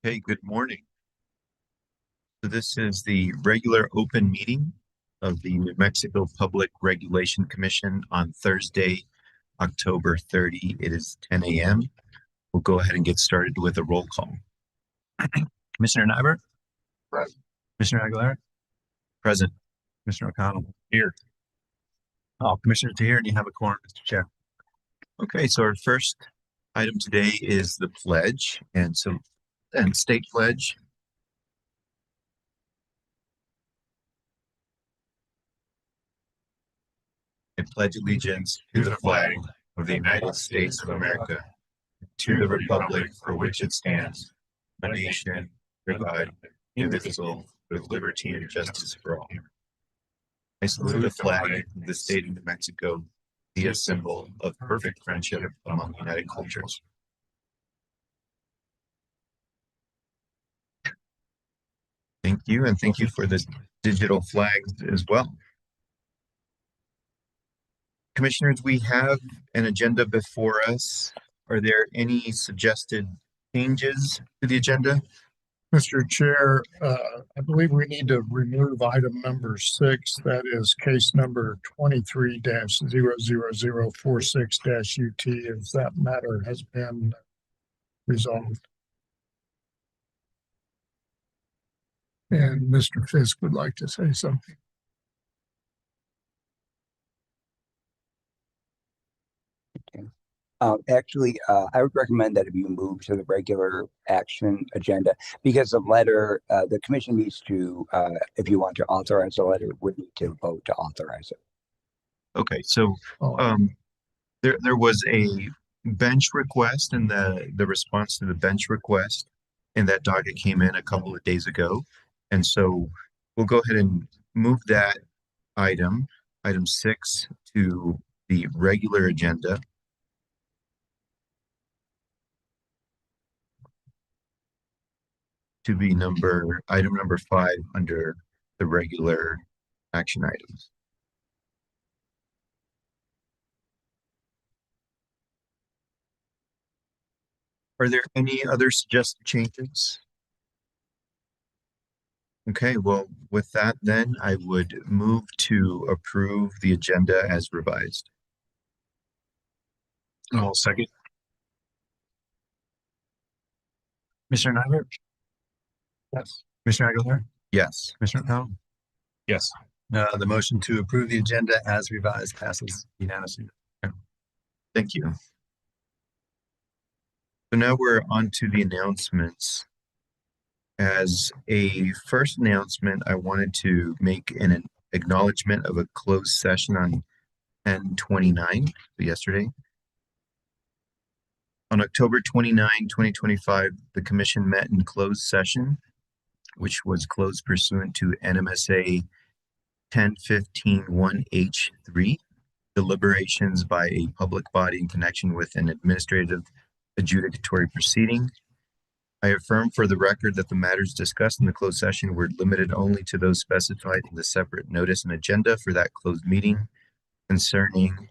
Hey, good morning. So this is the regular open meeting of the New Mexico Public Regulation Commission on Thursday, October 30. It is 10 a.m. We'll go ahead and get started with a roll call. Commissioner Nyberg? Present. Commissioner Aguilar? Present. Commissioner O'Connell? Here. Oh, Commissioner's here and you have a quorum, Mr. Chair. Okay, so our first item today is the pledge and state pledge. I pledge allegiance to the flag of the United States of America, to the republic for which it stands, a nation, under God, indivisible, with liberty and justice for all. I salute the flag of the state of New Mexico, the symbol of perfect friendship among united cultures. Thank you, and thank you for this digital flags as well. Commissioners, we have an agenda before us. Are there any suggested changes to the agenda? Mr. Chair, I believe we need to remove item number 6. That is case number 23-00046-UT, as that matter has been resolved. And Mr. Fisk would like to say something. Actually, I would recommend that if you move to the regular action agenda, because the letter, the commission needs to, if you want to authorize the letter, would need to vote to authorize it. Okay, so there was a bench request, and the response to the bench request and that docket came in a couple of days ago. And so we'll go ahead and move that item 6, to the regular agenda. To be item number 5 under the regular action items. Are there any other suggested changes? Okay, well, with that, then I would move to approve the agenda as revised. I'll second. Commissioner Nyberg? Yes. Commissioner Aguilar? Yes. Commissioner O'Connell? Yes. The motion to approve the agenda as revised passes unanimously. Thank you. So now we're on to the announcements. As a first announcement, I wanted to make an acknowledgement of a closed session on 10/29, yesterday. On October 29, 2025, the Commission met in closed session, which was closed pursuant to NMSA 1015-1H3, deliberations by a public body in connection with an administrative adjudicatory proceeding. I affirm for the record that the matters discussed in the closed session were limited only to those specified in the separate notice and agenda for that closed meeting concerning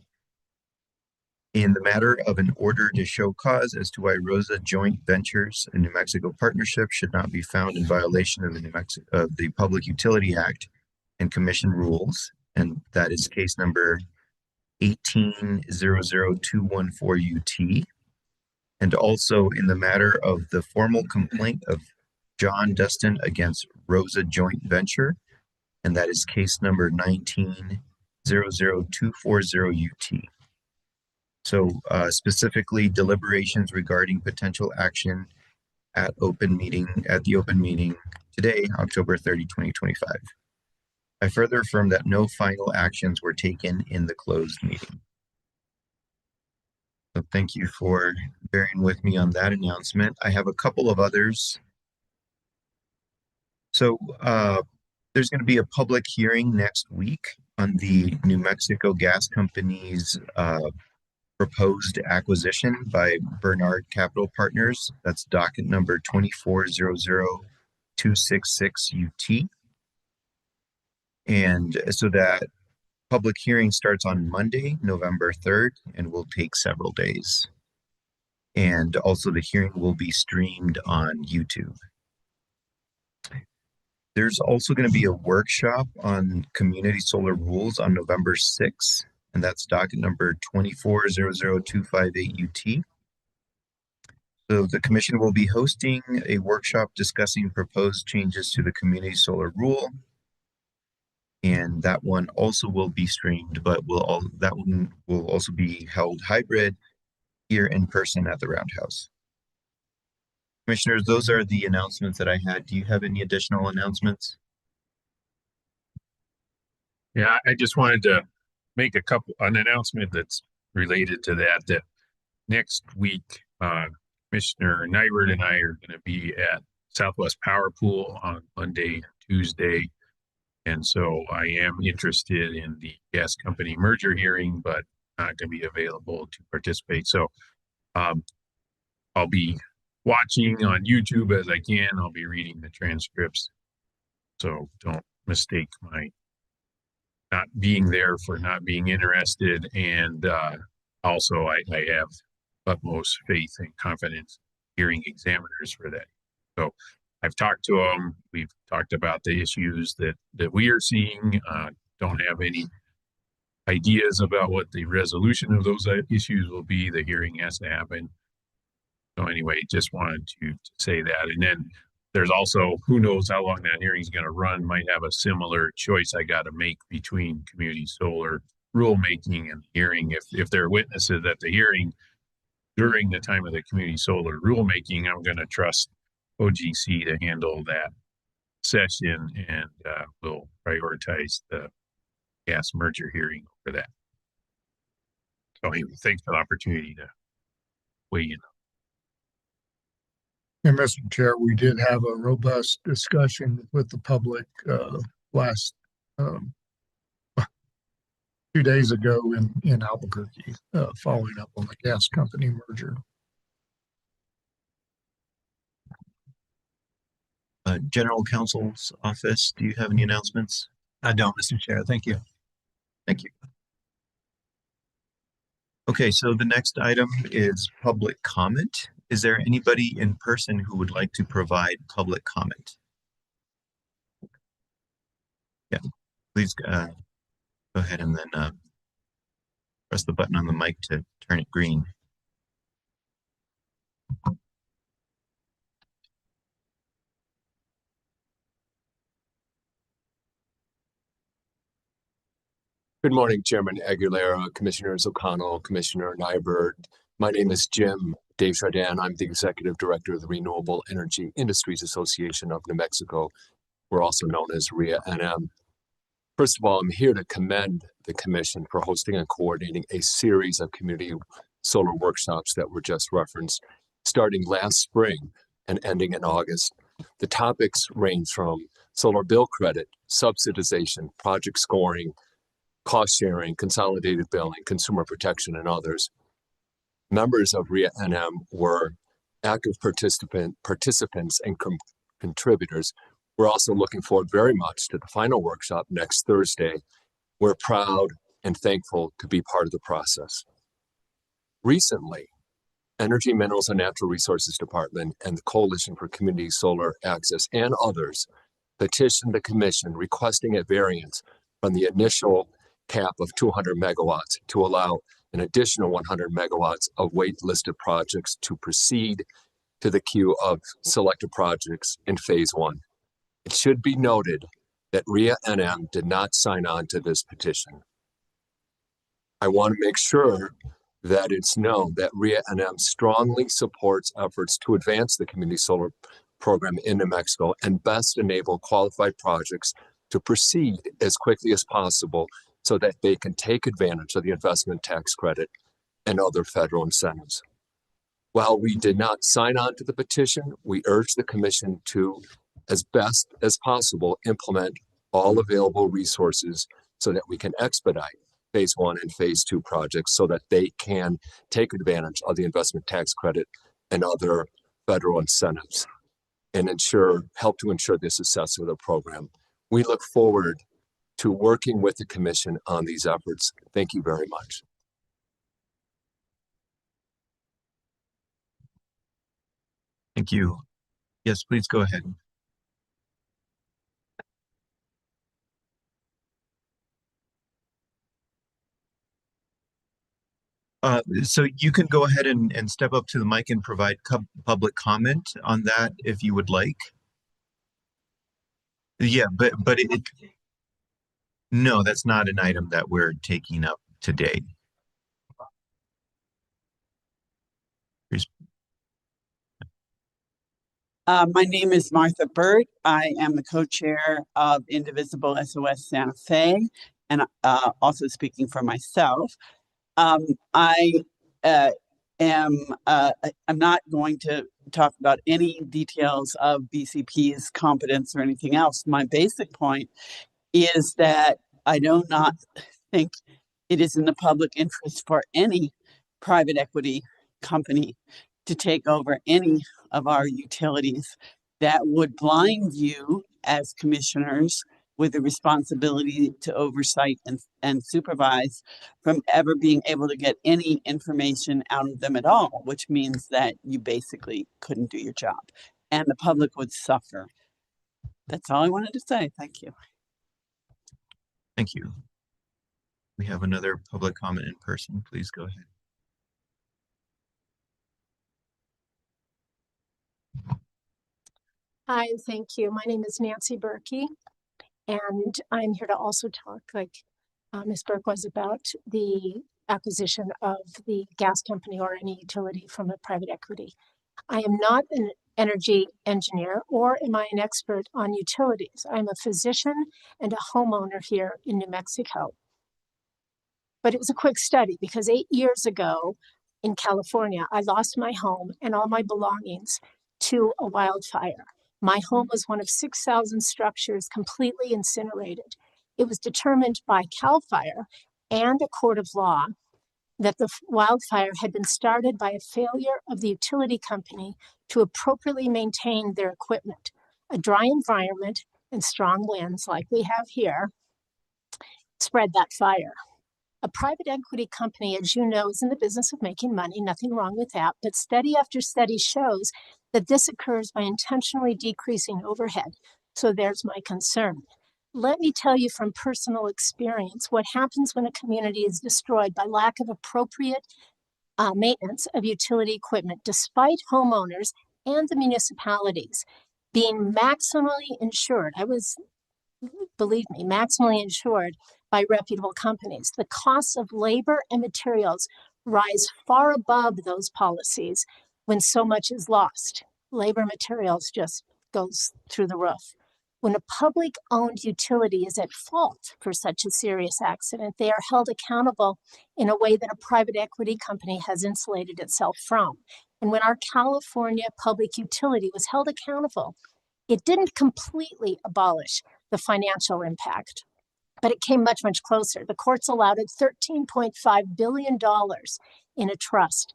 in the matter of an order to show cause as to why Rosa Joint Ventures, a New Mexico partnership, should not be found in violation of the Public Utility Act and Commission rules, and that is case number 18-00214 UT. And also in the matter of the formal complaint of John Dustin against Rosa Joint Venture, and that is case number 19-00240 UT. So specifically deliberations regarding potential action at the open meeting today, October 30, 2025. I further affirm that no final actions were taken in the closed meeting. So thank you for bearing with me on that announcement. I have a couple of others. So there's going to be a public hearing next week on the New Mexico Gas Company's proposed acquisition by Bernard Capital Partners. That's docket number 2400266 UT. And so that public hearing starts on Monday, November 3rd, and will take several days. And also the hearing will be streamed on YouTube. There's also going to be a workshop on community solar rules on November 6th, and that's docket number 2400258 UT. So the commission will be hosting a workshop discussing proposed changes to the community solar rule. And that one also will be streamed, but that one will also be held hybrid here in person at the Roundhouse. Commissioners, those are the announcements that I had. Do you have any additional announcements? Yeah, I just wanted to make an announcement that's related to that next week, Commissioner Nybert and I are going to be at Southwest Power Pool on Monday, Tuesday. And so I am interested in the gas company merger hearing, but not going to be available to participate. So I'll be watching on YouTube as I can. I'll be reading the transcripts. So don't mistake my not being there for not being interested. And also I have utmost faith and confidence hearing examiners for that. So I've talked to them. We've talked about the issues that we are seeing. Don't have any ideas about what the resolution of those issues will be. The hearing has to happen. So anyway, just wanted to say that. And then there's also, who knows how long that hearing is going to run, might have a similar choice I got to make between community solar rulemaking and hearing. If there are witnesses at the hearing during the time of the community solar rulemaking, I'm going to trust OGC to handle that session, and we'll prioritize the gas merger hearing over that. So anyway, thanks for the opportunity to weigh in. And Mr. Chair, we did have a robust discussion with the public last 2 days ago in Albuquerque, following up on the gas company merger. General Counsel's office, do you have any announcements? I don't, Mr. Chair. Thank you. Thank you. Okay, so the next item is public comment. Is there anybody in person who would like to provide public comment? Yeah, please go ahead and then press the button on the mic to turn it green. Good morning, Chairman Aguilera, Commissioners O'Connell, Commissioner Nybert. My name is Jim Dave Chardin. I'm the Executive Director of the Renewable Energy Industries Association of New Mexico. We're also known as REIA-NM. First of all, I'm here to commend the Commission for hosting and coordinating a series of community solar workshops that were just referenced, starting last spring and ending in August. The topics range from solar bill credit, subsidization, project scoring, cost sharing, consolidated billing, consumer protection, and others. Members of REIA-NM were active participants and contributors. We're also looking forward very much to the final workshop next Thursday. We're proud and thankful to be part of the process. Recently, Energy, Minerals, and Natural Resources Department and the Coalition for Community Solar Access and others petitioned the Commission requesting a variance from the initial cap of 200 megawatts to allow an additional 100 megawatts of wait-listed projects to proceed to the queue of selected projects in phase one. It should be noted that REIA-NM did not sign on to this petition. I want to make sure that it's known that REIA-NM strongly supports efforts to advance the community solar program in New Mexico and best enable qualified projects to proceed as quickly as possible so that they can take advantage of the investment tax credit and other federal incentives. While we did not sign on to the petition, we urge the Commission to, as best as possible, implement all available resources so that we can expedite phase one and phase two projects so that they can take advantage of the investment tax credit and other federal incentives and help to ensure the success of the program. We look forward to working with the Commission on these efforts. Thank you very much. Thank you. Yes, please go ahead. So you can go ahead and step up to the mic and provide public comment on that if you would like. Yeah, but no, that's not an item that we're taking up today. My name is Martha Burt. I am the co-chair of Indivisible SOS Santa Fe, and also speaking for myself. I I'm not going to talk about any details of BCP's competence or anything else. My basic point is that I do not think it is in the public interest for any private equity company to take over any of our utilities. That would blind you as commissioners with the responsibility to oversight and supervise from ever being able to get any information out of them at all, which means that you basically couldn't do your job and the public would suffer. That's all I wanted to say. Thank you. Thank you. We have another public comment in person. Please go ahead. Hi, thank you. My name is Nancy Berkey, and I'm here to also talk, like Ms. Burke was, about the acquisition of the gas company or any utility from a private equity. I am not an energy engineer, or am I an expert on utilities. I'm a physician and a homeowner here in New Mexico. But it was a quick study because 8 years ago in California, I lost my home and all my belongings to a wildfire. My home was one of 6,000 structures completely incinerated. It was determined by CAL FIRE and a court of law that the wildfire had been started by a failure of the utility company to appropriately maintain their equipment. A dry environment and strong winds like we have here spread that fire. A private equity company, as you know, is in the business of making money, nothing wrong with that, but study after study shows that this occurs by intentionally decreasing overhead. So there's my concern. Let me tell you from personal experience what happens when a community is destroyed by lack of appropriate maintenance of utility equipment, despite homeowners and the municipalities being maximally insured. Believe me, maximally insured by reputable companies. The costs of labor and materials rise far above those policies when so much is lost. Labor materials just goes through the roof. When a public-owned utility is at fault for such a serious accident, they are held accountable in a way that a private equity company has insulated itself from. And when our California public utility was held accountable, it didn't completely abolish the financial impact, but it came much, much closer. The courts allowed it $13.5 billion in a trust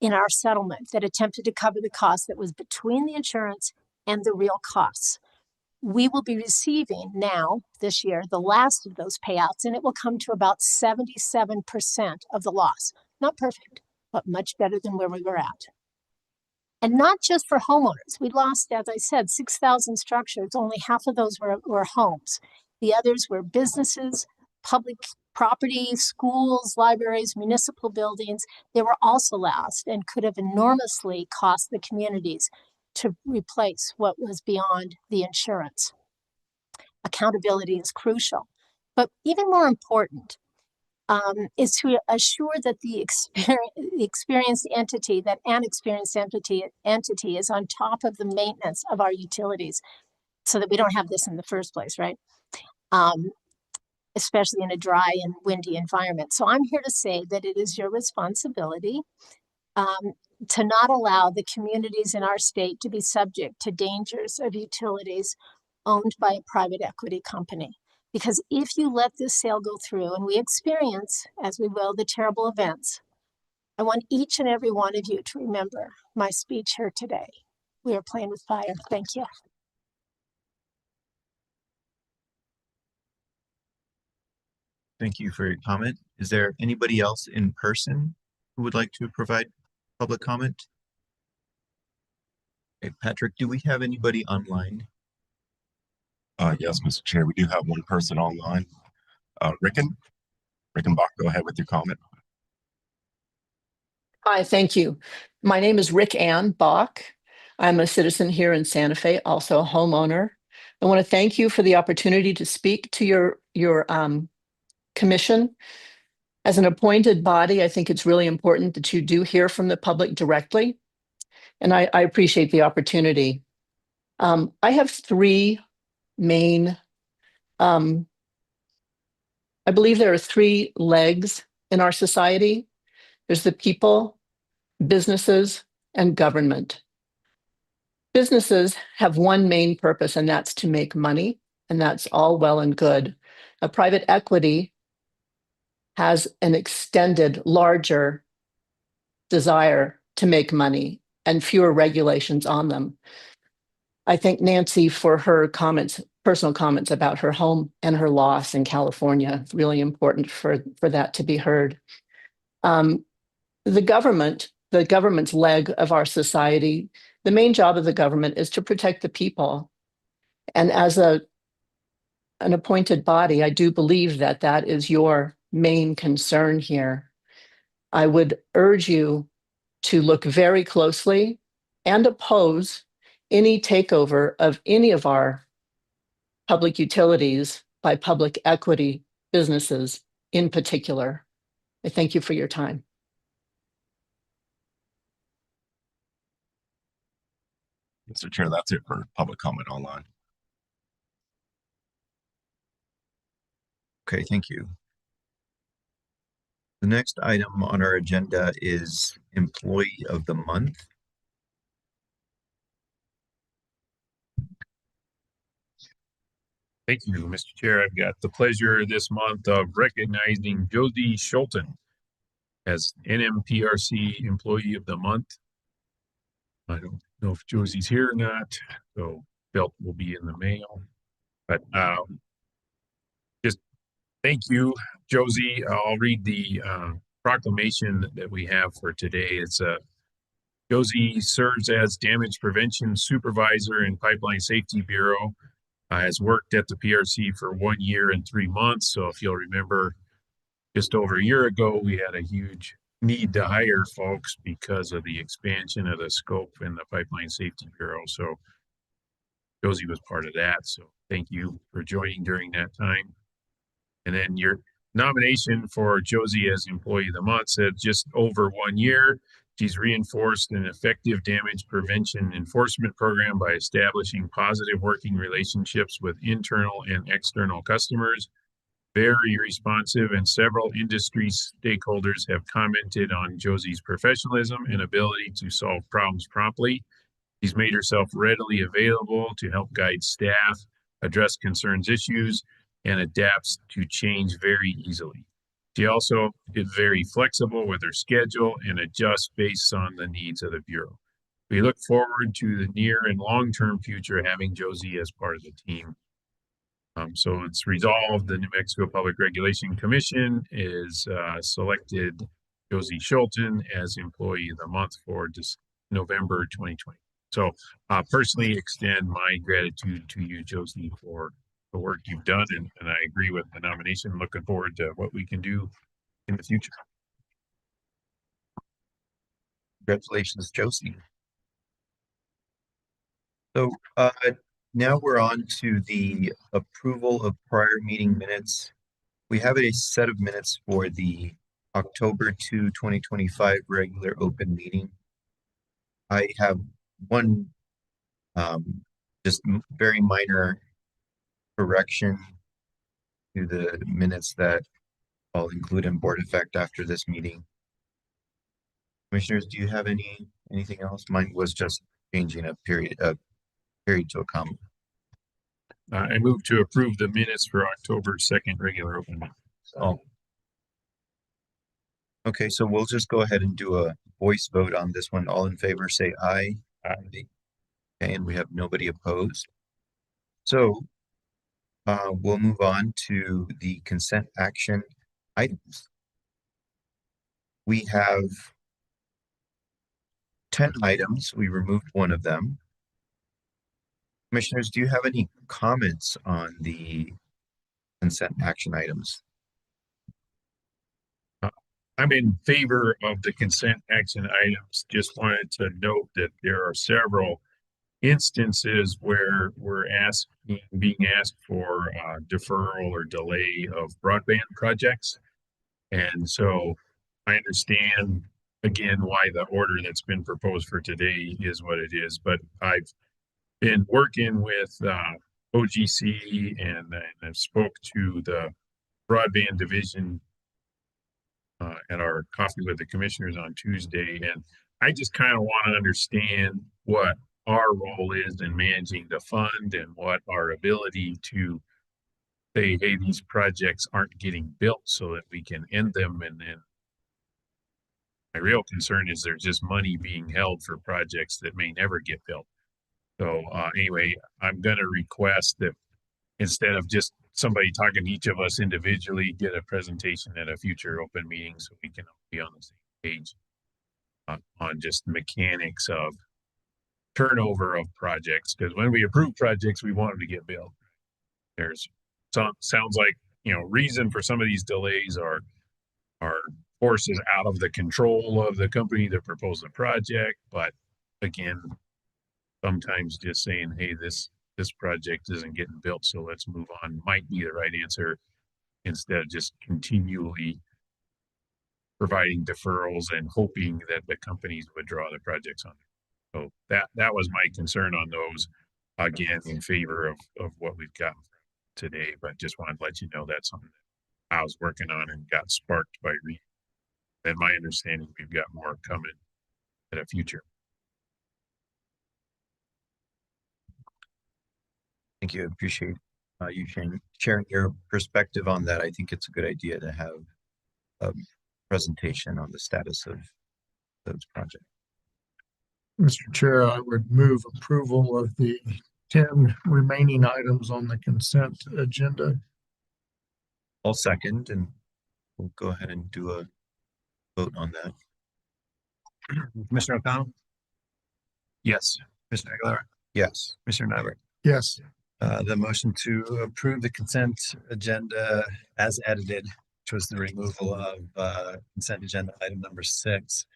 in our settlement that attempted to cover the cost that was between the insurance and the real costs. We will be receiving now, this year, the last of those payouts, and it will come to about 77% of the loss. Not perfect, but much better than where we were at. And not just for homeowners. We lost, as I said, 6,000 structures. Only half of those were homes. The others were businesses, public property, schools, libraries, municipal buildings. They were also lost and could have enormously cost the communities to replace what was beyond the insurance. Accountability is crucial. But even more important, is to assure that the experienced entity, that an experienced entity is on top of the maintenance of our utilities so that we don't have this in the first place, right? Especially in a dry and windy environment. So I'm here to say that it is your responsibility to not allow the communities in our state to be subject to dangers of utilities owned by a private equity company. Because if you let this sale go through and we experience, as we will, the terrible events, I want each and every one of you to remember my speech here today. We are playing with fire. Thank you. Thank you for your comment. Is there anybody else in person who would like to provide public comment? Okay, Patrick, do we have anybody online? Yes, Mr. Chair, we do have one person online. Rickenbach, go ahead with your comment. Hi, thank you. My name is Rick Ann Bach. I'm a citizen here in Santa Fe, also a homeowner. I want to thank you for the opportunity to speak to your commission. As an appointed body, I think it's really important that you do hear from the public directly, and I appreciate the opportunity. I have three main, I believe there are three legs in our society. There's the people, businesses, and government. Businesses have one main purpose, and that's to make money, and that's all well and good. A private equity has an extended, larger desire to make money and fewer regulations on them. I thank Nancy for her comments, personal comments about her home and her loss in California. It's really important for that to be heard. The government's leg of our society, the main job of the government is to protect the people. And as an appointed body, I do believe that that is your main concern here. I would urge you to look very closely and oppose any takeover of any of our public utilities by public equity businesses in particular. I thank you for your time. Mr. Chair, that's it for public comment online. Okay, thank you. The next item on our agenda is Employee of the Month. Thank you, Mr. Chair. I've got the pleasure this month of recognizing Josie Schulten as NMPRC Employee of the Month. I don't know if Josie's here or not, so belt will be in the mail. But just thank you, Josie. I'll read the proclamation that we have for today. It's Josie serves as Damage Prevention Supervisor in Pipeline Safety Bureau. Has worked at the PRC for 1 year and 3 months. So if you'll remember, just over a year ago, we had a huge need to hire folks because of the expansion of the scope in the Pipeline Safety Bureau. So Josie was part of that. So thank you for joining during that time. And then your nomination for Josie as Employee of the Month said just over 1 year. She's reinforced an effective damage prevention enforcement program by establishing positive working relationships with internal and external customers. Very responsive, and several industry stakeholders have commented on Josie's professionalism and ability to solve problems promptly. She's made herself readily available to help guide staff, address concerns issues, and adapts to change very easily. She also is very flexible with her schedule and adjusts based on the needs of the Bureau. We look forward to the near and long-term future having Josie as part of the team. So it's resolved, the New Mexico Public Regulation Commission is selected Josie Schulten as Employee of the Month for November 2020. So personally extend my gratitude to you, Josie, for the work you've done, and I agree with the nomination. Looking forward to what we can do in the future. Congratulations, Josie. So now we're on to the approval of prior meeting minutes. We have a set of minutes for the October 2, 2025 regular open meeting. I have one just very minor correction to the minutes that I'll include in board effect after this meeting. Commissioners, do you have anything else? Mine was just changing a period to a comma. I move to approve the minutes for October 2nd regular open meeting. Oh. Okay, so we'll just go ahead and do a voice vote on this one. All in favor, say aye. Aye. Okay, and we have nobody opposed. So we'll move on to the consent action items. We have 10 items. We removed one of them. Commissioners, do you have any comments on the consent action items? I'm in favor of the consent action items. Just wanted to note that there are several instances where being asked for deferral or delay of broadband projects. And so I understand again why the order that's been proposed for today is what it is, but I've been working with OGC and I spoke to the broadband division at our coffee with the commissioners on Tuesday. And I just kind of want to understand what our role is in managing the fund and what our ability to say, hey, these projects aren't getting built so that we can end them. And then my real concern is there's just money being held for projects that may never get built. So anyway, I'm going to request that instead of just somebody talking to each of us individually, get a presentation at a future open meeting so we can be on the same page on just mechanics of turnover of projects. Because when we approve projects, we want them to get built. There's some sounds like, you know, reason for some of these delays are forces out of the control of the company that proposed the project. But again, sometimes just saying, hey, this project isn't getting built, so let's move on, might be the right answer instead of just continually providing deferrals and hoping that the companies would draw the projects on. So that was my concern on those. Again, in favor of what we've got today, but just wanted to let you know that's something that I was working on and got sparked by reading. And my understanding, we've got more coming in the future. Thank you. I appreciate you sharing your perspective on that. I think it's a good idea to have a presentation on the status of those projects. Mr. Chair, I would move approval of the 10 remaining items on the consent agenda. I'll second, and we'll go ahead and do a vote on that. Commissioner O'Connell, Yes. Commissioner Aguilera, Yes. Commissioner Nyberg. Yes, The motion to approve the consent agenda as edited, which was the removal of consent agenda item number 6,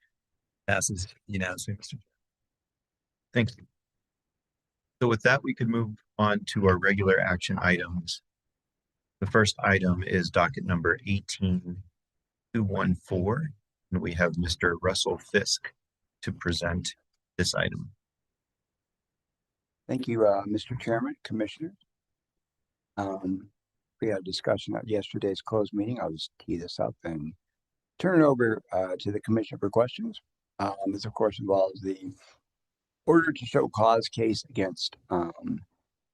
passes unanimously, Mr. Chair. Thank you. So with that, we could move on to our regular action items. The first item is docket number 18214, and we have Mr. Russell Fisk to present this item. Thank you, Mr. Chairman, Commissioner. We had a discussion at yesterday's closed meeting. I'll just tee this up and turn it over to the Commission for questions. This, of course, involves the order to show cause case against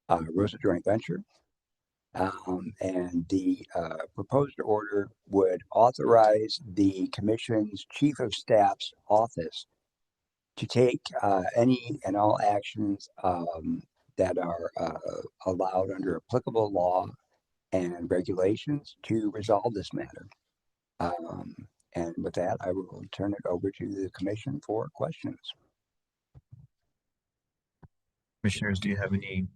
Rosa Joint Venture. And the proposed order would authorize the Commission's Chief of Staff's office to take any and all actions that are allowed under applicable law and regulations to resolve this matter. And with that, I will turn it over to the Commission for questions. Commissioners, do you have any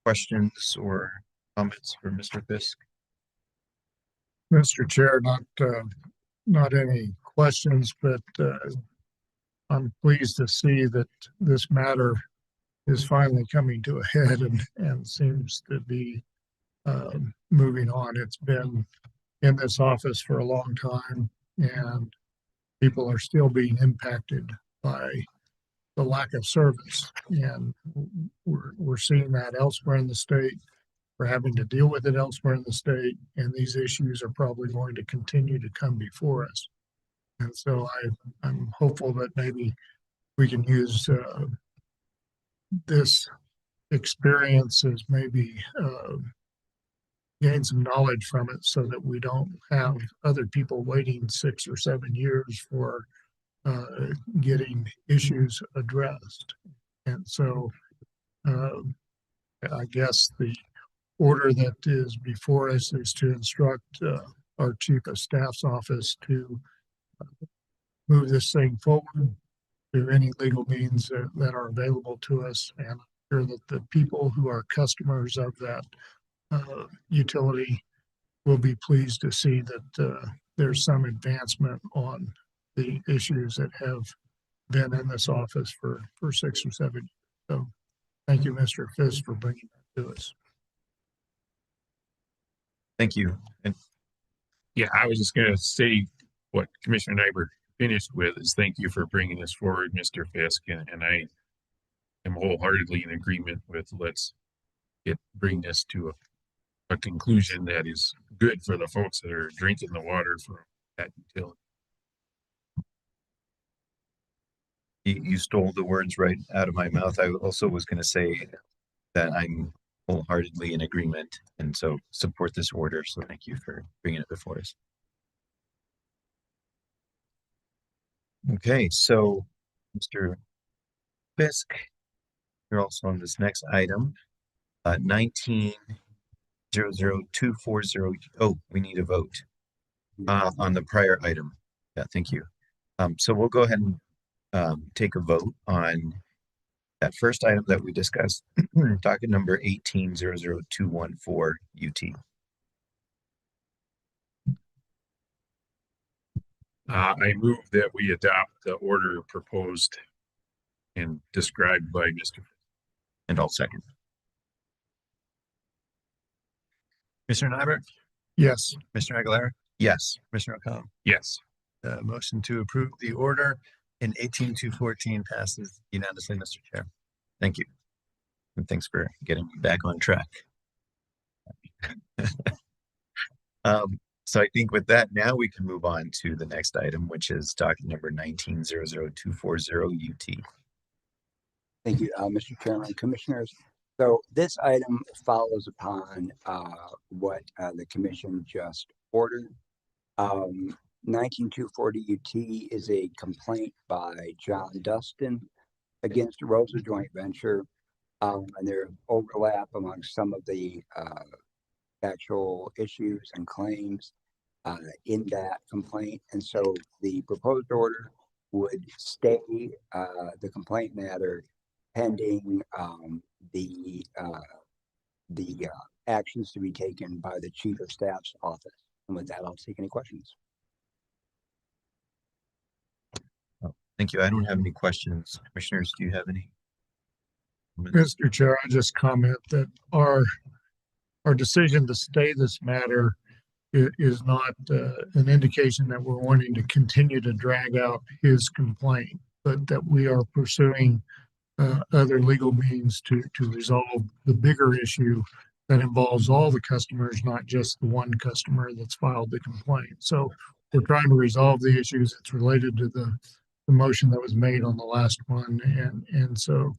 questions or comments for Mr. Fisk? Mr. Chair, not any questions, but I'm pleased to see that this matter is finally coming to a head and seems to be moving on. It's been in this office for a long time, and people are still being impacted by the lack of service. And we're seeing that elsewhere in the state. We're having to deal with it elsewhere in the state, and these issues are probably going to continue to come before us. And so I'm hopeful that maybe we can use this experience as maybe gain some knowledge from it so that we don't have other people waiting 6 or 7 years for getting issues addressed. And so I guess the order that is before us is to instruct our Chief of Staff's office to move this thing forward through any legal means that are available to us. And sure that the people who are customers of that utility will be pleased to see that there's some advancement on the issues that have been in this office for 6 or 7 years. So thank you, Mr. Fisk, for bringing that to us. Thank you. And Yeah, I was just gonna say what Commissioner Nyberg finished with is thank you for bringing this forward, Mr. Fisk, and I am wholeheartedly in agreement with let's bring this to a conclusion that is good for the folks that are drinking the water from that utility. you stole the words right out of my mouth. I also was going to say that I'm wholeheartedly in agreement and so support this order. So thank you for bringing it before us. Okay, so Mr. Fisk, you're also on this next item, 19-00240. Oh, we need a vote on the prior item. Yeah, thank you. So we'll go ahead and take a vote on that first item that we discussed, docket number 18-00214 UT. I move that we adopt the order proposed and described by Mr. And I'll second. Commissioner Nyberg, Yes, Commissioner Aguilera, Yes. Commissioner O'Connell. Yes. The motion to approve the order in 18214 passes unanimously, Mr. Chair. Thank you. And thanks for getting me back on track. So I think with that, now we can move on to the next item, which is docket number 19-00240 UT. Thank you, Mr. Chairman, Commissioners. So this item follows upon what the commission just ordered. 19240 UT is a complaint by John Dustin against Rosa Joint Venture. And there's overlap among some of the actual issues and claims in that complaint. And so the proposed order would stay the complaint matter pending the actions to be taken by the Chief of Staff's office. And with that, I'll take any questions. Thank you. I don't have any questions. Commissioners, do you have any? Mr. Chair, I just comment that our decision to stay this matter is not an indication that we're wanting to continue to drag out his complaint, but that we are pursuing other legal means to resolve the bigger issue that involves all the customers, not just the one customer that's filed the complaint. So we're trying to resolve the issues that's related to the motion that was made on the last one. And so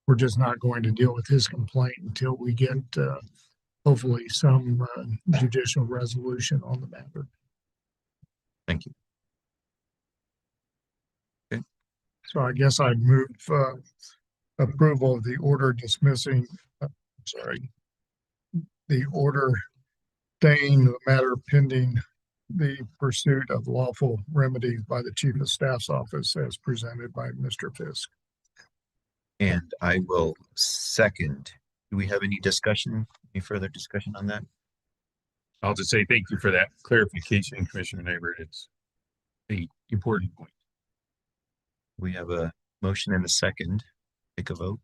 we're just not going to deal with his complaint until we get hopefully some judicial resolution on the matter. Thank you. Okay. So I guess I'd move approval of the order dismissing, the order staying the matter pending the pursuit of lawful remedies by the Chief of Staff's office as presented by Mr. Fisk. And I will second. Do we have any discussion, any further discussion on that? I'll just say thank you for that clarification, Commissioner Nyberg. It's an important point. We have a motion and a second. Take a vote.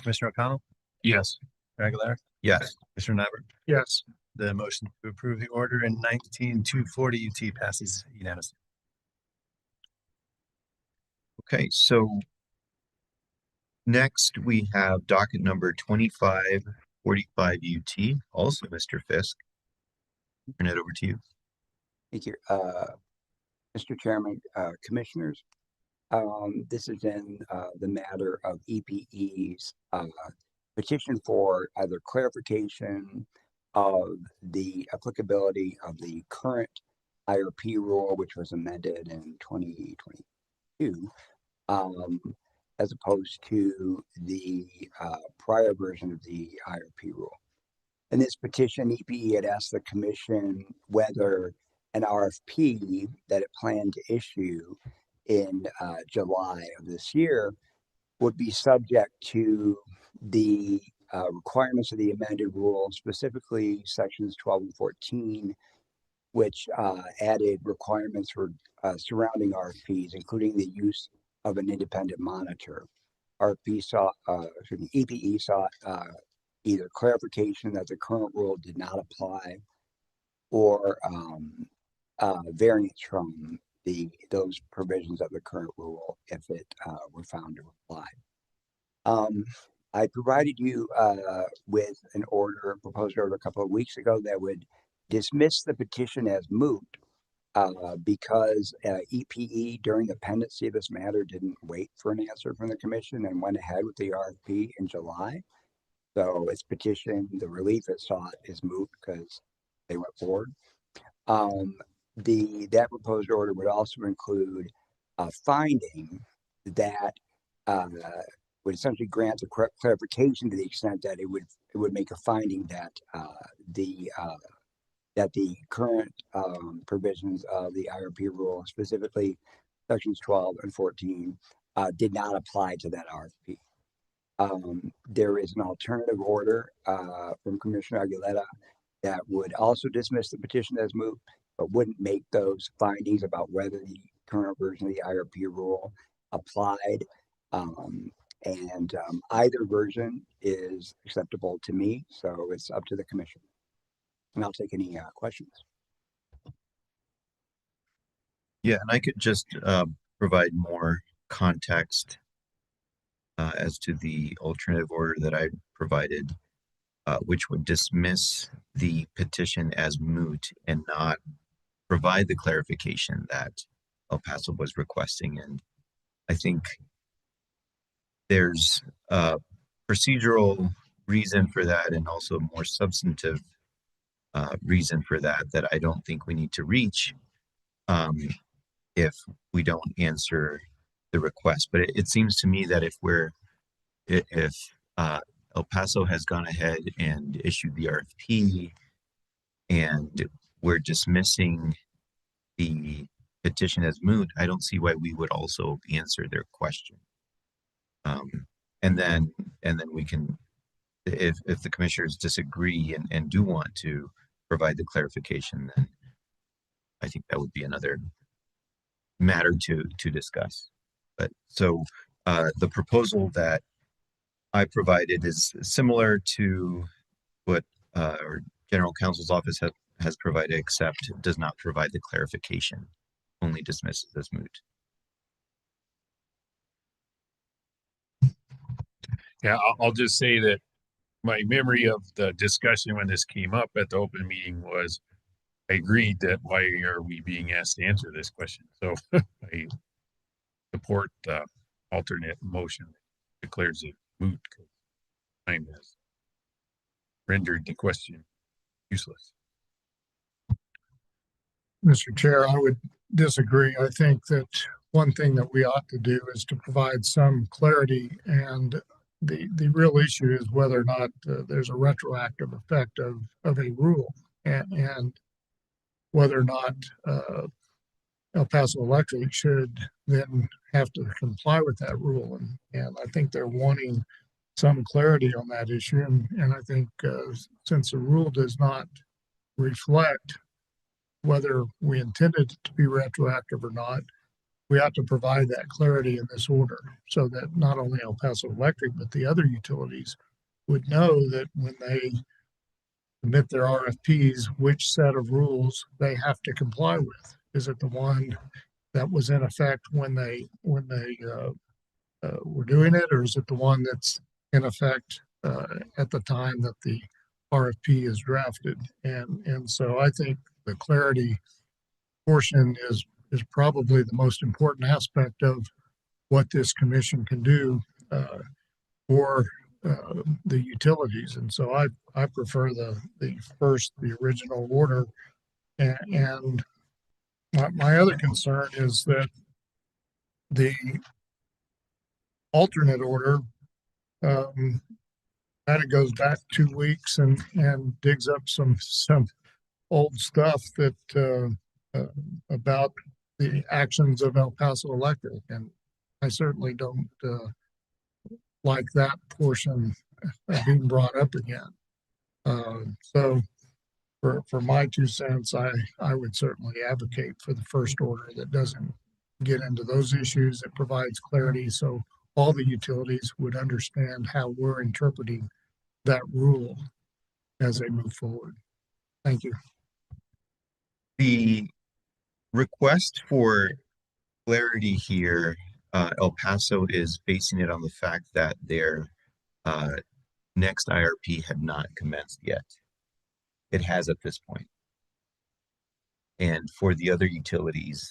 Commissioner O'Connell, Yes. Aguilera, Yes. Commissioner Nyberg. Yes, The motion to approve the order in 19240 UT passes unanimously. Okay, so next we have docket number 2545 UT, also Mr. Fisk. Turn it over to you. Thank you. Mr. Chairman, Commissioners, this is in the matter of EPE's petition for either clarification of the applicability of the current IRP rule, which was amended in 2022, as opposed to the prior version of the IRP rule. In this petition, EPE had asked the Commission whether an RFP that it planned to issue in July of this year would be subject to the requirements of the amended rule, specifically sections 12 and 14, which added requirements for surrounding RFPs, including the use of an independent monitor. EPE sought either clarification that the current rule did not apply, or variance from those provisions of the current rule if it were found to apply. I provided you with an order, proposed order a couple of weeks ago that would dismiss the petition as moot because EPE during the pendency of this matter didn't wait for an answer from the commission and went ahead with the RFP in July. So its petition, the relief it sought, is moot because they went forward. That proposed order would also include a finding that would essentially grant a clarification to the extent that it would make a finding that the current provisions of the IRP rule, specifically sections 12 and 14, did not apply to that RFP. There is an alternative order from Commissioner Aguilera that would also dismiss the petition as moot, but wouldn't make those findings about whether the current version of the IRP rule applied. Either version is acceptable to me, so it's up to the commission. And I'll take any questions. Yeah, and I could just provide more context as to the alternative order that I provided, which would dismiss the petition as moot and not provide the clarification that El Paso was requesting. And I think there's a procedural reason for that, and also a more substantive reason for that I don't think we need to reach if we don't answer the request. But it seems to me that if El Paso has gone ahead and issued the RFP and we're dismissing the petition as moot, I don't see why we would also answer their question. And then we can, if the commissioners disagree and do want to provide the clarification, then I think that would be another matter to discuss. But so the proposal that I provided is similar to what our general counsel's office has provided, except does not provide the clarification, only dismisses as moot. Yeah, I'll just say that my memory of the discussion when this came up at the open meeting was I agreed that why are we being asked to answer this question? So I support the alternate motion that declares it moot because time has rendered the question useless. Mr. Chair, I would disagree. I think that one thing that we ought to do is to provide some clarity, and the real issue is whether or not there's a retroactive effect of a rule, and whether or not El Paso Electric should then have to comply with that rule. And I think they're wanting some clarity on that issue. And I think since the rule does not reflect whether we intended it to be retroactive or not, we have to provide that clarity in this order so that not only El Paso Electric, but the other utilities would know that when they submit their RFPs, which set of rules they have to comply with. Is it the one that was in effect when they were doing it, or is it the one that's in effect at the time that the RFP is drafted? And so I think the clarity portion is probably the most important aspect of what this commission can do for the utilities. And so I prefer the original order. And my other concern is that the alternate order kind of goes back 2 weeks and digs up some old stuff that about the actions of El Paso Electric. And I certainly don't like that portion being brought up again. So for my 2 cents, I would certainly advocate for the first order that doesn't get into those issues. It provides clarity so all the utilities would understand how we're interpreting that rule as they move forward. Thank you. The request for clarity here, El Paso is basing it on the fact that their next IRP had not commenced yet. It has at this point. And for the other utilities,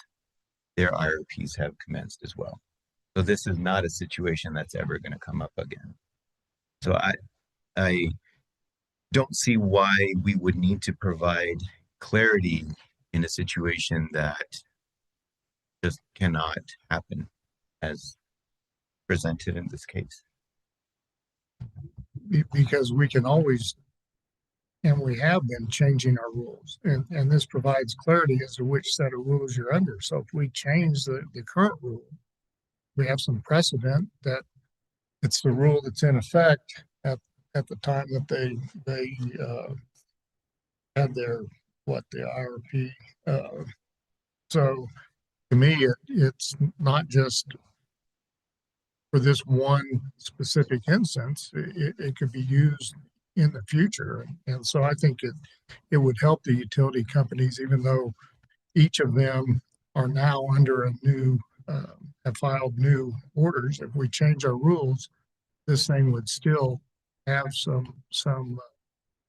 their IRPs have commenced as well. So this is not a situation that's ever going to come up again. So I don't see why we would need to provide clarity in a situation that just cannot happen as presented in this case. Because we can always, and we have been changing our rules, and this provides clarity as to which set of rules you're under. So if we change the current rule, we have some precedent that it's the rule that's in effect at the time that they had their the IRP. So to me, it's not just for this one specific instance. It could be used in the future, and so I think it would help the utility companies, even though each of them are now under a new have filed new orders. If we change our rules, this thing would still have some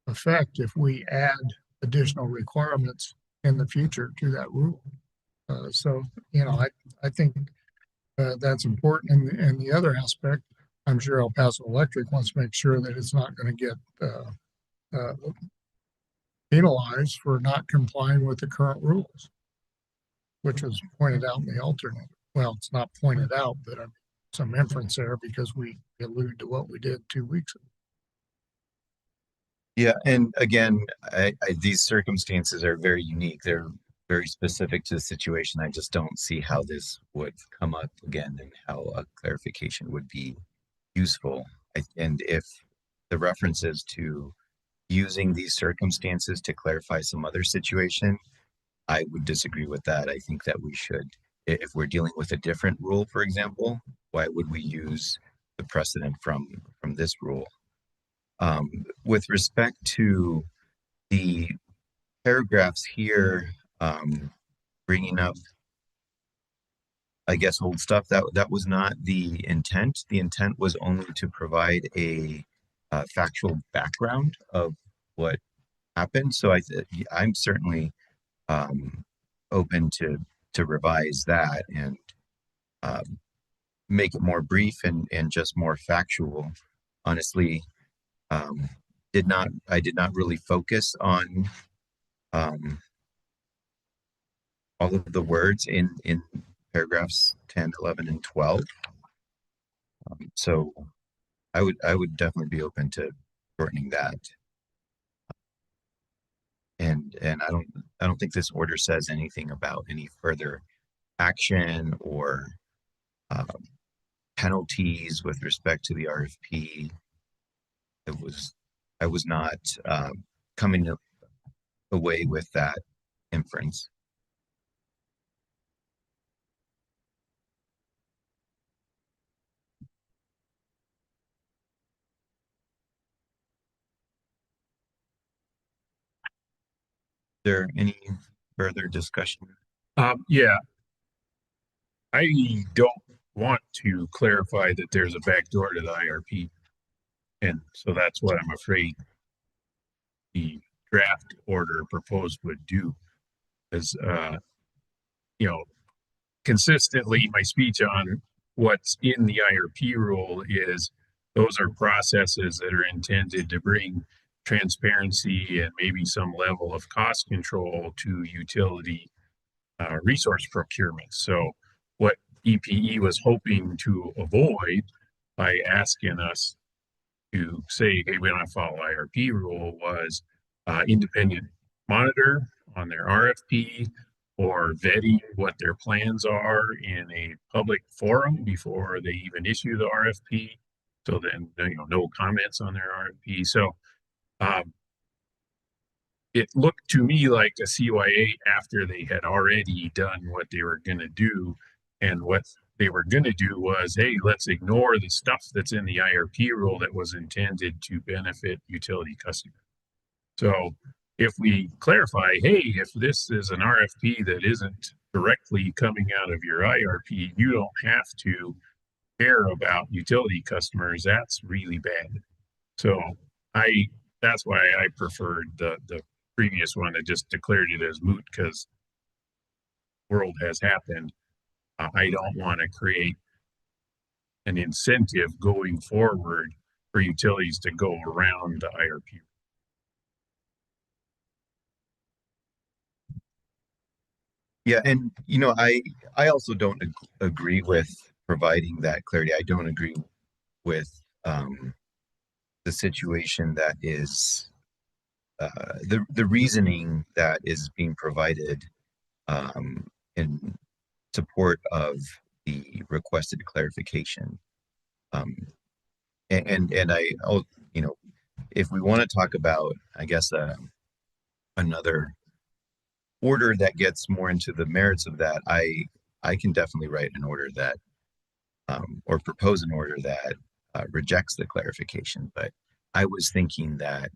effect if we add additional requirements in the future to that rule. So, I think that's important. And the other aspect, I'm sure El Paso Electric wants to make sure that it's not going to get penalized for not complying with the current rules, which was pointed out in the alternate. Well, it's not pointed out, but some inference there because we allude to what we did 2 weeks ago. Yeah, and again, these circumstances are very unique. They're very specific to the situation. I just don't see how this would come up again and how a clarification would be useful. And if the references to using these circumstances to clarify some other situation, I would disagree with that. I think that we should, if we're dealing with a different rule, for example, why would we use the precedent from this rule? With respect to the paragraphs here, bringing up, I guess, old stuff, that was not the intent. The intent was only to provide a factual background of what happened. So I'm certainly open to revise that and make it more brief and just more factual. Honestly, I did not really focus on all of the words in paragraphs 10, 11, and 12. So I would definitely be open to shortening that. And I don't think this order says anything about any further action or penalties with respect to the RFP. I was not coming away with that inference. Is there any further discussion? Yeah. I don't want to clarify that there's a backdoor to the IRP. And so that's what I'm afraid the draft order proposed would do. Is, consistently my speech on what's in the IRP rule is those are processes that are intended to bring transparency and maybe some level of cost control to utility resource procurement. So what EPE was hoping to avoid by asking us to say, hey, we don't follow IRP rule was independent monitor on their RFP or vetting what their plans are in a public forum before they even issue the RFP. So then, no comments on their RFP. So, it looked to me like a CYA after they had already done what they were going to do. And what they were going to do was, hey, let's ignore the stuff that's in the IRP rule that was intended to benefit utility customers. So if we clarify, hey, if this is an RFP that isn't directly coming out of your IRP, you don't have to care about utility customers. That's really bad. So that's why I preferred the previous one that just declared it as moot, because world has happened. I don't want to create an incentive going forward for utilities to go around the IRP. Yeah, and I also don't agree with providing that clarity. I don't agree with the situation that is the reasoning that is being provided in support of the requested clarification. And if we want to talk about, I guess, another order that gets more into the merits of that, I can definitely write an order that or propose an order that rejects the clarification. But I was thinking that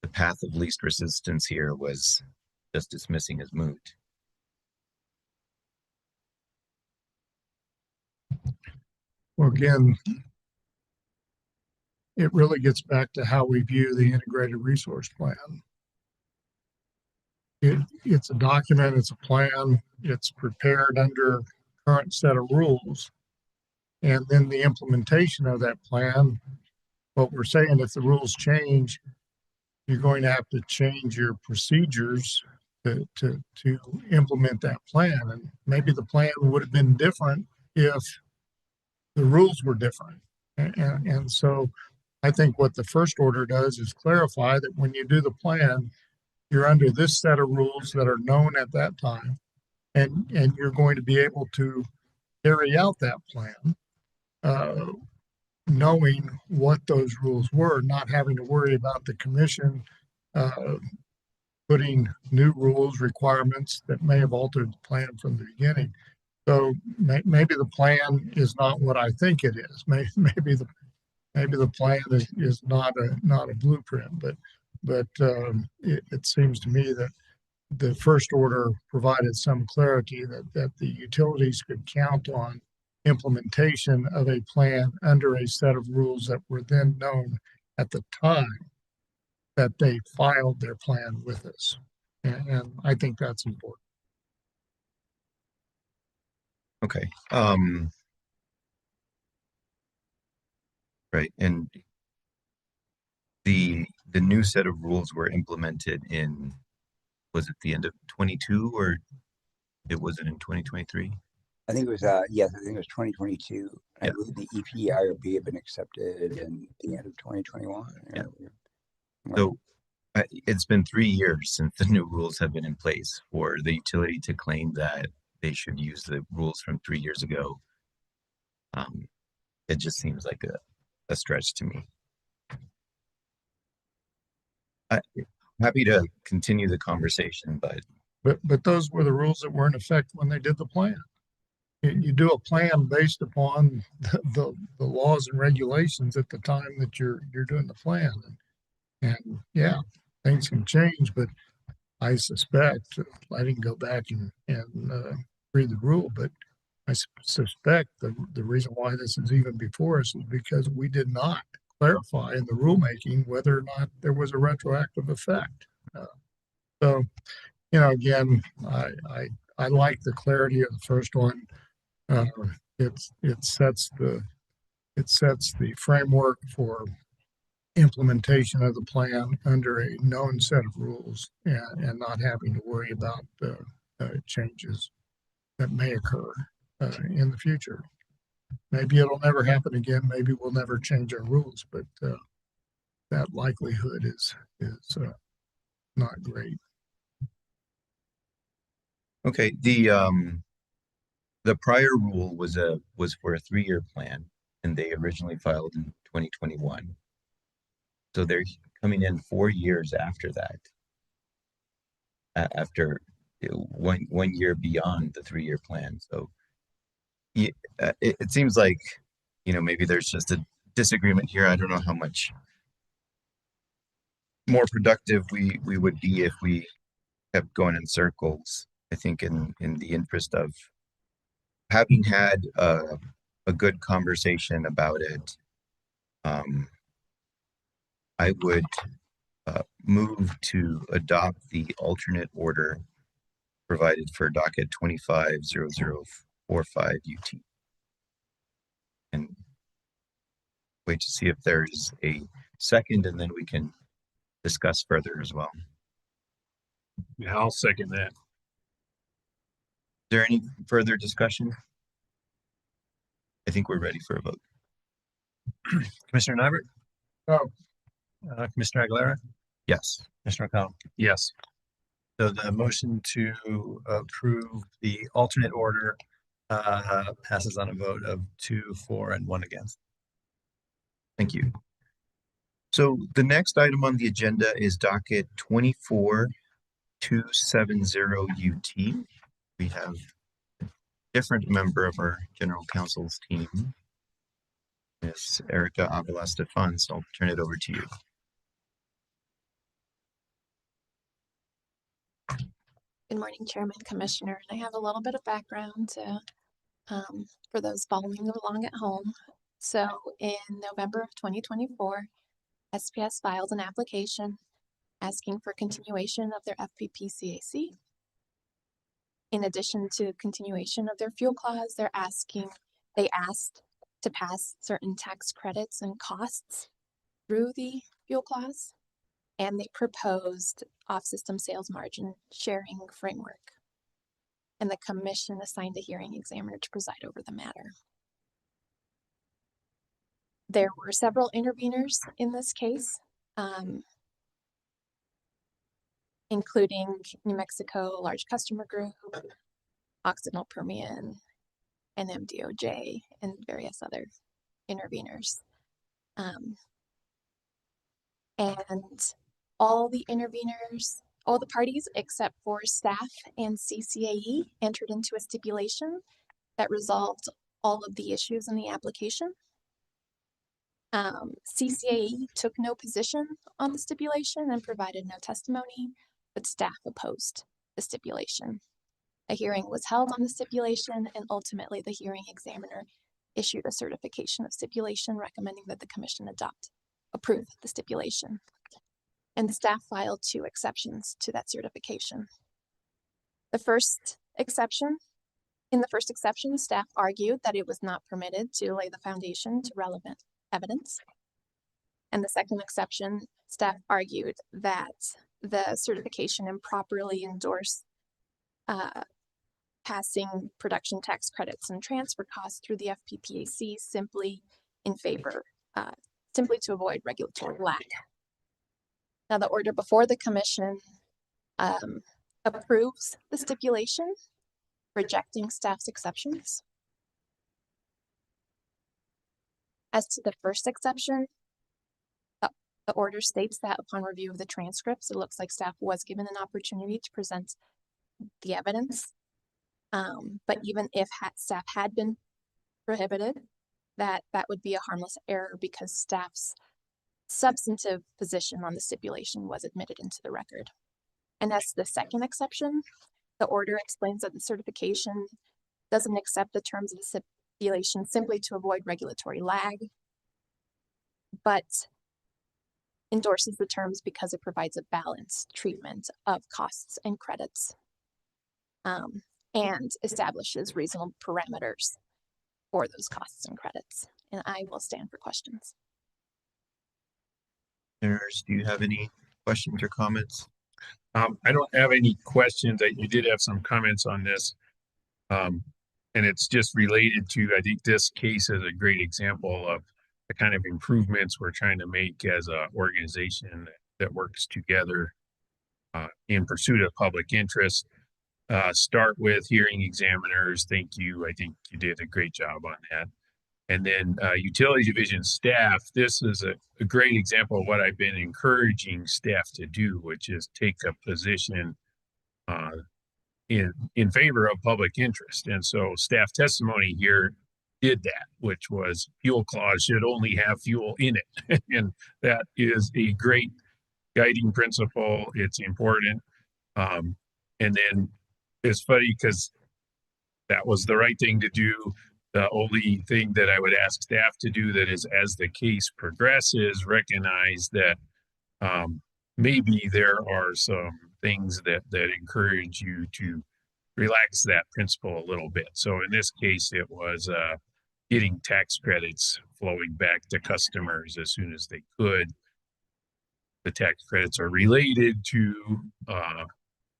the path of least resistance here was just dismissing as moot. Well, again, it really gets back to how we view the integrated resource plan. It's a document, it's a plan, it's prepared under current set of rules. And then the implementation of that plan, what we're saying, if the rules change, you're going to have to change your procedures to implement that plan. And maybe the plan would have been different if the rules were different. And so I think what the first order does is clarify that when you do the plan, you're under this set of rules that are known at that time, and you're going to be able to carry out that plan, knowing what those rules were, not having to worry about the commission putting new rules, requirements that may have altered the plan from the beginning. So maybe the plan is not what I think it is. Maybe the plan is not a blueprint, but it seems to me that the first order provided some clarity that the utilities could count on implementation of a plan under a set of rules that were then known at the time that they filed their plan with us. And I think that's important. Okay. Right. And the new set of rules were implemented in, was it the end of 22 or it wasn't in 2023? I think it was, yes, I think it was 2022. I Yeah. believe the EPIRB had been accepted in the end of 2021. Yeah. So it's been 3 years since the new rules have been in place. For the utility to claim that they should use the rules from 3 years ago, it just seems like a stretch to me. I'm happy to continue the conversation, But those were the rules that were in effect when they did the plan. You do a plan based upon the laws and regulations at the time that you're doing the plan. And yeah, things can change, but I suspect, I didn't go back and read the rule, but I suspect the reason why this is even before us is because we did not clarify in the rulemaking whether or not there was a retroactive effect. So, again, I like the clarity of the first one. It sets the framework for implementation of the plan under a known set of rules and not having to worry about changes that may occur in the future. Maybe it'll never happen again. Maybe we'll never change our rules, but that likelihood is not great. okay. The prior rule was for a 3-year plan, and they originally filed in 2021. So they're coming in 4 years after that, after one year beyond the 3-year plan. So it seems like, maybe there's just a disagreement here. I don't know how much more productive we would be if we kept going in circles. I think in the interest of having had a good conversation about it, I would move to adopt the alternate order provided for docket 250045 UT. And wait to see if there's a second, and then we can discuss further as well. Yeah, I'll second that. Is there any further discussion? I think we're ready for a vote. Commissioner Nybert? No. Commissioner Aguilera? Yes. Commissioner O'Connell? Yes. So the motion to approve the alternate order passes on a vote of 2 for and 1 against. Thank you. So the next item on the agenda is docket 24270 UT. We have a different member of our general counsel's team, Ms. Erica Avila Stefan. So I'll turn it over to you. Good morning, Chairman, Commissioner, and I have a little bit of background to, for those following along at home. So in November of 2024, SPS filed an application asking for continuation of their FPPCAC. In addition to continuation of their fuel clause, they asked to pass certain tax credits and costs through the fuel clause, and they proposed off-system sales margin sharing framework. And the commission assigned a hearing examiner to preside over the matter. There were several interveners in this case, including New Mexico Large Customer Group, Occidental Permian, NMPRC, and various other interveners. And all the interveners, all the parties except for staff and CCAE entered into a stipulation that resolved all of the issues in the application. CCAE took no position on the stipulation and provided no testimony, but staff opposed the stipulation. A hearing was held on the stipulation, and ultimately the hearing examiner issued a certification of stipulation recommending that the commission approve the stipulation. And the staff filed 2 exceptions to that certification. In the first exception, staff argued that it was not permitted to lay the foundation to relevant evidence. And the second exception, staff argued that the certification improperly endorsed passing production tax credits and transfer costs through the FPPAC simply to avoid regulatory lag. Now, the order before the commission approves the stipulation, rejecting staff's exceptions. As to the first exception, the order states that upon review of the transcripts, it looks like staff was given an opportunity to present the evidence. But even if staff had been prohibited, that would be a harmless error because staff's substantive position on the stipulation was admitted into the record. And as to the second exception, the order explains that the certification doesn't accept the terms of the stipulation simply to avoid regulatory lag, but endorses the terms because it provides a balanced treatment of costs and credits, and establishes reasonable parameters for those costs and credits. And I will stand for questions. Do you have any questions or comments? I don't have any questions. You did have some comments on this. And it's just related to, I think this case is a great example of the kind of improvements we're trying to make as an organization that works together in pursuit of public interest. Start with hearing examiners. Thank you. I think you did a great job on that. And then utility division staff, this is a great example of what I've been encouraging staff to do, which is take a position in favor of public interest. And so staff testimony here did that, which was fuel clause should only have fuel in it. And that is a great guiding principle. It's important. And then it's funny because that was the right thing to do. The only thing that I would ask staff to do that is, as the case progresses, recognize that maybe there are some things that encourage you to relax that principle a little bit. So in this case, it was getting tax credits flowing back to customers as soon as they could. The tax credits are related to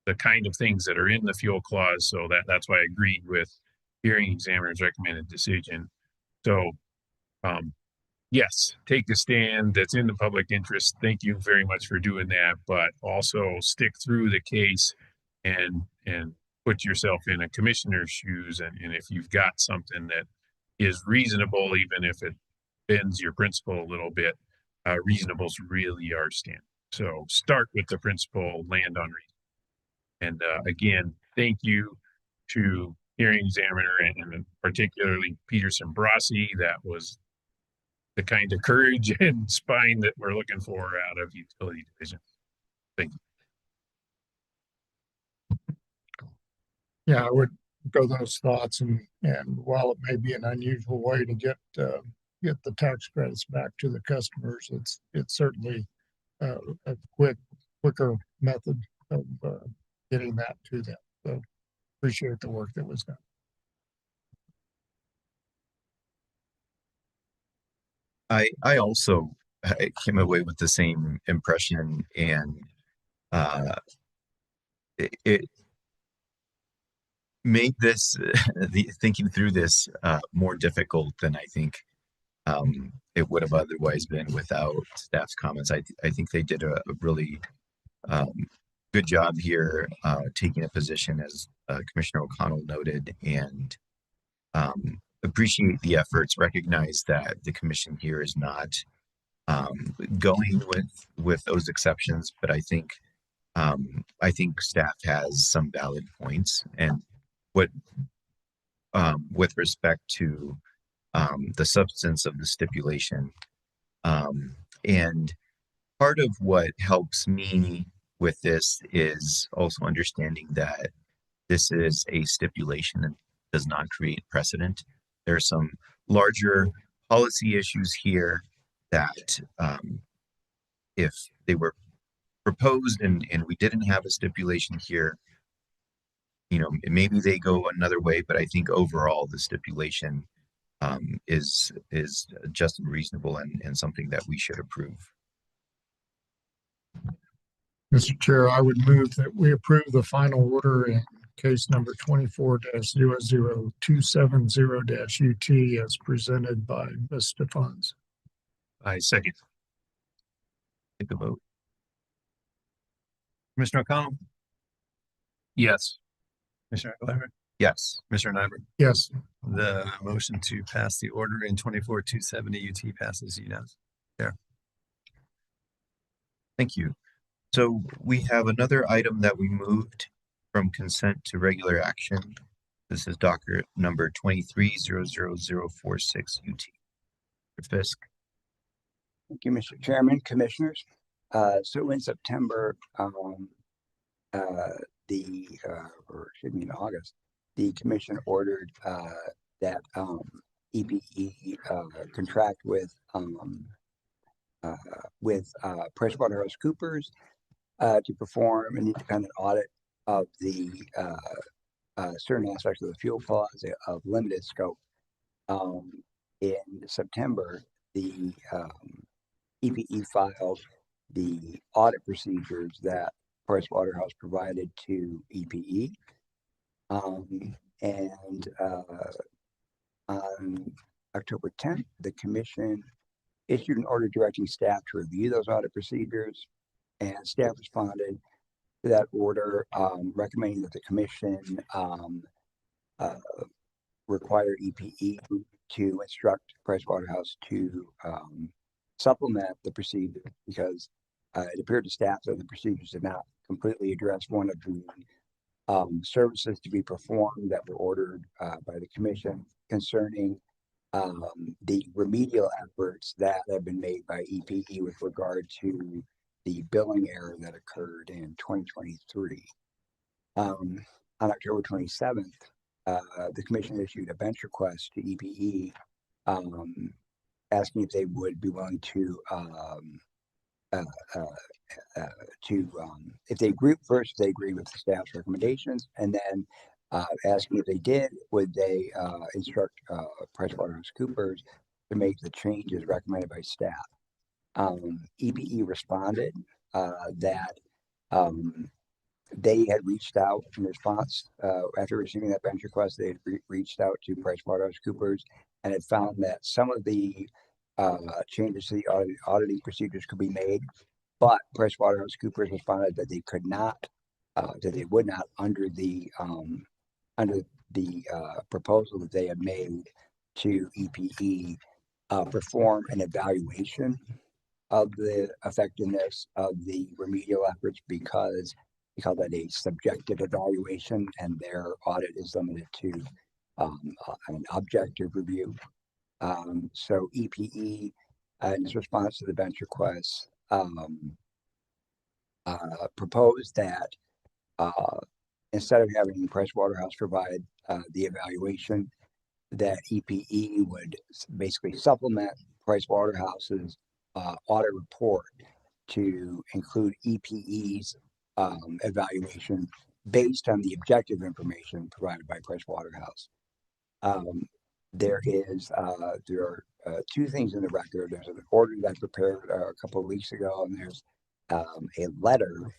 the kind of things that are in the fuel clause. So that's why I agreed with hearing examiner's recommended decision. So yes, take a stand that's in the public interest. Thank you very much for doing that, but also stick through the case and put yourself in a commissioner's shoes. And if you've got something that is reasonable, even if it bends your principle a little bit, reasonables really are standard. So start with the principle, land on reason. And again, thank you to hearing examiner and particularly Peterson Brossi. That was the kind of courage and spine that we're looking for out of utility division. Thank you. Yeah, I would go those thoughts, and while it may be an unusual way to get the tax credits back to the customers, it's certainly a quicker method of getting that to them. So appreciate the work that was done. I also came away with the same impression, and it made this thinking through this more difficult than I think it would have otherwise been without staff's comments. I think they did a really good job here, taking a position, as Commissioner O'Connell noted, and appreciate the efforts. Recognize that the commission here is not going with those exceptions, but I think staff has some valid points, and with respect to the substance of the stipulation, and part of what helps me with this is also understanding that this is a stipulation and does not create precedent. There are some larger policy issues here that if they were proposed and we didn't have a stipulation here, maybe they go another way, but I think overall the stipulation is just and reasonable and something that we should approve. Mr. Chair, I would move that we approve the final order in case number 24-00270-UT as presented by Ms. Stephans. I second. Take a vote. Commissioner O'Connell, Yes. Commissioner Aguilera, Yes. Commissioner Nyberg. Yes. The motion to pass the order in 24-270 UT passes unanimously. Thank you. So we have another item that we moved from consent to regular action. This is docket number 23-00046 UT. Fisk. Thank you, Mr. Chairman, Commissioners. So in September, in August, the commission ordered that EPE contract with PricewaterhouseCoopers to perform an independent audit of the certain aspects of the fuel clause of limited scope. In September, the EPE filed the audit procedures that Pricewaterhouse provided to EPE. And on October 10th, the commission issued an order directing staff to review those audit procedures, and staff responded to that order, recommending that the commission require EPE to instruct Pricewaterhouse to supplement the procedure because it appeared to staff that the procedures did not completely address one of the services to be performed that were ordered by the commission concerning the remedial efforts that have been made by EPE with regard to the billing error that occurred in 2023. On October 27th, the commission issued a bench request to EPE asking if they would be willing to if they agree first, if they agree with the staff's recommendations, and then asking if they did, would they instruct PricewaterhouseCoopers to make the changes recommended by staff. EPE responded that they had reached out in response after receiving that bench request. They had reached out to PricewaterhouseCoopers and had found that some of the changes to the auditing procedures could be made, but PricewaterhouseCoopers responded that they could not, that they would not under the proposal that they had made to EPE perform an evaluation of the effectiveness of the remedial efforts because we call that a subjective evaluation, and their audit is limited to an objective review. So EPE, in its response to the bench request, proposed that instead of having Pricewaterhouse provide the evaluation, that EPE would basically supplement Pricewaterhouse's audit report to include EPE's evaluation based on the objective information provided by Pricewaterhouse. There are two things in the record. There's an order that I prepared a couple of weeks ago, and there's a letter.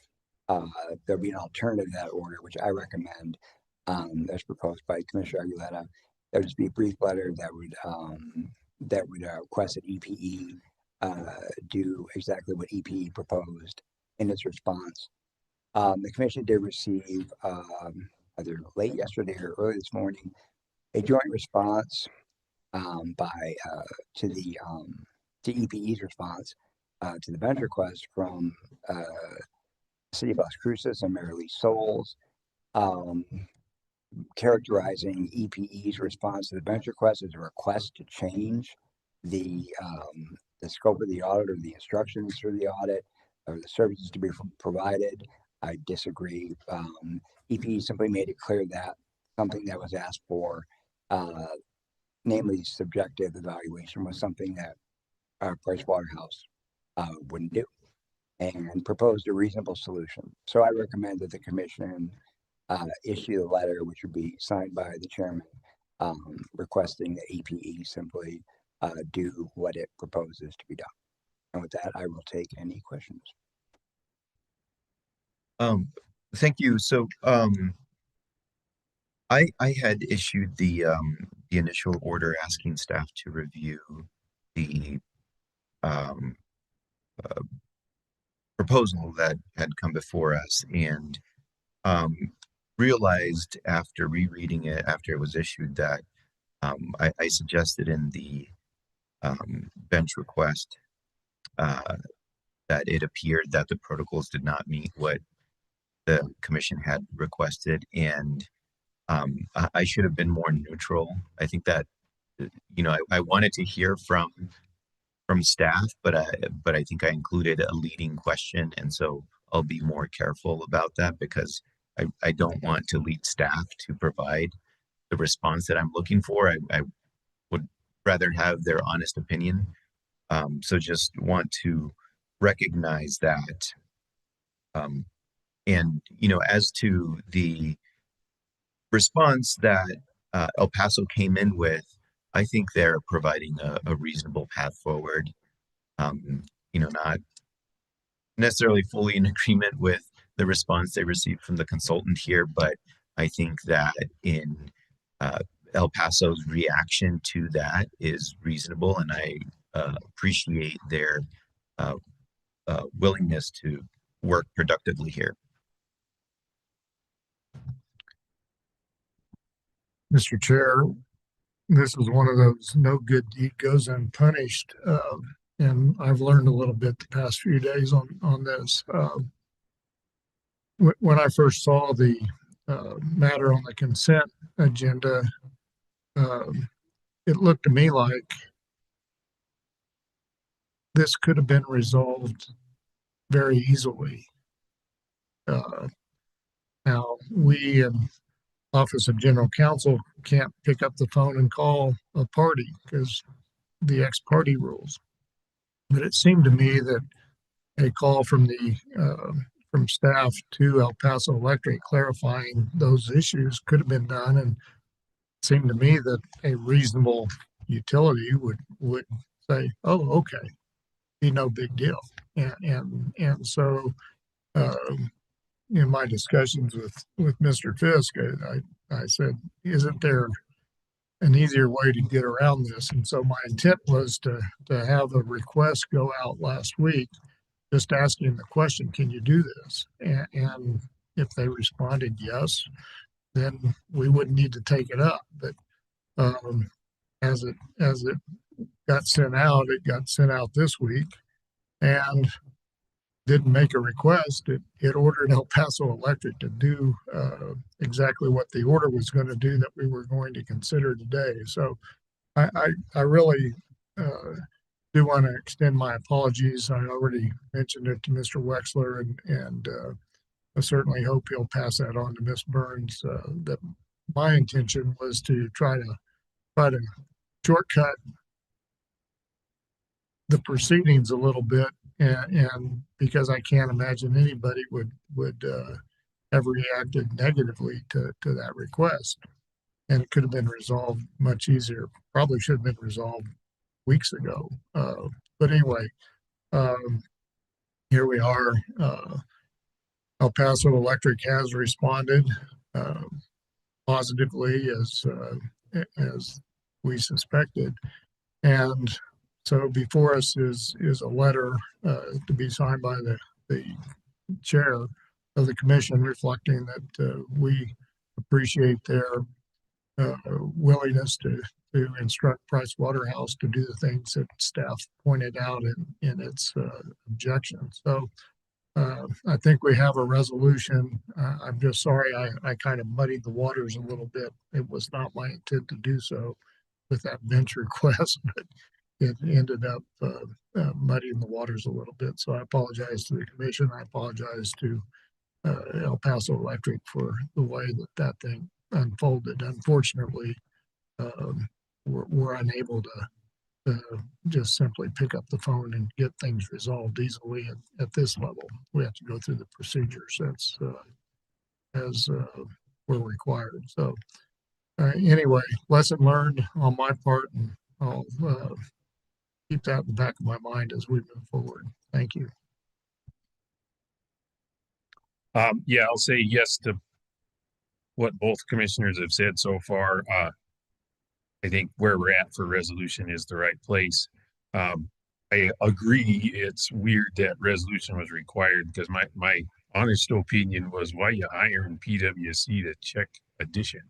There'll be an alternative to that order, which I recommend, as proposed by Commissioner Aguilera. There would just be a brief letter that would request that EPE do exactly what EPE proposed in its response. The commission did receive either late yesterday or early this morning a joint response to EPE's response to the bench request from City of Las Cruces and Mary Lee Souls, characterizing EPE's response to the bench request as a request to change the scope of the audit or the instructions for the audit or the services to be provided. I disagree. EPE simply made it clear that something that was asked for, namely subjective evaluation, was something that Pricewaterhouse wouldn't do, and proposed a reasonable solution. So I recommend that the commission issue a letter, which would be signed by the chairman, requesting that EPE simply do what it proposes to be done. And with that, I will take any questions. Thank you. So I had issued the initial order asking staff to review the proposal that had come before us, and realized after rereading it, after it was issued, that I suggested in the bench request that it appeared that the protocols did not meet what the commission had requested, and I should have been more neutral. I think that, you know, I wanted to hear from staff, but I think I included a leading question, and so I'll be more careful about that because I don't want to lead staff to provide the response that I'm looking for. I would rather have their honest opinion. So just want to recognize that. And, you know, as to the response that El Paso came in with, I think they're providing a reasonable path forward. You know, not necessarily fully in agreement with the response they received from the consultant here, but I think that in El Paso's reaction to that is reasonable, and I appreciate their willingness to work productively here. Mr. Chair, this is one of those no good deed goes unpunished. And I've learned a little bit the past few days on this. When I first saw the matter on the consent agenda, it looked to me like this could have been resolved very easily. Now, we in Office of General Counsel can't pick up the phone and call a party because the ex parte rules. But it seemed to me that a call from from staff to El Paso Electric clarifying those issues could have been done, and it seemed to me that a reasonable utility would say, "Oh, okay, be no big deal." And so, in my discussions with Mr. Fisk, I said, "Isn't there an easier way to get around this?" And so my intent was to have a request go out last week, just asking the question, "Can you do this?" And if they responded yes, then we wouldn't need to take it up. But as it got sent out, it got sent out this week, and didn't make a request. It ordered El Paso Electric to do exactly what the order was going to do that we were going to consider today. So I really do want to extend my apologies. I already mentioned it to Mr. Wexler, and I certainly hope he'll pass that on to Ms. Burns. That my intention was to try to shortcut the proceedings a little bit, and because I can't imagine anybody would have reacted negatively to that request, and it could have been resolved much easier. Probably should have been resolved weeks ago. But anyway, here we are. El Paso Electric has responded positively as we suspected, and so before us is a letter to be signed by the chair of the commission, reflecting that we appreciate their willingness to instruct Price Waterhouse to do the things that staff pointed out in its objections. So I think we have a resolution. I'm just sorry I kind of muddied the waters a little bit. It was not my intent to do so with that bench request, but it ended up muddying the waters a little bit. So I apologize to the commission. I apologize to El Paso Electric for the way that thing unfolded. Unfortunately, we're unable to just simply pick up the phone and get things resolved easily at this level. We have to go through the procedures that's as we're required. So anyway, lesson learned on my part, and I'll keep that in the back of my mind as we move forward. Thank you. Yeah, I'll say yes to what both commissioners have said so far. I think where we're at for resolution is the right place. I agree. It's weird that resolution was required because my honest opinion was why you hiring PwC to check addition.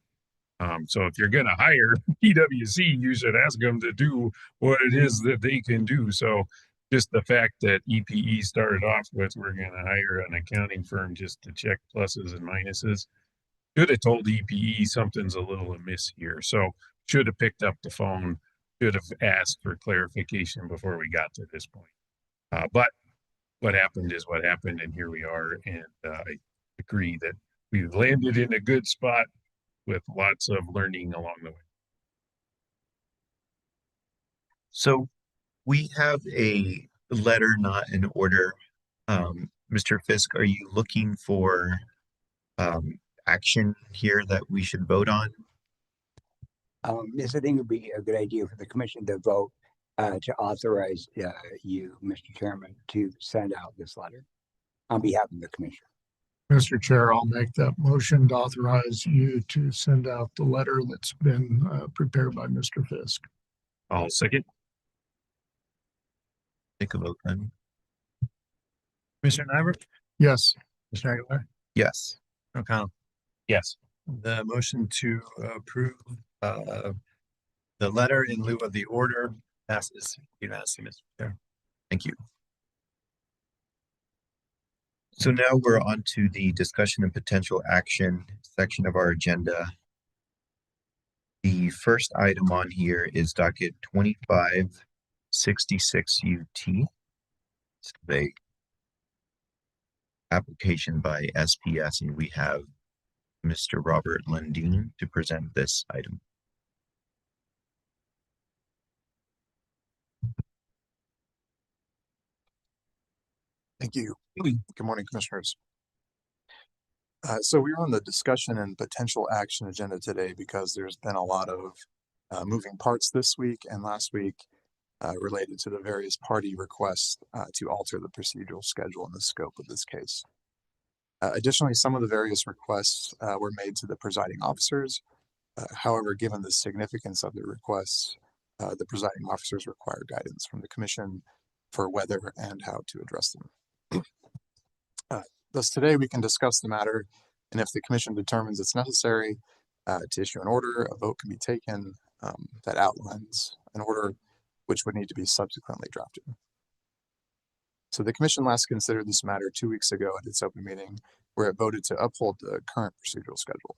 So if you're going to hire PwC, you should ask them to do what it is that they can do. So just the fact that EPE started off with, we're going to hire an accounting firm just to check pluses and minuses, should have told EPE something's a little amiss here. So should have picked up the phone, should have asked for clarification before we got to this point. But what happened is what happened, and here we are. And I agree that we've landed in a good spot with lots of learning along the way. So we have a letter, not an order. Mr. Fisk, are you looking for action here that we should vote on? Yes, I think it would be a good idea for the commission to vote to authorize you, Mr. Chairman, to send out this letter on behalf of the commission. Mr. Chair, I'll make that motion to authorize you to send out the letter that's been prepared by Mr. Fisk. I'll second. Take a vote then. Commissioner Nyberg, Yes. Commissioner Aguilar, Yes. O'Connell. Yes. The motion to approve The letter in lieu of the order passes unanimously, Mr. Chair. Thank you. So now we're on to the discussion and potential action section of our agenda. The first item on here is docket 2566 UT. It's the application by SPS, and we have Mr. Robert Lundeen to present this item. Thank you. Good morning, Commissioners. So we're on the discussion and potential action agenda today because there's been a lot of moving parts this week and last week related to the various party requests to alter the procedural schedule and the scope of this case. Additionally, some of the various requests were made to the presiding officers. However, given the significance of the requests, the presiding officers require guidance from the Commission for whether and how to address them. Thus, today we can discuss the matter, and if the Commission determines it's necessary to issue an order, a vote can be taken that outlines an order which would need to be subsequently drafted. So the Commission last considered this matter 2 weeks ago at its open meeting, where it voted to uphold the current procedural schedule.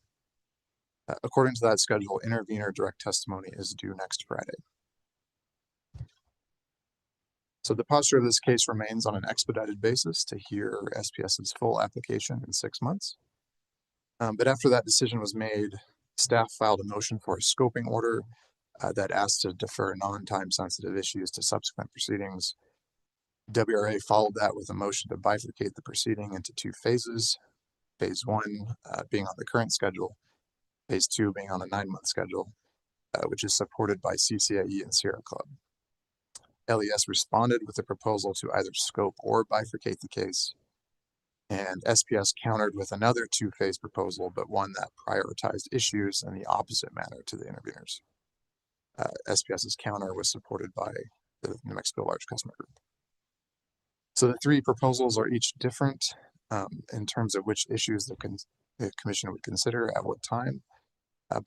According to that schedule, intervener direct testimony is due next Friday. So the posture of this case remains on an expedited basis to hear SPS's full application in 6 months. But after that decision was made, staff filed a motion for a scoping order that asked to defer non-time sensitive issues to subsequent proceedings. WRA followed that with a motion to bifurcate the proceeding into 2 phases. Phase 1 being on the current schedule, Phase 2 being on a 9-month schedule, which is supported by CCIE and Sierra Club. LES responded with a proposal to either scope or bifurcate the case, and SPS countered with another 2-phase proposal, but one that prioritized issues in the opposite manner to the interveners. SPS's counter was supported by the New Mexico Large Customer Group. So the 3 proposals are each different in terms of which issues the Commission would consider at what time,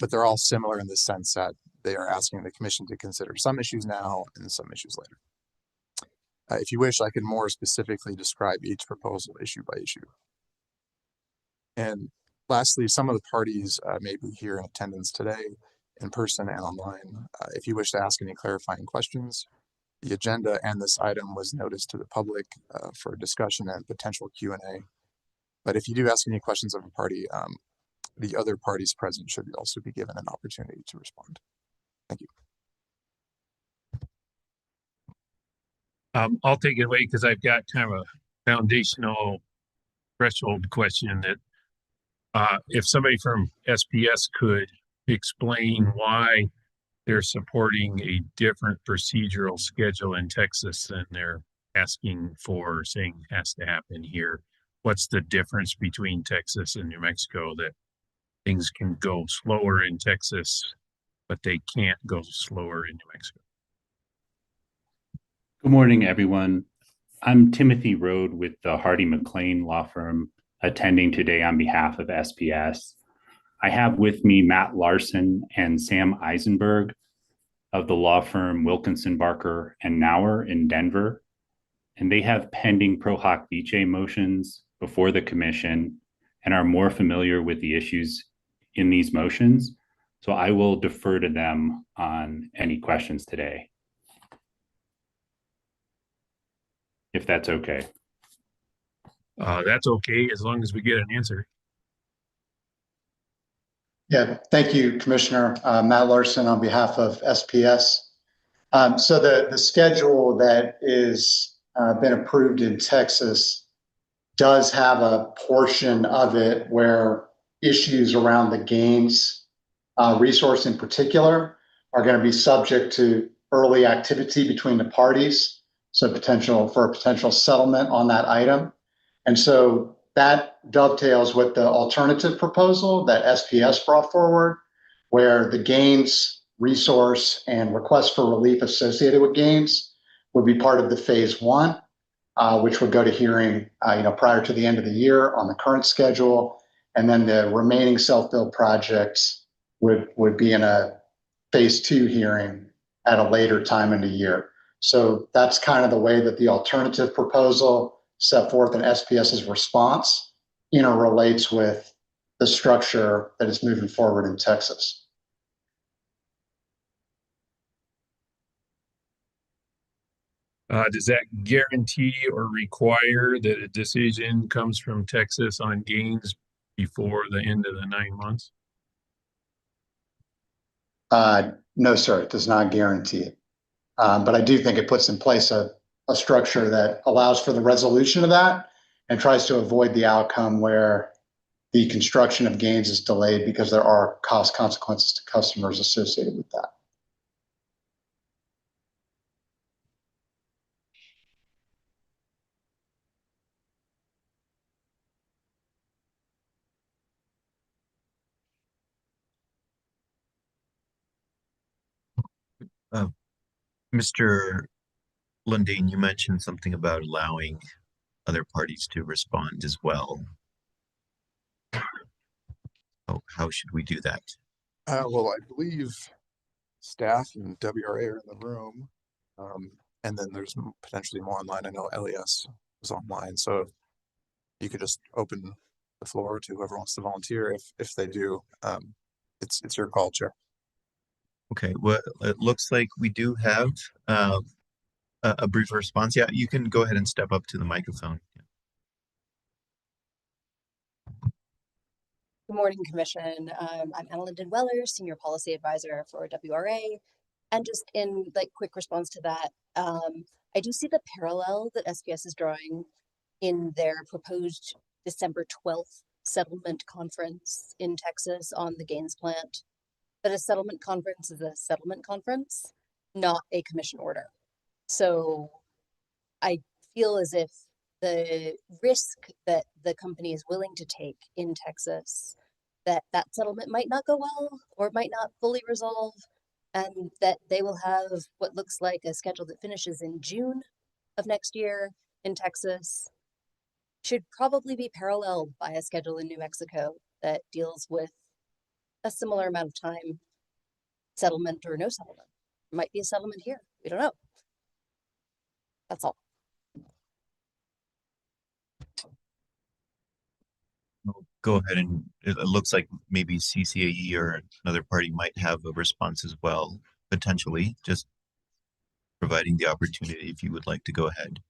but they're all similar in the sense that they are asking the Commission to consider some issues now and some issues later. If you wish, I can more specifically describe each proposal issue by issue. And lastly, some of the parties may be here in attendance today, in person and online. If you wish to ask any clarifying questions, the agenda and this item was noticed to the public for discussion and potential Q&A. But if you do ask any questions of a party, the other parties present should also be given an opportunity to respond. Thank you. I'll take it away because I've got kind of a foundational threshold question that if somebody from SPS could explain why they're supporting a different procedural schedule in Texas than they're asking for, saying has to happen here. What's the difference between Texas and New Mexico that things can go slower in Texas, but they can't go slower in New Mexico? Good morning, everyone. I'm Timothy Rode with the Hardy McLean law firm, attending today on behalf of SPS. I have with me Matt Larson and Sam Eisenberg of the law firm Wilkinson, Barker, and Nauer in Denver, and they have pending pro hoc vice motions before the Commission and are more familiar with the issues in these motions. So I will defer to them on any questions today, if that's okay. That's okay, as long as we get an answer. Yeah, thank you, Commissioner. Matt Larson on behalf of SPS. So the schedule that is been approved in Texas does have a portion of it where issues around the gains resource in particular are going to be subject to early activity between the parties. So potential for a potential settlement on that item. And so that dovetails with the alternative proposal that SPS brought forward, where the gains resource and request for relief associated with gains would be part of the phase 1, which would go to hearing prior to the end of the year on the current schedule. And then the remaining self-build projects would be in a phase two hearing at a later time in the year. So that's kind of the way that the alternative proposal set forth in SPS's response, relates with the structure that is moving forward in Texas. Does that guarantee or require that a decision comes from Texas on gains before the end of the 9 months? No, sir, it does not guarantee it. But I do think it puts in place a structure that allows for the resolution of that and tries to avoid the outcome where the construction of gains is delayed because there are cost consequences to customers associated with that. Mr. Lundin, you mentioned something about allowing other parties to respond as well. How should we do that? Well, I believe staff and WRA are in the room. And then there's potentially more online. I know LES is online, so you could just open the floor to whoever wants to volunteer. If they do, it's your call, Chair. Okay, well, it looks like we do have a brief response. Yeah, you can go ahead and step up to the microphone. Good morning, Commission. I'm Annalyn Weller, Senior Policy Advisor for WRA. And just in quick response to that, I do see the parallel that SPS is drawing in their proposed December 12th settlement conference in Texas on the Gaines plant. But a settlement conference is a settlement conference, not a commission order. So I feel as if the risk that the company is willing to take in Texas, that settlement might not go well or it might not fully resolve, and that they will have what looks like a schedule that finishes in June of next year in Texas, should probably be paralleled by a schedule in New Mexico that deals with a similar amount of time, settlement or no settlement. Might be a settlement here. We don't know. That's all. We'll go ahead and it looks like maybe CCAE or another party might have a response as well, potentially, just providing the opportunity if you would like to go ahead.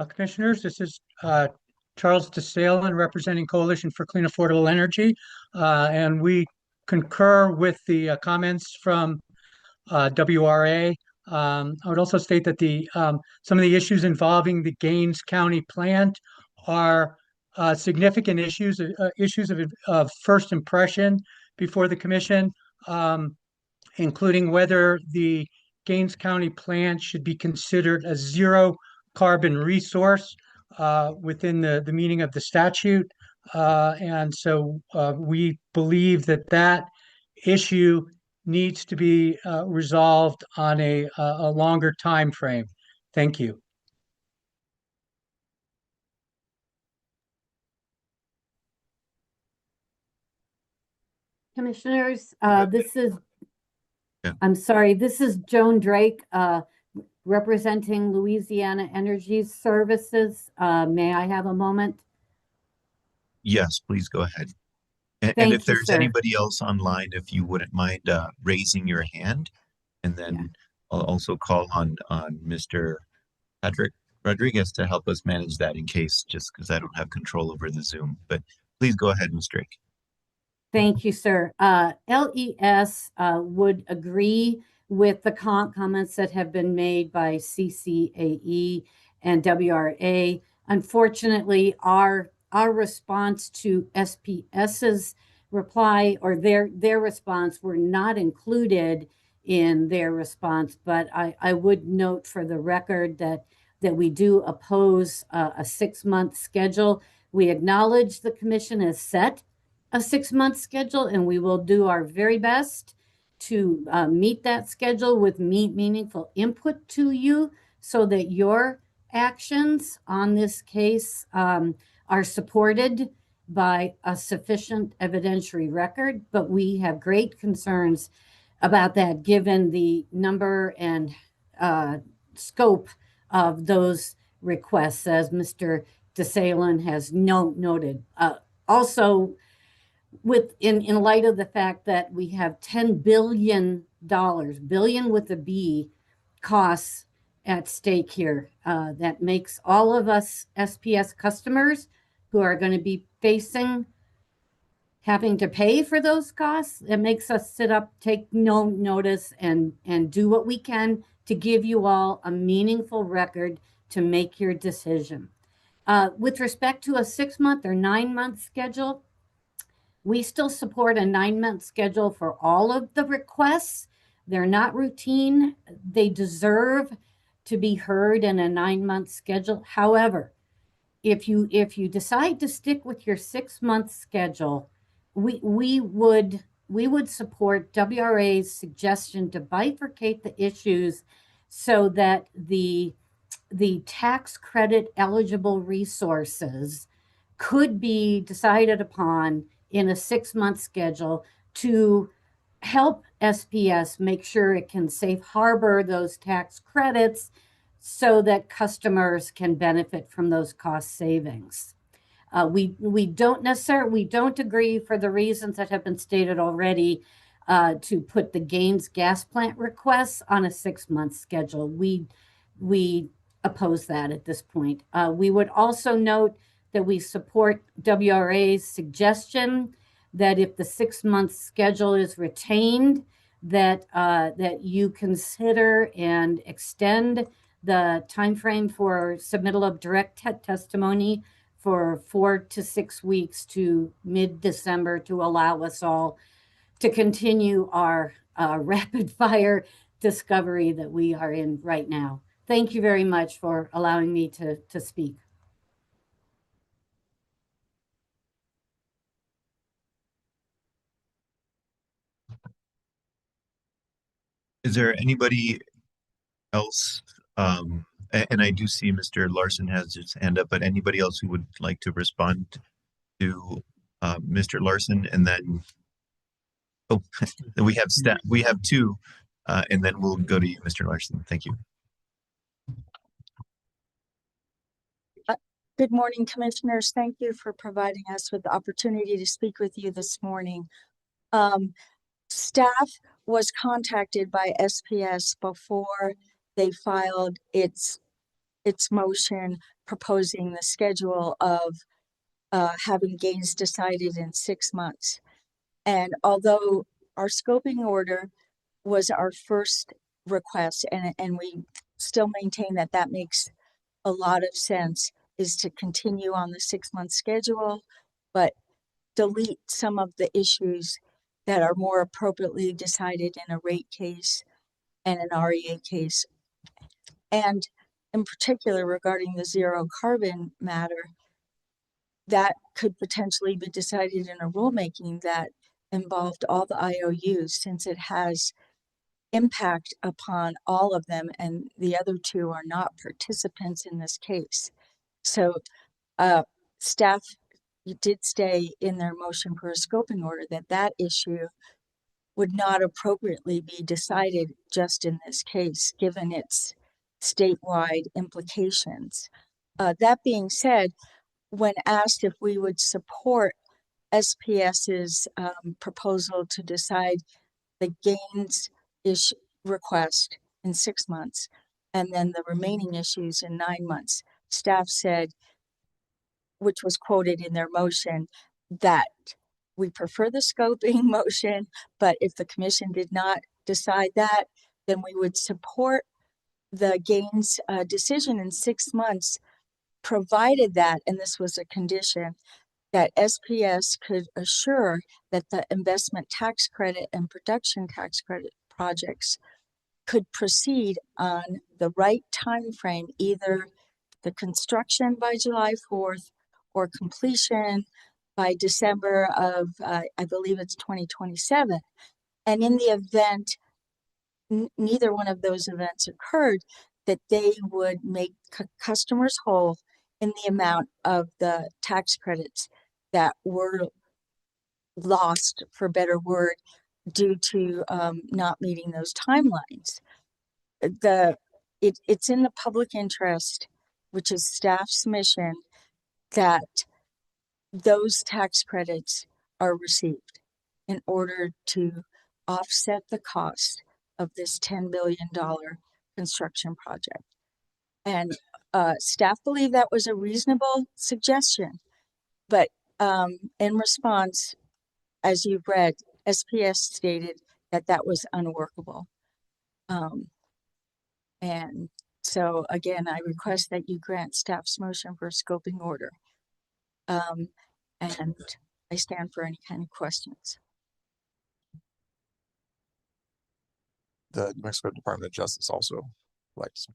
Commissioners, this is Charles DeSalen representing Coalition for Clean Affordable Energy, and we concur with the comments from WRA. I would also state that some of the issues involving the Gaines County plant are significant issues of first impression before the Commission, including whether the Gaines County plant should be considered a zero carbon resource within the meaning of the statute. And so we believe that issue needs to be resolved on a longer time frame. Thank you. Commissioners, Yeah. I'm sorry, this is Joan Drake, representing Louisiana Energy Services. May I have a moment? Yes, please go ahead. And Thank if you, there's sir. anybody else online, if you wouldn't mind raising your hand, and then I'll also call on Mr. Patrick Rodriguez to help us manage that in case, just because I don't have control over the Zoom. But please go ahead, Ms. Drake. Thank you, sir. LES would agree with the comments that have been made by CCAE and WRA. Unfortunately, our response to SPS's reply or their response were not included in their response, but I would note for the record that we do oppose a 6-month schedule. We acknowledge the Commission has set a 6-month schedule, and we will do our very best to meet that schedule with meaningful input to you so that your actions on this case are are supported by a sufficient evidentiary record, but we have great concerns about that given the number and scope of those requests, as Mr. DeSalen has noted. Also, in light of the fact that we have $10 billion, billion with a B, costs at stake here, that makes all of us SPS customers who are going to be facing having to pay for those costs. It makes us sit up, take no notice, and do what we can to give you all a meaningful record to make your decision. With respect to a 6-month or 9-month schedule, we still support a 9-month schedule for all of the requests. They're not routine. They deserve to be heard in a 9-month schedule. However, if you decide to stick with your 6-month schedule, we would support WRA's suggestion to bifurcate the issues so that the tax credit eligible resources could be decided upon in a 6-month schedule to help SPS make sure it can safe harbor those tax credits so that customers can benefit from those cost savings. We don't agree, for the reasons that have been stated already, to put the Gaines gas plant requests on a 6-month schedule. We oppose that at this point. We would also note that we support WRA's suggestion that if the 6-month schedule is retained, that you consider and extend the timeframe for submittal of direct testimony for 4 to 6 weeks to mid-December to allow us all to continue our rapid fire discovery that we are in right now. Thank you very much for allowing me to speak. Is there anybody else? And I do see Mr. Larson has his hand up, but anybody else who would like to respond to Mr. Larson? And then, oh, we have two, and then we'll go to you, Mr. Larson. Thank you. Good morning, commissioners. Thank you for providing us with the opportunity to speak with you this morning. Staff was contacted by SPS before they filed its motion proposing the schedule of having gains decided in 6 months. And although our scoping order was our first request, and we still maintain that that makes a lot of sense, is to continue on the 6-month schedule, but delete some of the issues that are more appropriately decided in a rate case and an REA case. And in particular, regarding the zero carbon matter, that could potentially be decided in a rulemaking that involved all the IOUs, since it has impact upon all of them, and the other two are not participants in this case. So staff did stay in their motion for a scoping order that issue would not appropriately be decided just in this case, given its statewide implications. That being said, when asked if we would support SPS's proposal to decide the gains request in 6 months and then the remaining issues in 9 months, staff said, which was quoted in their motion, that we prefer the scoping motion, but if the commission did not decide that, then we would support the gains decision in 6 months, provided that, and this was a condition, that SPS could assure that the investment tax credit and production tax credit projects could proceed on the right time frame, either the construction by July 4th or completion by December of, I believe it's 2027. And in the event neither one of those events occurred, that they would make customers whole in the amount of the tax credits that were lost, for better word, due to not meeting those timelines. It's in the public interest, which is staff's mission, that those tax credits are received in order to offset the cost of this $10 billion construction project. And staff believe that was a reasonable suggestion, but in response, as you've read, SPS stated that that was unworkable. And so again, I request that you grant staff's motion for a scoping order. And I stand for any kind of questions. The New Mexico Department of Justice also likes.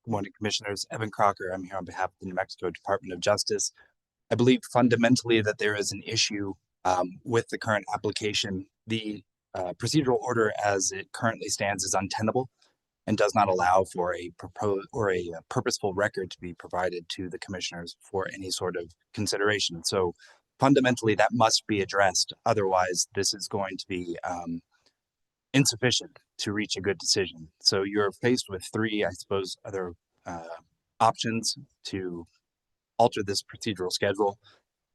Good morning, Commissioners. Evan Crocker. I'm here on behalf of the New Mexico Department of Justice. I believe fundamentally that there is an issue with the current application. The procedural order as it currently stands is untenable and does not allow for a proposed or a purposeful record to be provided to the commissioners for any sort of consideration. So fundamentally that must be addressed. Otherwise, this is going to be insufficient to reach a good decision. So you're faced with three, I suppose, other options to alter this procedural schedule.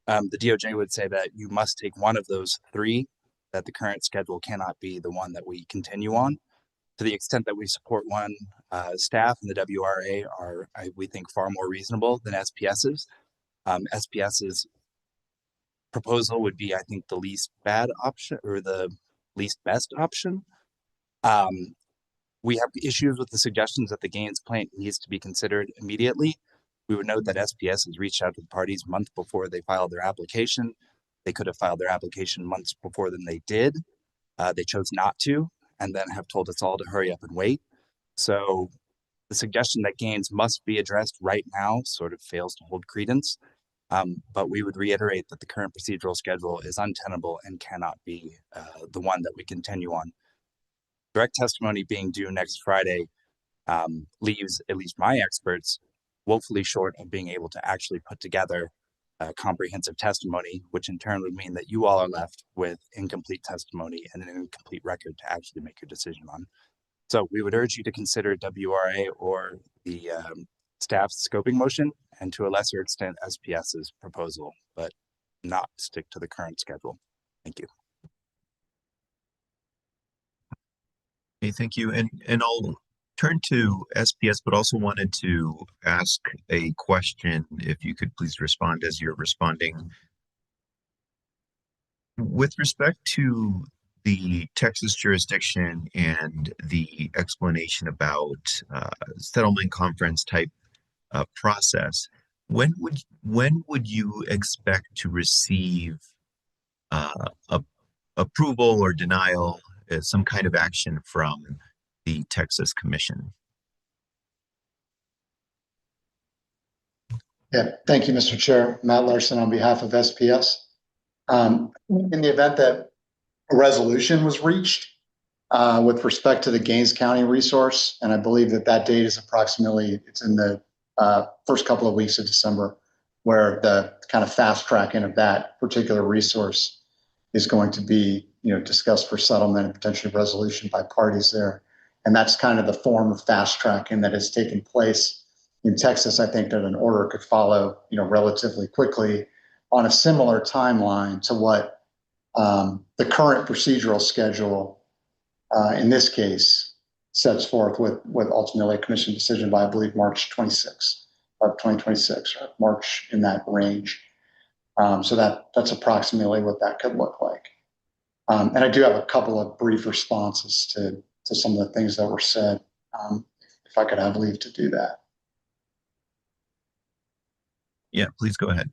The DOJ would say that you must take one of those three, that the current schedule cannot be the one that we continue on. To the extent that we support one, staff and the WRA are, we think, far more reasonable than SPS's. SPS's proposal would be, I think, the least bad option or the least best option. We have issues with the suggestions that the Gaines plant needs to be considered immediately. We would note that SPS has reached out to the parties months before they filed their application. They could have filed their application months before than they did. They chose not to, and then have told us all to hurry up and wait. So the suggestion that Gaines must be addressed right now sort of fails to hold credence. But we would reiterate that the current procedural schedule is untenable and cannot be the one that we continue on. Direct testimony being due next Friday leaves at least my experts woefully short of being able to actually put together comprehensive testimony, which in turn would mean that you all are left with incomplete testimony and an incomplete record to actually make your decision on. So we would urge you to consider WRA or the staff's scoping motion, and to a lesser extent SPS's proposal, but not stick to the current schedule. Thank you. Okay, thank you. And I'll turn to SPS, but also wanted to ask a question, if you could please respond as you're responding. With respect to the Texas jurisdiction and the explanation about settlement conference type process, when would you expect to receive approval or denial, some kind of action from the Texas Commission? Yeah, thank you, Mr. Chair. Matt Larson on behalf of SPS. In the event that a resolution was reached with respect to the Gaines County resource, and I believe that that date is approximately, it's in the first couple of weeks of December, where the kind of fast tracking of that particular resource is going to be, discussed for settlement and potentially resolution by parties there. And that's kind of the form of fast tracking that has taken place in Texas. I think that an order could follow, relatively quickly on a similar timeline to what the current procedural schedule in this case sets forth with ultimately a commission decision by, I believe, March 26th of 2026, or March in that range. So that's approximately what that could look like. And I do have a couple of brief responses to some of the things that were said, if I could have leave to do that. Yeah, please go ahead.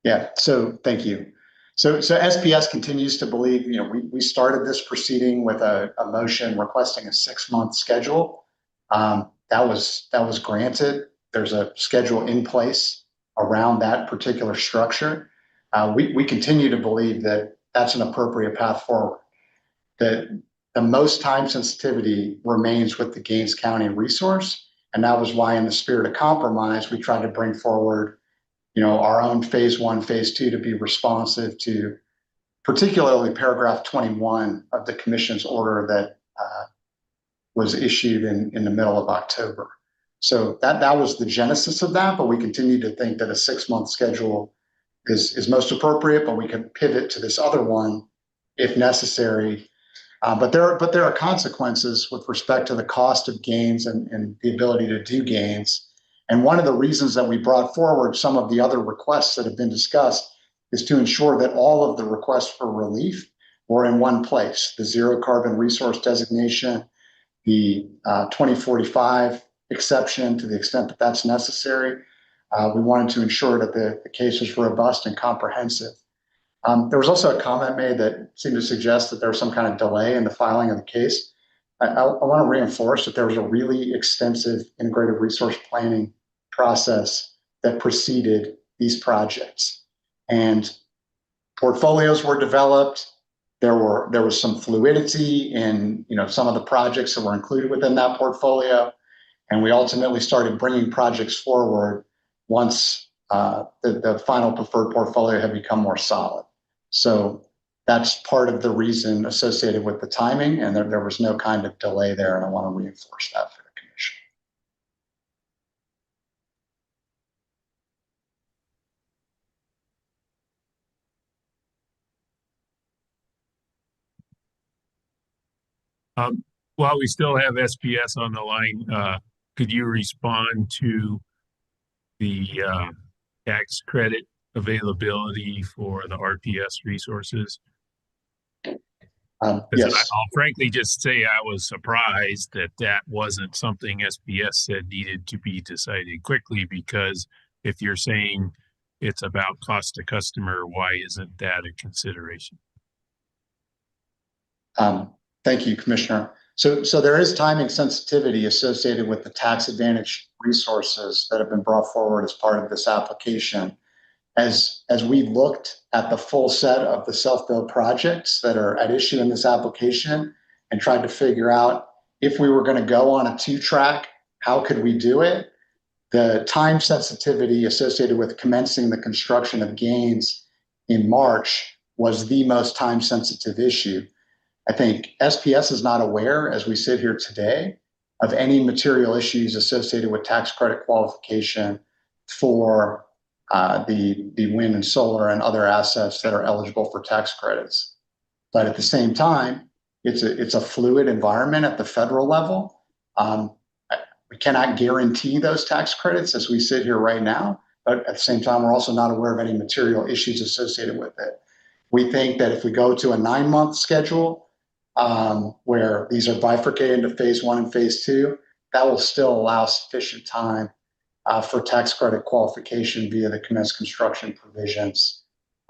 Yeah, so thank you. So SPS continues to believe, we started this proceeding with a motion requesting a 6-month schedule. That was granted. There's a schedule in place around that particular structure. We continue to believe that that's an appropriate path forward. That the most time sensitivity remains with the Gaines County resource. And that was why, in the spirit of compromise, we tried to bring forward, our own phase 1, phase 2 to be responsive to particularly paragraph 21 of the commission's order that was issued in the middle of October. So that was the genesis of that, but we continue to think that a 6-month schedule is most appropriate, but we can pivot to this other one if necessary. But there are consequences with respect to the cost of gains and the ability to do gains. And one of the reasons that we brought forward some of the other requests that have been discussed is to ensure that all of the requests for relief were in one place: the zero carbon resource designation, the 2045 exception to the extent that that's necessary. We wanted to ensure that the case was robust and comprehensive. There was also a comment made that seemed to suggest that there was some kind of delay in the filing of the case. I want to reinforce that there was a really extensive integrated resource planning process that preceded these projects. And portfolios were developed. There was some fluidity in some of the projects that were included within that portfolio, and we ultimately started bringing projects forward once the final preferred portfolio had become more solid. So that's part of the reason associated with the timing, and there was no kind of delay there, and I want to reinforce that for the commission. While we still have SPS on the line, could you respond to the tax credit availability for the RPS resources? Yes. I'll frankly just say I was surprised that wasn't something SPS said needed to be decided quickly, because if you're saying it's about cost to customer, why isn't that a consideration? Thank you, Commissioner. So there is timing sensitivity associated with the tax advantage resources that have been brought forward as part of this application. As we looked at the full set of the self-build projects that are at issue in this application and tried to figure out if we were going to go on a 2-track, how could we do it? The time sensitivity associated with commencing the construction of Gaines in March was the most time sensitive issue. I think SPS is not aware, as we sit here today, of any material issues associated with tax credit qualification for the wind and solar and other assets that are eligible for tax credits. But at the same time, it's a fluid environment at the federal level. We cannot guarantee those tax credits as we sit here right now, but at the same time, we're also not aware of any material issues associated with it. We think that if we go to a 9-month schedule, where these are bifurcated into phase 1 and phase 2, that will still allow sufficient time for tax credit qualification via the commenced construction provisions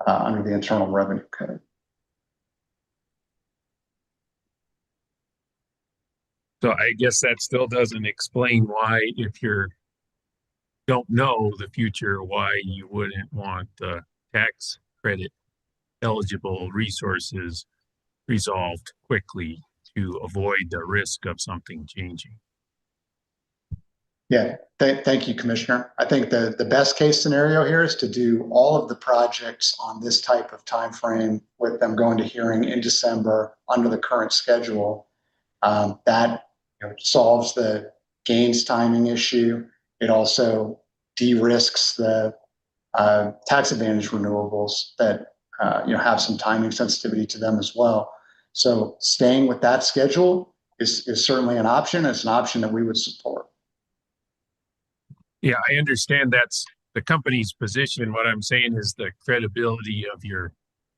under the Internal Revenue Code. So I guess that still doesn't explain why, if you don't know the future, why you wouldn't want the tax credit eligible resources resolved quickly to avoid the risk of something changing. Yeah, thank you, Commissioner. I think the best case scenario here is to do all of the projects on this type of time frame with them going to hearing in December under the current schedule. That solves the Gaines timing issue. It also de-risks the tax advantage renewables that have some timing sensitivity to them as well. So staying with that schedule is certainly an option. It's an option that we would support. Yeah, I understand that's the company's position. What I'm saying is the credibility of your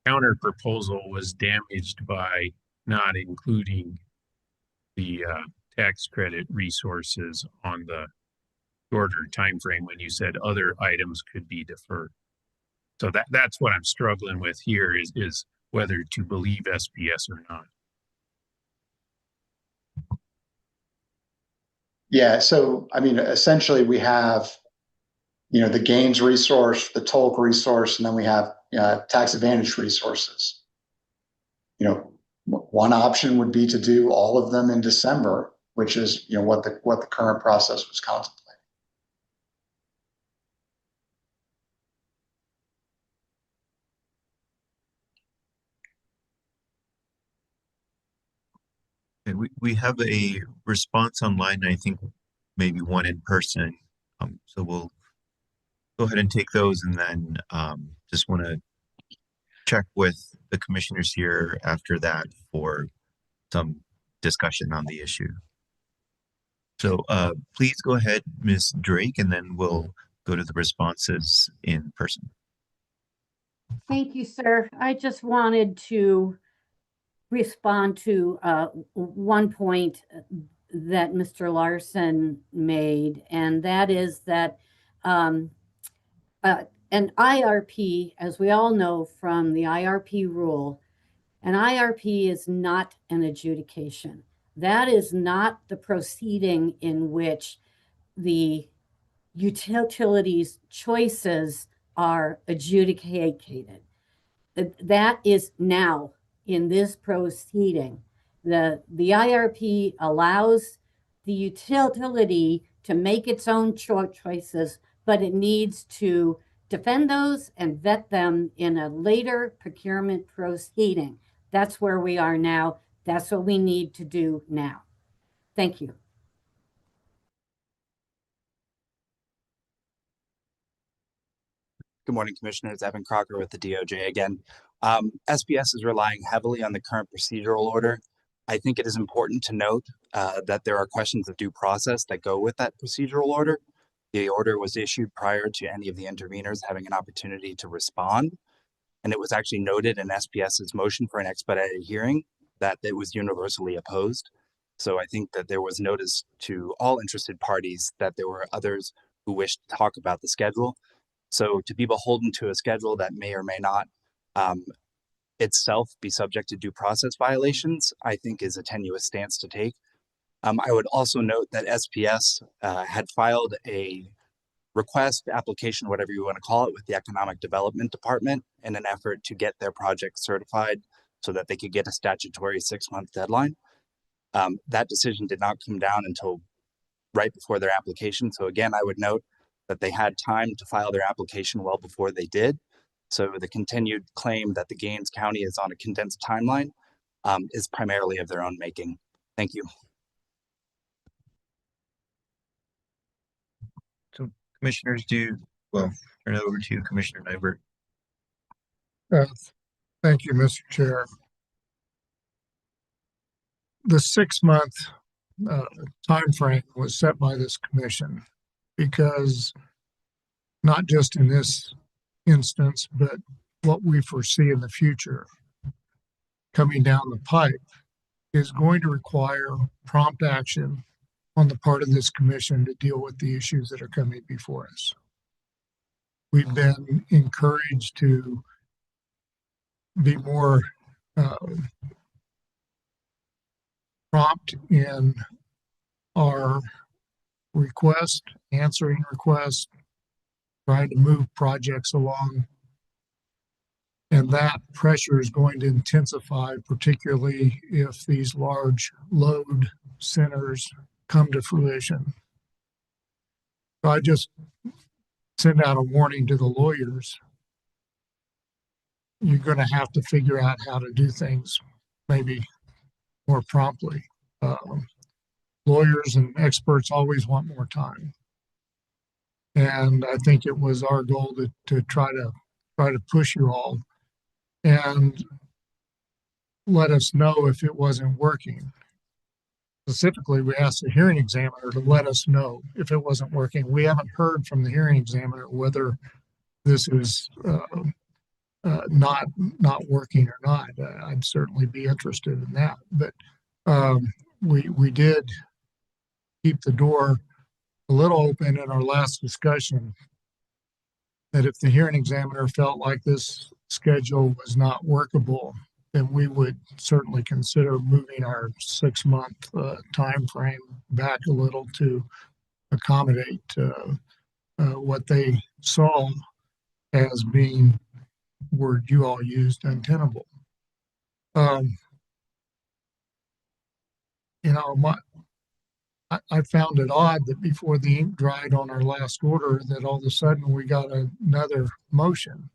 counter proposal was damaged by not including the tax credit resources on the shorter time frame when you said other items could be deferred. So that's what I'm struggling with here is whether to believe SPS or not. Yeah, so I mean, essentially we have, the Gaines resource, the Tolk resource, and then we have tax advantage resources. one option would be to do all of them in December, which is, what the current process was contemplating. Okay, we have a response online, and I think maybe one in person. So we'll go ahead and take those, and then just want to check with the commissioners here after that for some discussion on the issue. So please go ahead, Ms. Drake, and then we'll go to the responses in person. Thank you, sir. I just wanted to respond to one point that Mr. Larson made, and that is that an IRP, as we all know from the IRP rule, an IRP is not an adjudication. That is not the proceeding in which the utilities choices are adjudicated. That is now in this proceeding. The IRP allows the utility to make its own choices, but it needs to defend those and vet them in a later procurement proceeding. That's where we are now. That's what we need to do now. Thank you. Good morning, Commissioners. Evan Crocker with the DOJ again. SPS is relying heavily on the current procedural order. I think it is important to note that there are questions of due process that go with that procedural order. The order was issued prior to any of the interveners having an opportunity to respond. And it was actually noted in SPS's motion for an expedited hearing that it was universally opposed. So I think that there was notice to all interested parties that there were others who wished to talk about the schedule. So to be beholden to a schedule that may or may not itself be subject to due process violations, I think is a tenuous stance to take. I would also note that SPS had filed a request, application, whatever you want to call it, with the Economic Development Department in an effort to get their project certified so that they could get a statutory 6-month deadline. That decision did not come down until right before their application. So again, I would note that they had time to file their application well before they did. So the continued claim that the Gaines County is on a condensed timeline is primarily of their own making. Thank you. So commissioners well, turn it over to you, Commissioner Nybert. Thank you, Mr. Chair. The 6-month time frame was set by this commission because not just in this instance, but what we foresee in the future coming down the pipe is going to require prompt action on the part of this commission to deal with the issues that are coming before us. We've been encouraged to be more prompt in our request, answering requests, trying to move projects along. And that pressure is going to intensify, particularly if these large load centers come to fruition. So I just send out a warning to the lawyers. You're going to have to figure out how to do things maybe more promptly. Lawyers and experts always want more time. And I think it was our goal to try to push you all and let us know if it wasn't working. Specifically, we asked the hearing examiner to let us know if it wasn't working. We haven't heard from the hearing examiner whether this is not working or not. I'd certainly be interested in that. But we did keep the door a little open in our last discussion that if the hearing examiner felt like this schedule was not workable, then we would certainly consider moving our 6-month time frame back a little to accommodate what they saw as being, word you all used, untenable. you know, I found it odd that before the ink dried on our last order, that all of a sudden we got another motion.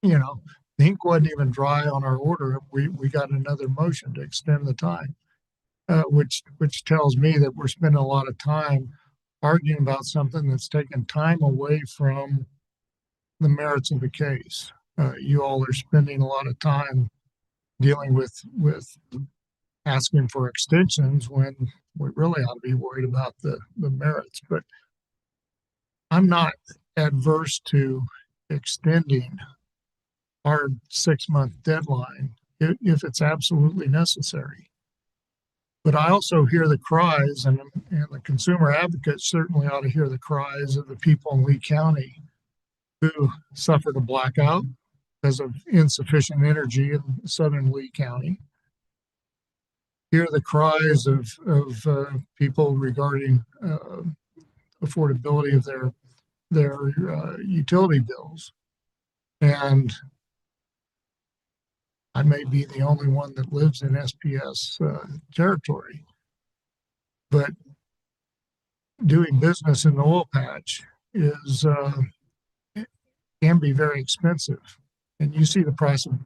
You know, the ink wasn't even dry on our order. We got another motion to extend the time, which tells me that we're spending a lot of time arguing about something that's taking time away from the merits of the case. You all are spending a lot of time dealing with asking for extensions when we really ought to be worried about the merits. But I'm not adverse to extending our 6-month deadline if it's absolutely necessary. But I also hear the cries, and the consumer advocates certainly ought to hear the cries of the people in Lee County who suffered a blackout because of insufficient energy in southern Lee County. Hear the cries of people regarding affordability of their utility bills. And I may be the only one that lives in SPS territory, but doing business in the oil patch is can be very expensive. And you see the price of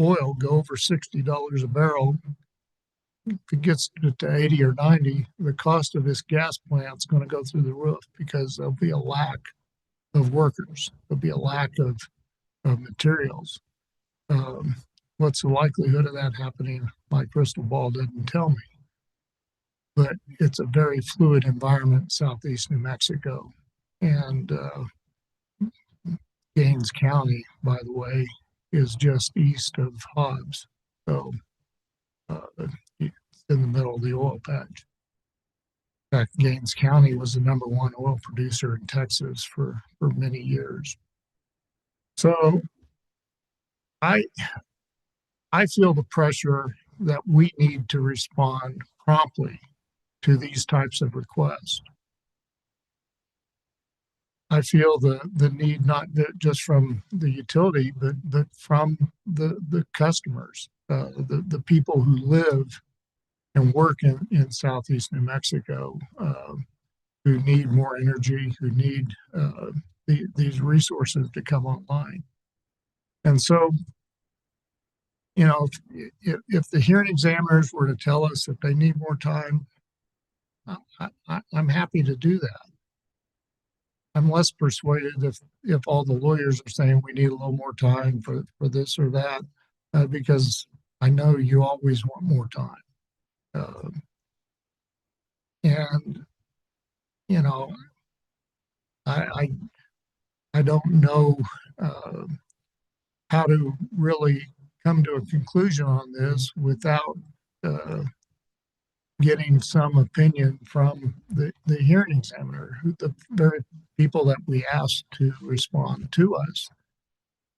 oil go over $60 a barrel. If it gets to 80 or 90, the cost of this gas plant is going to go through the roof because there'll be a lack of workers. There'll be a lack of materials. What's the likelihood of that happening? My crystal ball doesn't tell me. But it's a very fluid environment in southeast New Mexico. And Gaines County, by the way, is just east of Hobbs. So it's in the middle of the oil patch. In fact, Gaines County was the #1 oil producer in Texas for many years. So I feel the pressure that we need to respond promptly to these types of requests. I feel the need not just from the utility, but from the customers, the people who live and work in southeast New Mexico, who need more energy, who need these resources to come online. And so, you know, if the hearing examiners were to tell us that they need more time, I'm happy to do that. I'm less persuaded if all the lawyers are saying we need a little more time for this or that, because I know you always want more time. And, you know, I don't know how to really come to a conclusion on this without getting some opinion from the hearing examiner, the very people that we asked to respond to us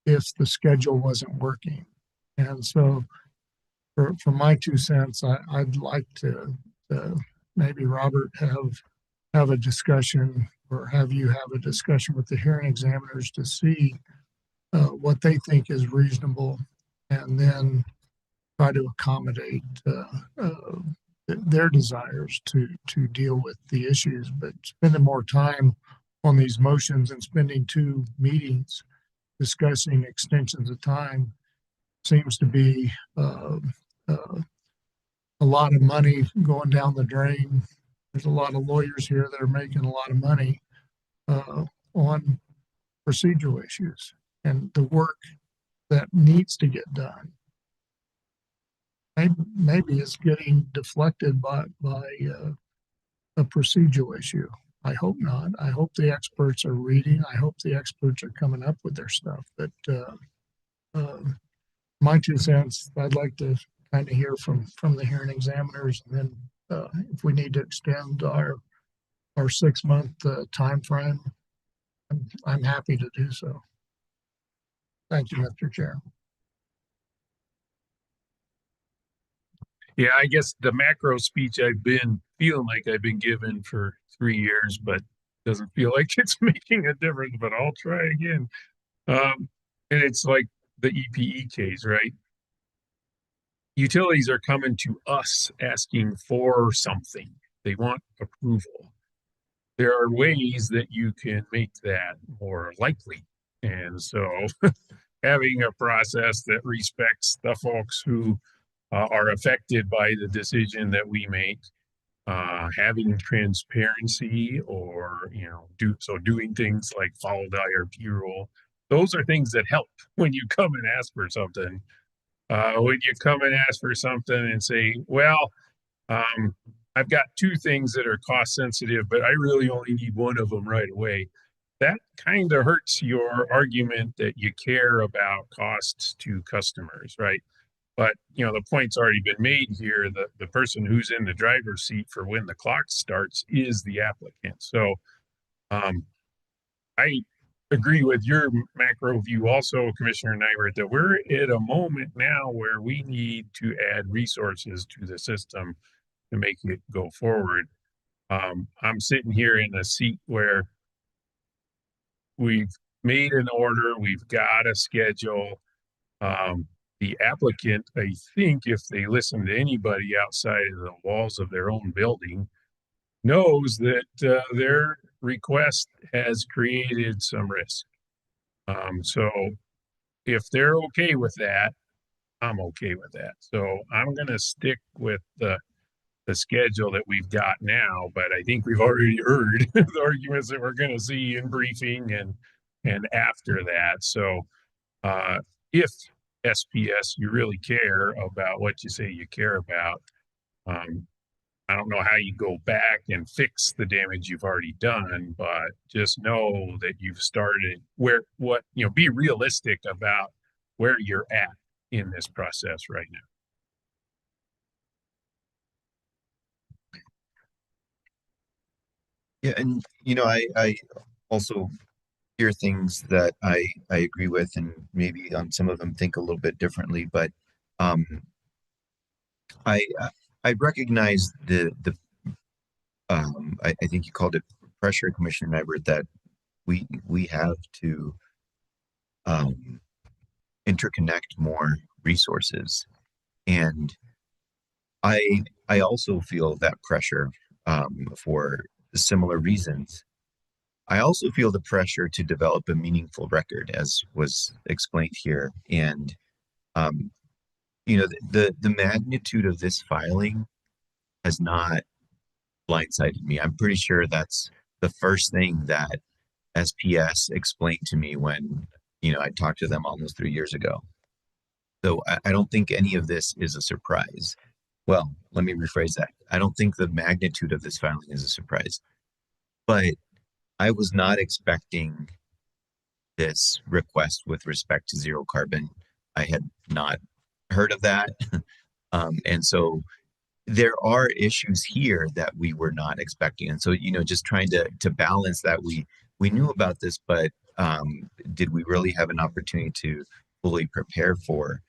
if the schedule wasn't working. And so for my 2 cents, I'd like to maybe Robert have a discussion, or have you have a discussion with the hearing examiners to see what they think is reasonable, and then try to accommodate their desires to deal with the issues. But spending more time on these motions and spending 2 meetings discussing extensions of time seems to be a lot of money going down the drain. There's a lot of lawyers here that are making a lot of money on procedural issues, and the work that needs to get done maybe is getting deflected by a procedural issue. I hope not. I hope the experts are reading. I hope the experts are coming up with their stuff. But my 2 cents, I'd like to kind of hear from the hearing examiners, and then if we need to extend our 6-month time frame, I'm happy to do so. Thank you, Mr. Chair. Yeah, I guess the macro speech I've been feeling like I've been given for 3 years, but doesn't feel like it's making a difference, but I'll try again. And it's like the EPE case, right? utilities are coming to us asking for something. They want approval. There are ways that you can make that more likely. And so having a process that respects the folks who are affected by the decision that we make, having transparency, or doing things like follow the IRP rule, those are things that help when you come and ask for something. When you come and ask for something and say, well, I've got two things that are cost sensitive, but I really only need one of them right away. That kind of hurts your argument that you care about costs to customers, right? But the point's already been made here. The person who's in the driver's seat for when the clock starts is the applicant. So I agree with your macro view also, Commissioner Nybert, that we're at a moment now where we need to add resources to the system to make it go forward. I'm sitting here in a seat where we've made an order, we've got a schedule. The applicant, I think, if they listen to anybody outside of the walls of their own building, knows that their request has created some risk. So if they're okay with that, I'm okay with that. So I'm going to stick with the schedule that we've got now, but I think we've already heard the arguments that we're going to see in briefing and after that. So if SPS, you really care about what you say you care about, I don't know how you go back and fix the damage you've already done, but just know that you've started be realistic about where you're at in this process right now. Yeah, and I also hear things that I agree with, and maybe on some of them think a little bit differently, but I recognize I think you called it pressure, Commissioner Nybert, that we have to interconnect more resources, and I also feel that pressure for similar reasons. I also feel the pressure to develop a meaningful record, as was explained here, and the magnitude of this filing has not blindsided me. I'm pretty sure that's the first thing that SPS explained to me when I talked to them almost 3 years ago. So I don't think any of this is a surprise. Well, let me rephrase that. I don't think the magnitude of this filing is a surprise, but I was not expecting this request with respect to zero carbon. I had not heard of that. And so there are issues here that we were not expecting. And so, just trying to balance that, we knew about this, but did we really have an opportunity to fully prepare for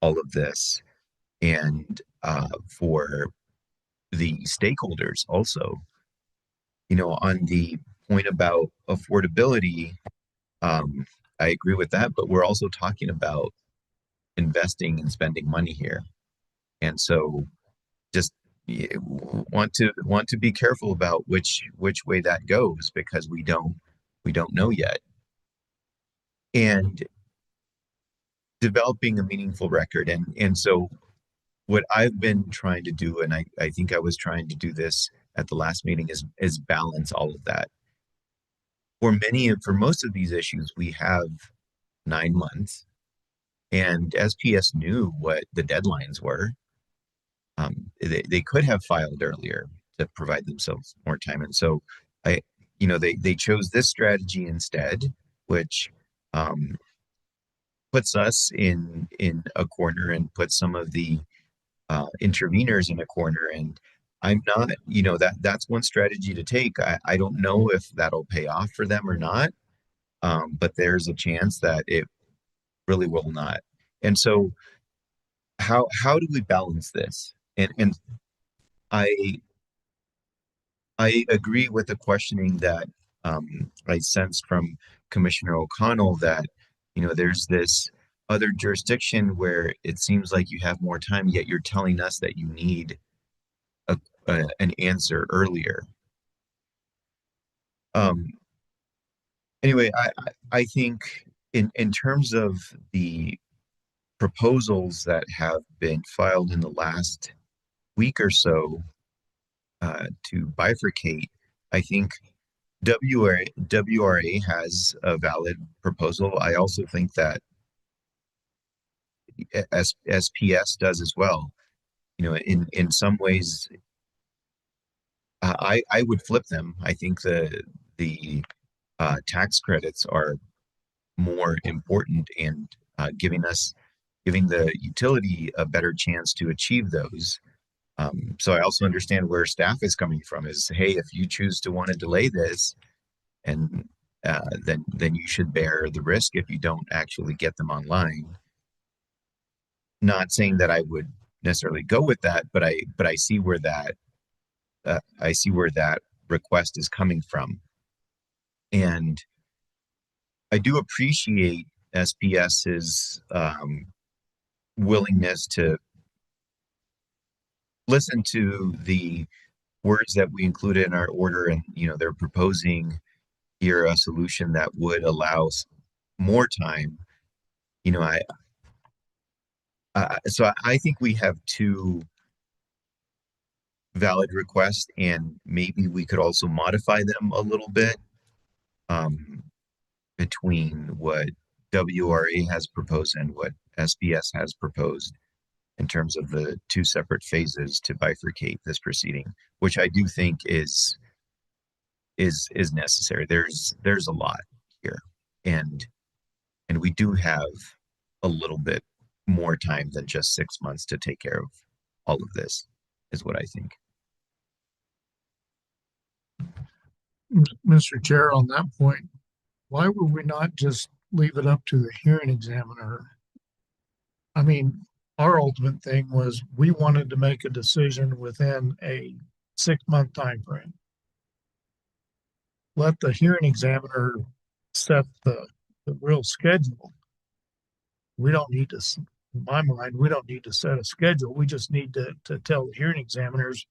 all of this? And for the stakeholders also, on the point about affordability, I agree with that, but we're also talking about investing and spending money here. And so just want to be careful about which way that goes, because we don't know yet. And developing a meaningful record. And so what I've been trying to do, and I think I was trying to do this at the last meeting, is balance all of that. For most of these issues, we have 9 months, and SPS knew what the deadlines were. They could have filed earlier to provide themselves more time. And so they chose this strategy instead, which puts us in a corner and puts some of the interveners in a corner. And I'm not, that's one strategy to take. I don't know if that'll pay off for them or not, but there's a chance that it really will not. And so how do we balance this? And I agree with the questioning that I sensed from Commissioner O'Connell, that there's this other jurisdiction where it seems like you have more time, yet you're telling us that you need an answer earlier. Anyway, I think in terms of the proposals that have been filed in the last week or so to bifurcate, I think WRA has a valid proposal. I also think that SPS does as well. You know, in some ways, I would flip them. I think the tax credits are more important and giving the utility a better chance to achieve those. So I also understand where staff is coming from is, hey, if you choose to want to delay this, and then you should bear the risk if you don't actually get them online. Not saying that I would necessarily go with that, but I see where that request is coming from, and I do appreciate SPS's willingness to listen to the words that we included in our order, and they're proposing here a solution that would allow more time. So I think we have two valid requests, and maybe we could also modify them a little bit between what WRA has proposed and what SPS has proposed in terms of the two separate phases to bifurcate this proceeding, which I do think is necessary. There's a lot here, and we do have a little bit more time than just 6 months to take care of all of this, is what I think. Mr. Chair, on that point, why would we not just leave it up to the hearing examiner? I mean, our ultimate thing was we wanted to make a decision within a 6-month time frame. Let the hearing examiner set the real schedule. We don't need to, in my mind, we don't need to set a schedule. We just need to tell the hearing examiners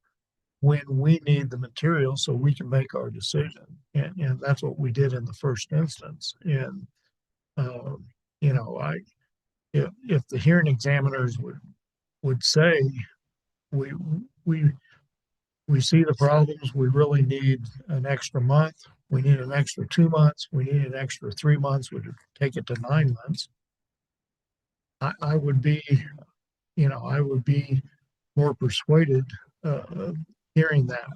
when we need the material so we can make our decision. And that's what we did in the first instance. And, if the hearing examiners would say, we see the problems, we really need an extra month, we need an extra 2 months, we need an extra 3 months, we would take it to 9 months. I would be more persuaded hearing that,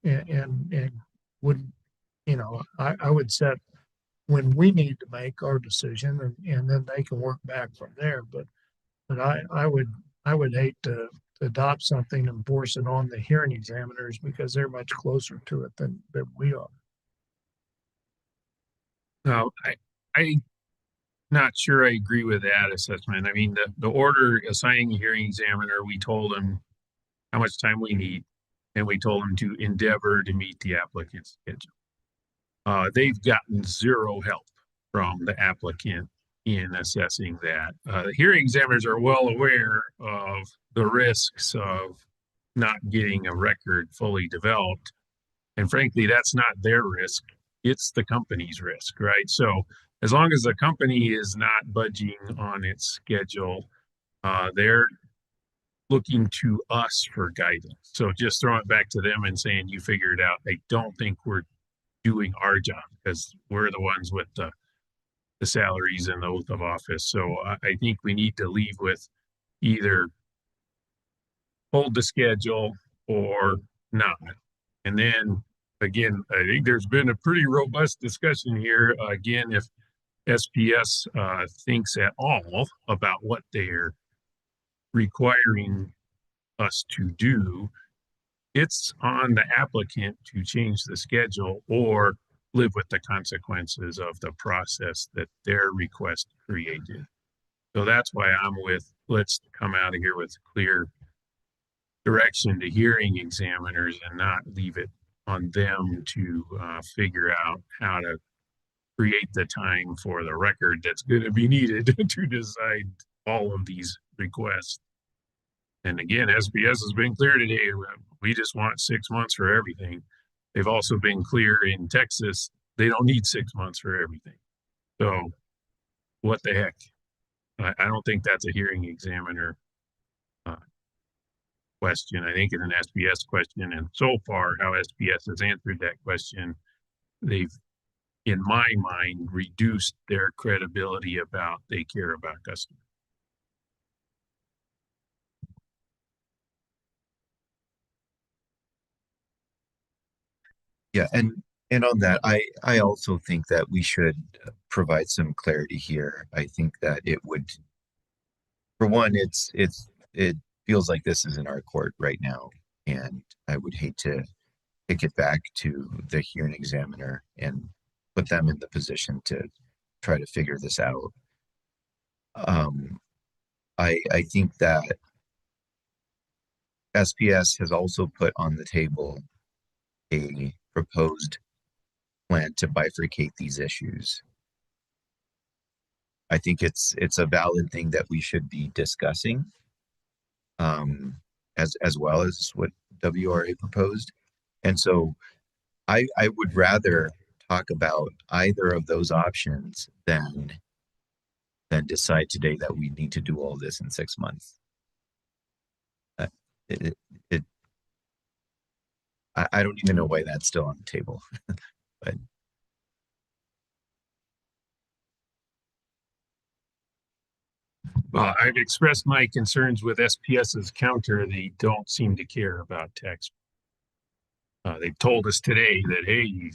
and would, I would set when we need to make our decision, and then they can work back from there. But I would hate to adopt something and force it on the hearing examiners because they're much closer to it than we are. No, I'm not sure I agree with that assessment. I mean, the order assigning a hearing examiner, we told them how much time we need, and we told them to endeavor to meet the applicant's schedule. They've gotten zero help from the applicant in assessing that. The hearing examiners are well aware of the risks of not getting a record fully developed. And frankly, that's not their risk. It's the company's risk, right? So as long as the company is not budging on its schedule, they're looking to us for guidance. So just throwing it back to them and saying, you figure it out. I don't think we're doing our job because we're the ones with the salaries and the oath of office. So I think we need to leave with either hold the schedule or not. And then again, I think there's been a pretty robust discussion here. Again, if SPS thinks at all about what they're requiring us to do, it's on the applicant to change the schedule or live with the consequences of the process that their request created. So that's why I'm with, let's come out of here with clear direction to hearing examiners and not leave it on them to figure out how to create the time for the record that's going to be needed to decide all of these requests. And again, SPS has been clear today. We just want 6 months for everything. They've also been clear in Texas, they don't need 6 months for everything. So what the heck? I don't think that's a hearing examiner question. I think it's an SPS question. And so far, how SPS has answered that question, they've, in my mind, reduced their credibility about they care about customers. Yeah, and on that, I also think that we should provide some clarity here. I think that it would, for one, it feels like this is in our court right now, and I would hate to kick it back to the hearing examiner and put them in the position to try to figure this out. I think that SPS has also put on the table a proposed plan to bifurcate these issues. I think it's a valid thing that we should be discussing, as well as what WRA proposed. And so I would rather talk about either of those options than decide today that we need to do all this in 6 months. It, it I don't even know why that's still on the table, but well, I've expressed my concerns with SPS's counter. They don't seem to care about tax. They've told us today that, hey,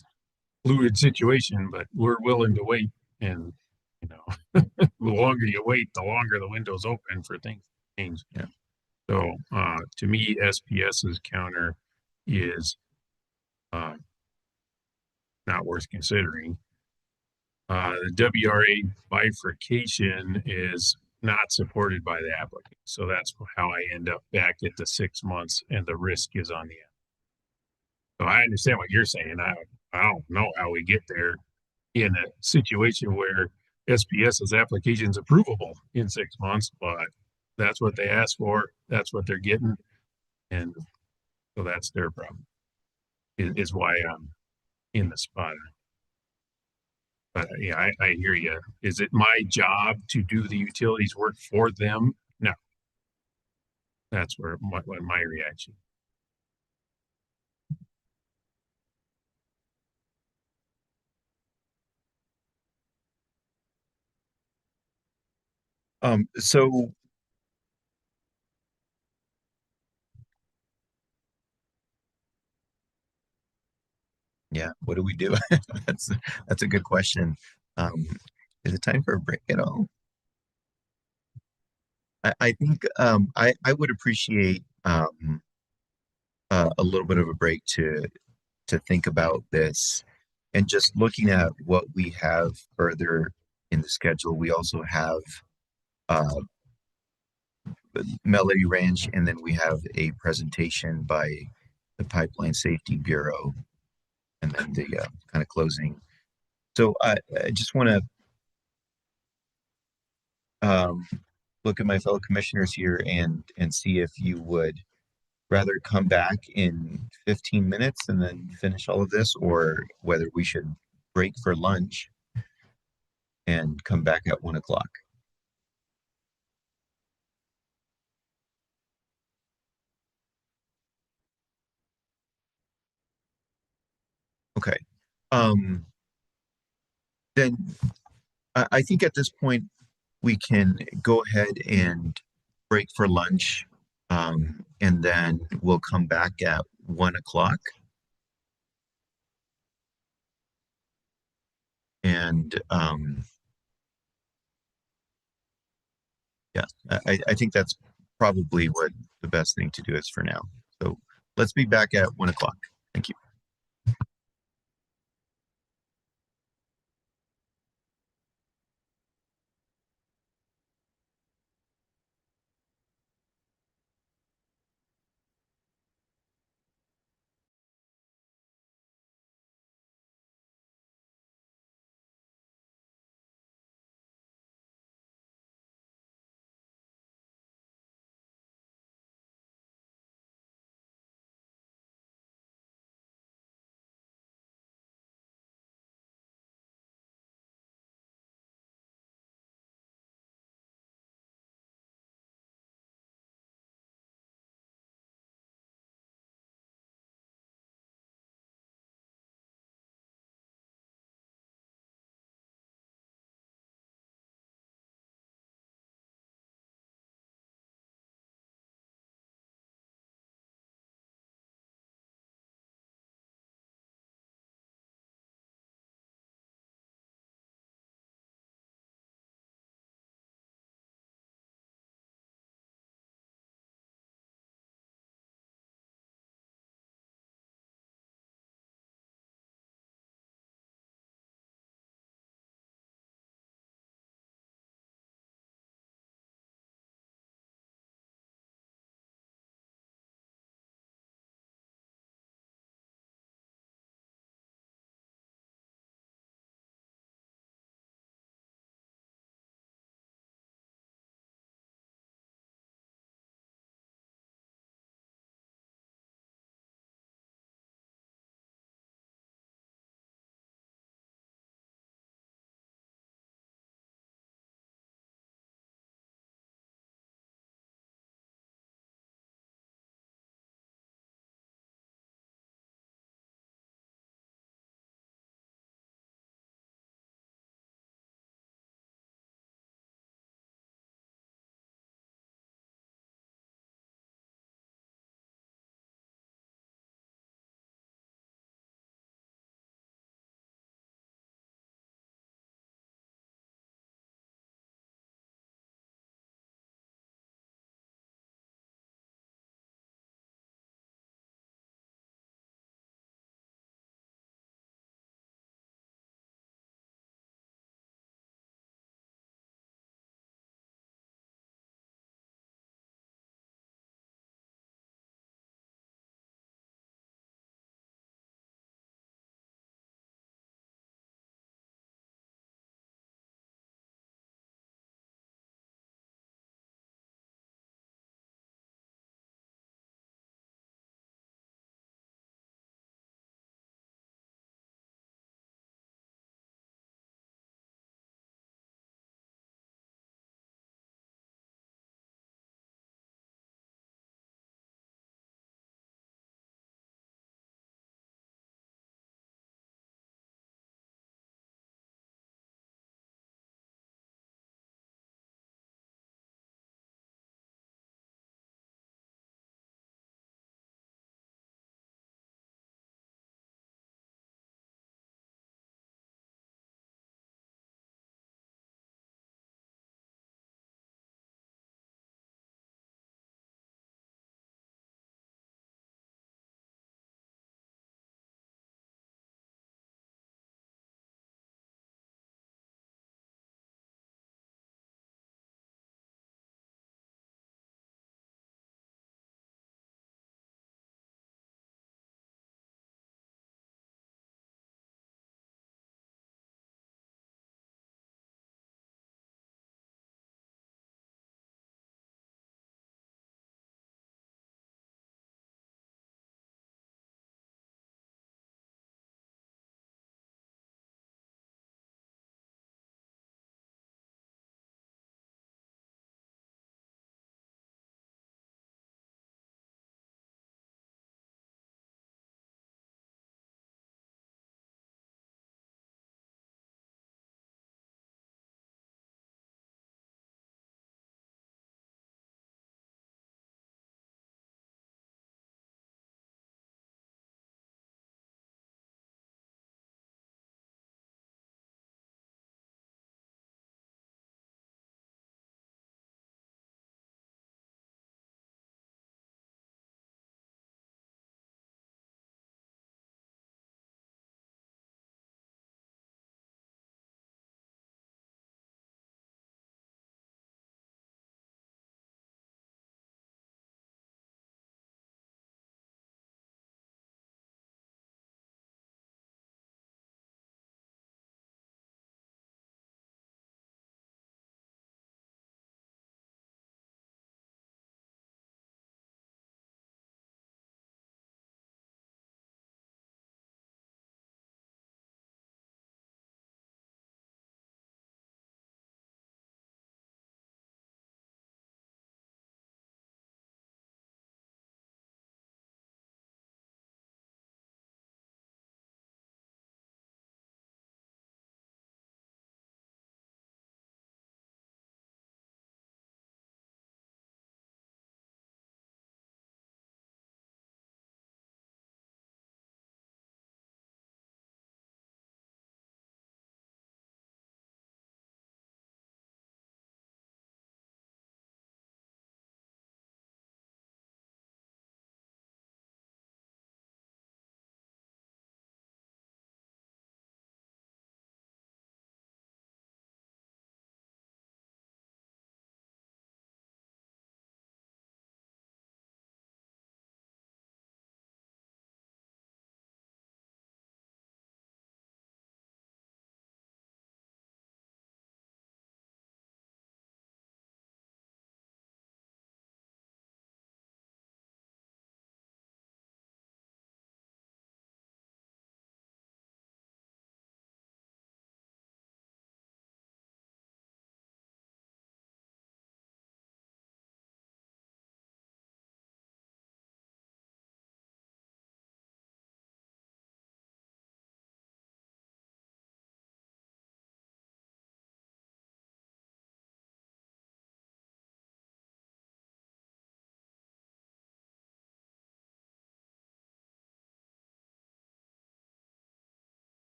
fluid situation, but we're willing to wait. And, you know, the longer you wait, the longer the window's open for things to change. Yeah. So to me, SPS's counter is not worth considering. The WRA bifurcation is not supported by the applicant. So that's how I end up back at the 6 months and the risk is on the end. So I understand what you're saying. I don't know how we get there in a situation where SPS's application is approvable in 6 months, but that's what they asked for. That's what they're getting. And so that's their problem, is why I'm in the spot. But yeah, I hear you. Is it my job to do the utilities work for them? No. That's where my reaction. So yeah, what do we do? That's a good question. Is it time for a break at all? I think I would appreciate a little bit of a break to think about this, and just looking at what we have further in the schedule. We also have Melody Ranch, and then we have a presentation by the Pipeline Safety Bureau, and then the kind of closing. So I just want to look at my fellow commissioners here and see if you would rather come back in 15 minutes and then finish all of this, or whether we should break for lunch and come back at 1 o'clock. Okay. Then I think at this point we can go ahead and break for lunch, and then we'll come back at 1 o'clock. And yeah, I think that's probably what the best thing to do is for now. So let's be back at 1 o'clock. Thank you.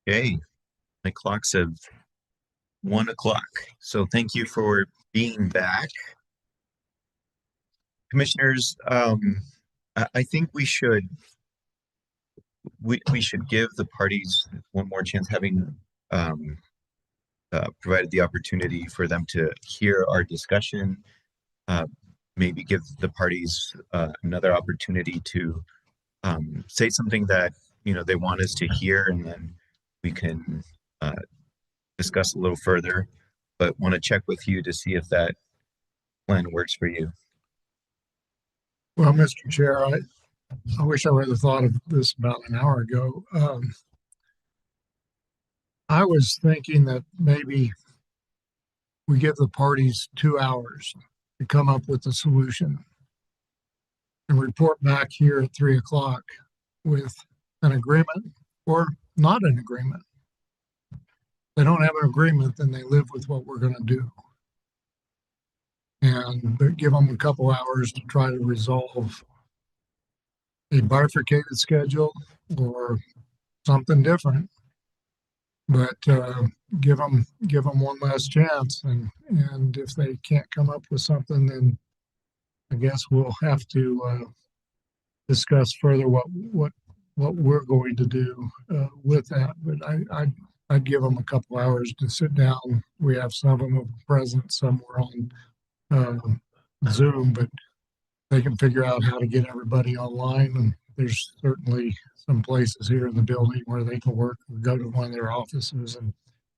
Okay, my clock says 1 o'clock. So thank you for being back. Commissioners, I think we should give the parties one more chance, having provided the opportunity for them to hear our discussion. Maybe give the parties another opportunity to say something that they want us to hear, and then we can discuss a little further. But want to check with you to see if that plan works for you. Well, Mr. Chair, I wish I would have thought of this about an hour ago. I was thinking that maybe we give the parties 2 hours to come up with a solution and report back here at 3 o'clock with an agreement or not an agreement. If they don't have an agreement, then they live with what we're going to do. And give them a couple hours to try to resolve a bifurcated schedule or something different. But give them one last chance, and if they can't come up with something, then I guess we'll have to discuss further what we're going to do with that. But I'd give them a couple hours to sit down. We have some of them present, some were on Zoom, but they can figure out how to get everybody online. And there's certainly some places here in the building where they can work or go to one of their offices and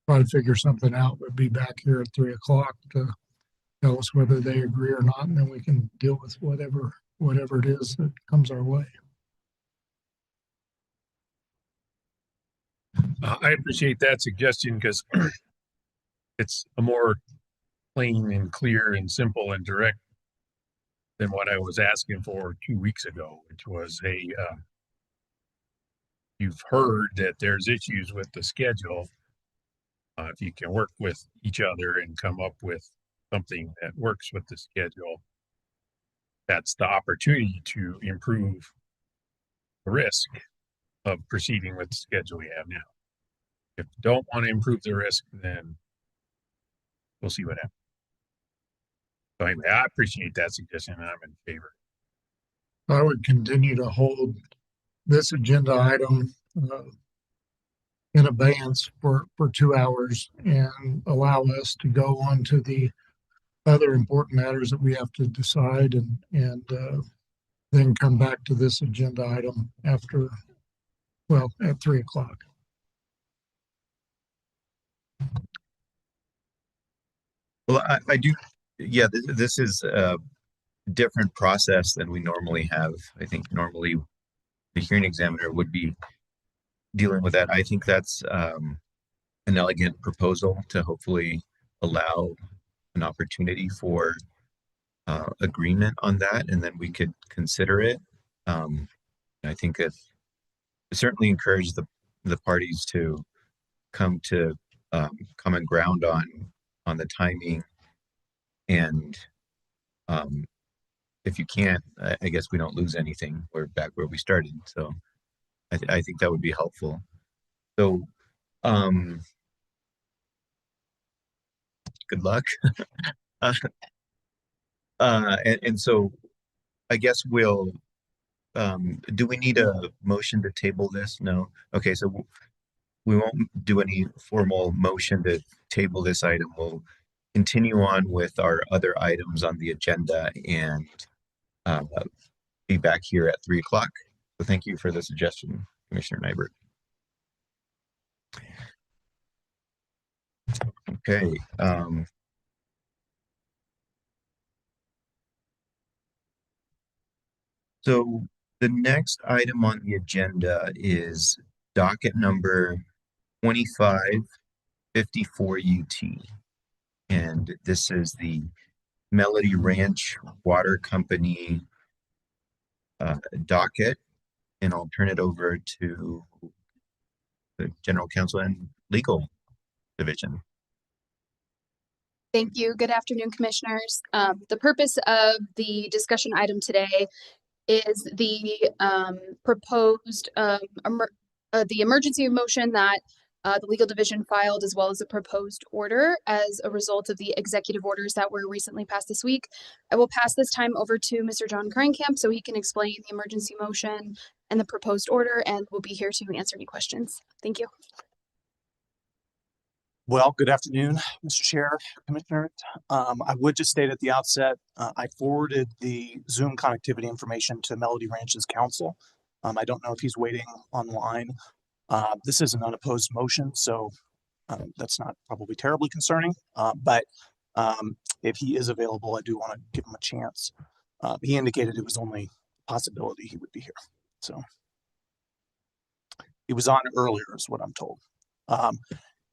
try to figure something out, but be back here at 3 o'clock to tell us whether they agree or not. And then we can deal with whatever it is that comes our way. I appreciate that suggestion because it's a more plain and clear and simple and direct than what I was asking for 2 weeks ago, which was, hey, you've heard that there's issues with the schedule. If you can work with each other and come up with something that works with the schedule, that's the opportunity to improve the risk of proceeding with the schedule we have now. If you don't want to improve the risk, then we'll see what happens. So anyway, I appreciate that suggestion, and I'm in favor. I would continue to hold this agenda item in abeyance for 2 hours and allow us to go on to the other important matters that we have to decide, and then come back to this agenda item at 3 o'clock. Well, I do. Yeah, this is a different process than we normally have. I think normally the hearing examiner would be dealing with that. I think that's an elegant proposal to hopefully allow an opportunity for agreement on that, and then we could consider it. I think it certainly encourage the parties to come to common ground on the timing, and if you can't, I guess we don't lose anything. We're back where we started, so I think that would be helpful. So good luck. And so I guess we'll do we need a motion to table this? No. Okay, so we won't do any formal motion to table this item. We'll continue on with our other items on the agenda and be back here at 3 o'clock. So thank you for the suggestion, Commissioner Nybert. Okay. So the next item on the agenda is docket number 2554 UT. And this is the Melody Ranch Water Company docket. And I'll turn it over to the General Counsel and Legal Division. Thank you. Good afternoon, Commissioners. The purpose of the discussion item today is the proposed the emergency motion that The legal division filed as well as a proposed order as a result of the executive orders that were recently passed this week. I will pass this time over to Mr. John Krankamp so he can explain the emergency motion and the proposed order, and we'll be here to answer any questions. Thank you. Well, good afternoon, Mr. Chair, Commissioner. I would just state at the outset, I forwarded the Zoom connectivity information to Melody Ranch's counsel. I don't know if he's waiting online. This is an unopposed motion, so that's not probably terribly concerning. But if he is available, I do want to give him a chance. He indicated it was only a possibility he would be here. So he was on earlier is what I'm told.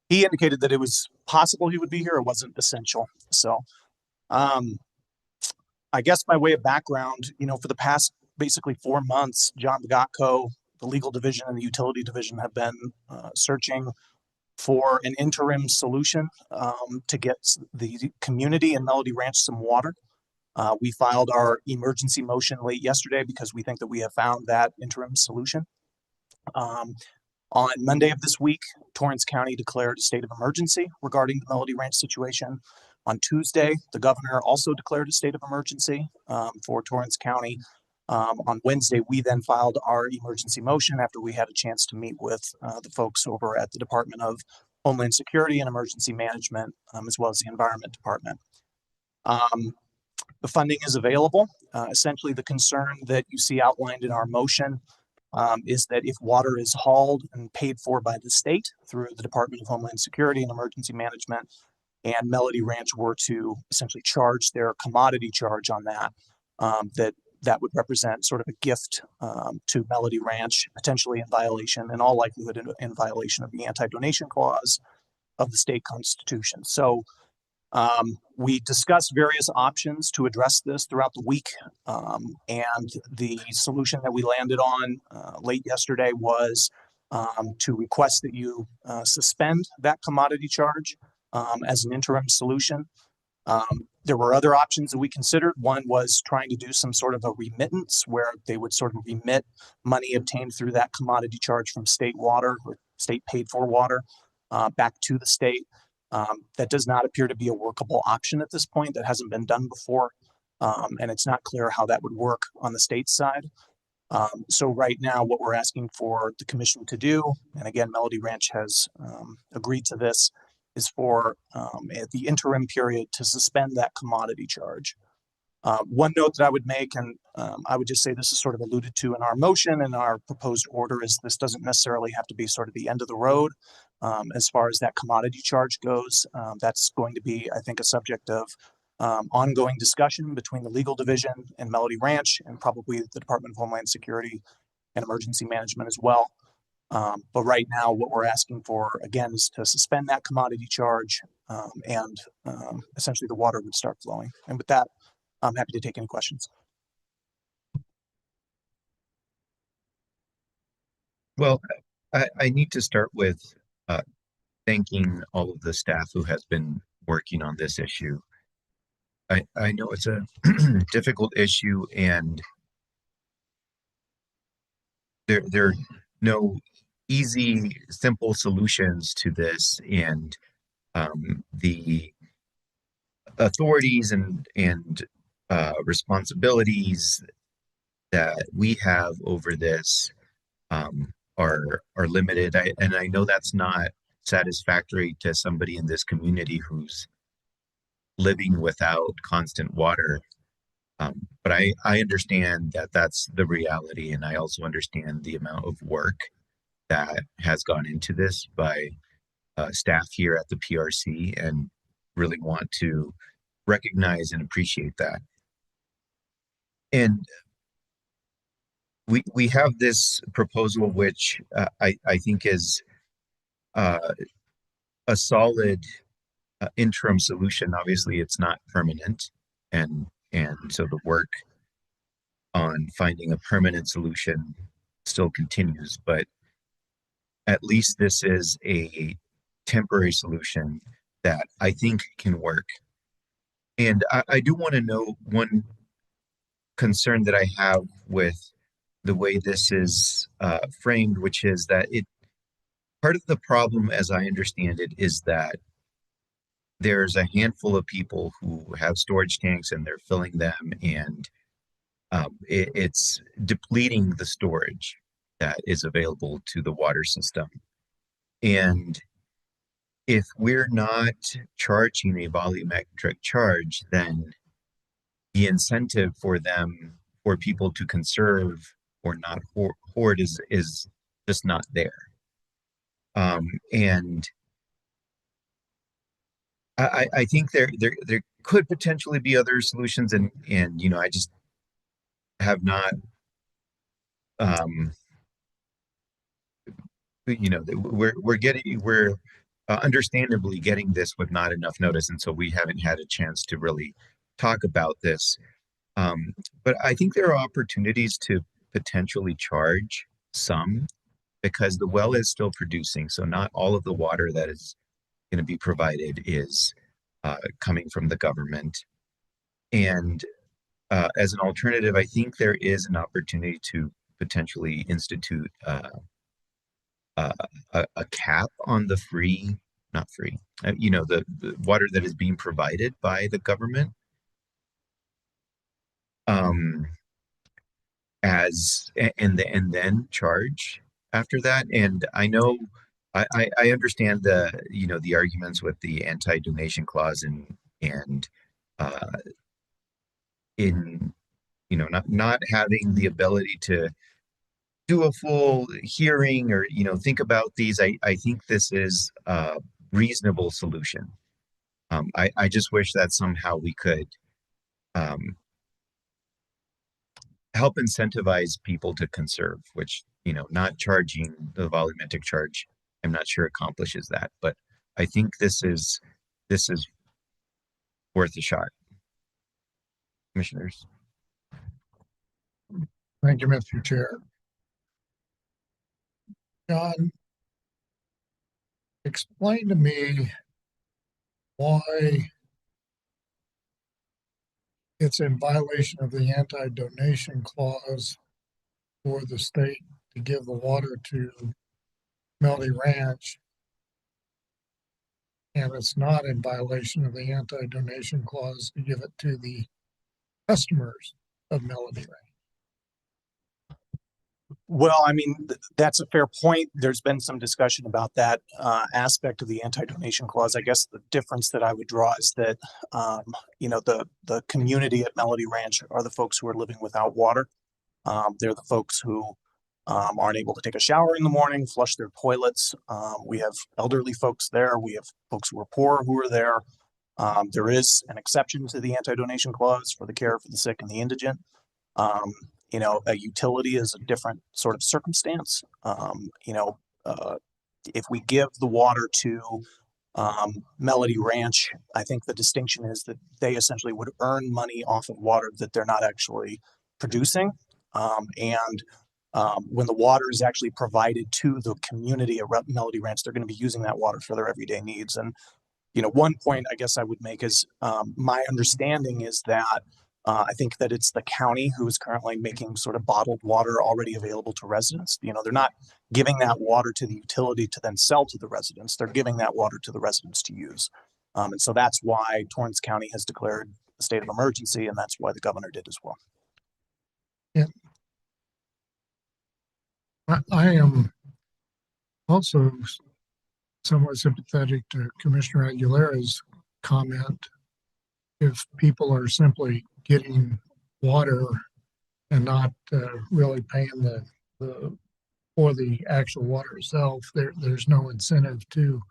He indicated that it was possible he would be here. It wasn't essential. So I guess by way of background, for the past basically 4 months, John Bogotko, the legal division and the utility division have been searching for an interim solution to get the community in Melody Ranch some water. We filed our emergency motion late yesterday because we think that we have found that interim solution. On Monday of this week, Torrance County declared a state of emergency regarding the Melody Ranch situation. On Tuesday, the governor also declared a state of emergency for Torrance County. On Wednesday, we then filed our emergency motion after we had a chance to meet with the folks over at the Department of Homeland Security and Emergency Management, as well as the Environment Department. The funding is available. Essentially, the concern that you see outlined in our motion is that if water is hauled and paid for by the state through the Department of Homeland Security and Emergency Management, and Melody Ranch were to essentially charge their commodity charge on that, that would represent sort of a gift to Melody Ranch, potentially in violation, in all likelihood in violation of the anti-donation clause of the state constitution. So we discussed various options to address this throughout the week, and the solution that we landed on late yesterday was to request that you suspend that commodity charge as an interim solution. There were other options that we considered. One was trying to do some sort of a remittance where they would sort of remit money obtained through that commodity charge from state water or state paid for water back to the state. That does not appear to be a workable option at this point. That hasn't been done before. And it's not clear how that would work on the state side. So right now, what we're asking for the commission to do, and again, Melody Ranch has agreed to this, is for at the interim period to suspend that commodity charge. One note that I would make, and I would just say this is sort of alluded to in our motion and our proposed order, is this doesn't necessarily have to be sort of the end of the road as far as that commodity charge goes. That's going to be, I think, a subject of ongoing discussion between the legal division and Melody Ranch and probably the Department of Homeland Security and Emergency Management as well. But right now, what we're asking for, again, is to suspend that commodity charge and essentially the water would start flowing. And with that, I'm happy to take any questions. Well, I need to start with thanking all of the staff who has been working on this issue. I know it's a difficult issue, and there are no easy, simple solutions to this, and the authorities and responsibilities that we have over this are limited. And I know that's not satisfactory to somebody in this community who's living without constant water. But I understand that that's the reality, and I also understand the amount of work that has gone into this by staff here at the PRC, and really want to recognize and appreciate that. And we have this proposal, which I think is a solid interim solution. Obviously, it's not permanent, and so the work on finding a permanent solution still continues. But at least this is a temporary solution that I think can work. And I do want to know one concern that I have with the way this is framed, which is that part of the problem, as I understand it, is that there's a handful of people who have storage tanks and they're filling them, and it's depleting the storage that is available to the water system. And if we're not charging a volumetric charge, then the incentive for people to conserve or not hoard is just not there. And I think there could potentially be other solutions, and I just have not we're understandably getting this with not enough notice, and so we haven't had a chance to really talk about this. But I think there are opportunities to potentially charge some, because the well is still producing, so not all of the water that is going to be provided is coming from the government. And as an alternative, I think there is an opportunity to potentially institute a cap on the the water that is being provided by the government, and then charge after that. And I know I understand the arguments with the anti-donation clause and in not having the ability to do a full hearing or think about these. I think this is a reasonable solution. I just wish that somehow we could help incentivize people to conserve, which not charging the volumetric charge, I'm not sure accomplishes that, but I think this is worth a shot. Commissioners. Thank you, Mr. Chair. John, explain to me why it's in violation of the anti-donation clause for the state to give the water to Melody Ranch, and it's not in violation of the anti-donation clause to give it to the customers of Melody Ranch. Well, I mean, that's a fair point. There's been some discussion about that aspect of the anti-donation clause. I guess the difference that I would draw is that, the community at Melody Ranch are the folks who are living without water. They're the folks who aren't able to take a shower in the morning, flush their toilets. We have elderly folks there. We have folks who are poor who are there. There is an exception to the anti-donation clause for the care for the sick and the indigent. A utility is a different sort of circumstance. If we give the water to Melody Ranch, I think the distinction is that they essentially would earn money off of water that they're not actually producing. When the water is actually provided to the community at Melody Ranch, they're going to be using that water for their everyday needs. And, one point I guess I would make is my understanding is that I think that it's the county who is currently making sort of bottled water already available to residents. They're not giving that water to the utility to then sell to the residents. They're giving that water to the residents to use. And so that's why Torrance County has declared a state of emergency, and that's why the governor did as well. Yeah. I am also somewhat sympathetic to Commissioner Aguilera's comment. If people are simply getting water and not really paying for the actual water itself, there's no incentive to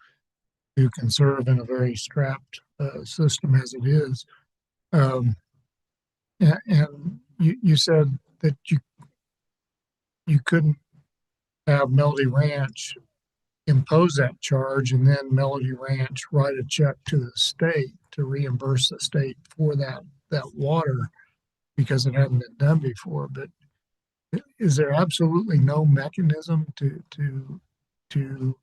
conserve in a very strapped system as it is. And you said that you couldn't have Melody Ranch impose that charge and then Melody Ranch write a check to the state to reimburse the state for that water because it hadn't been done before. But is there absolutely no mechanism to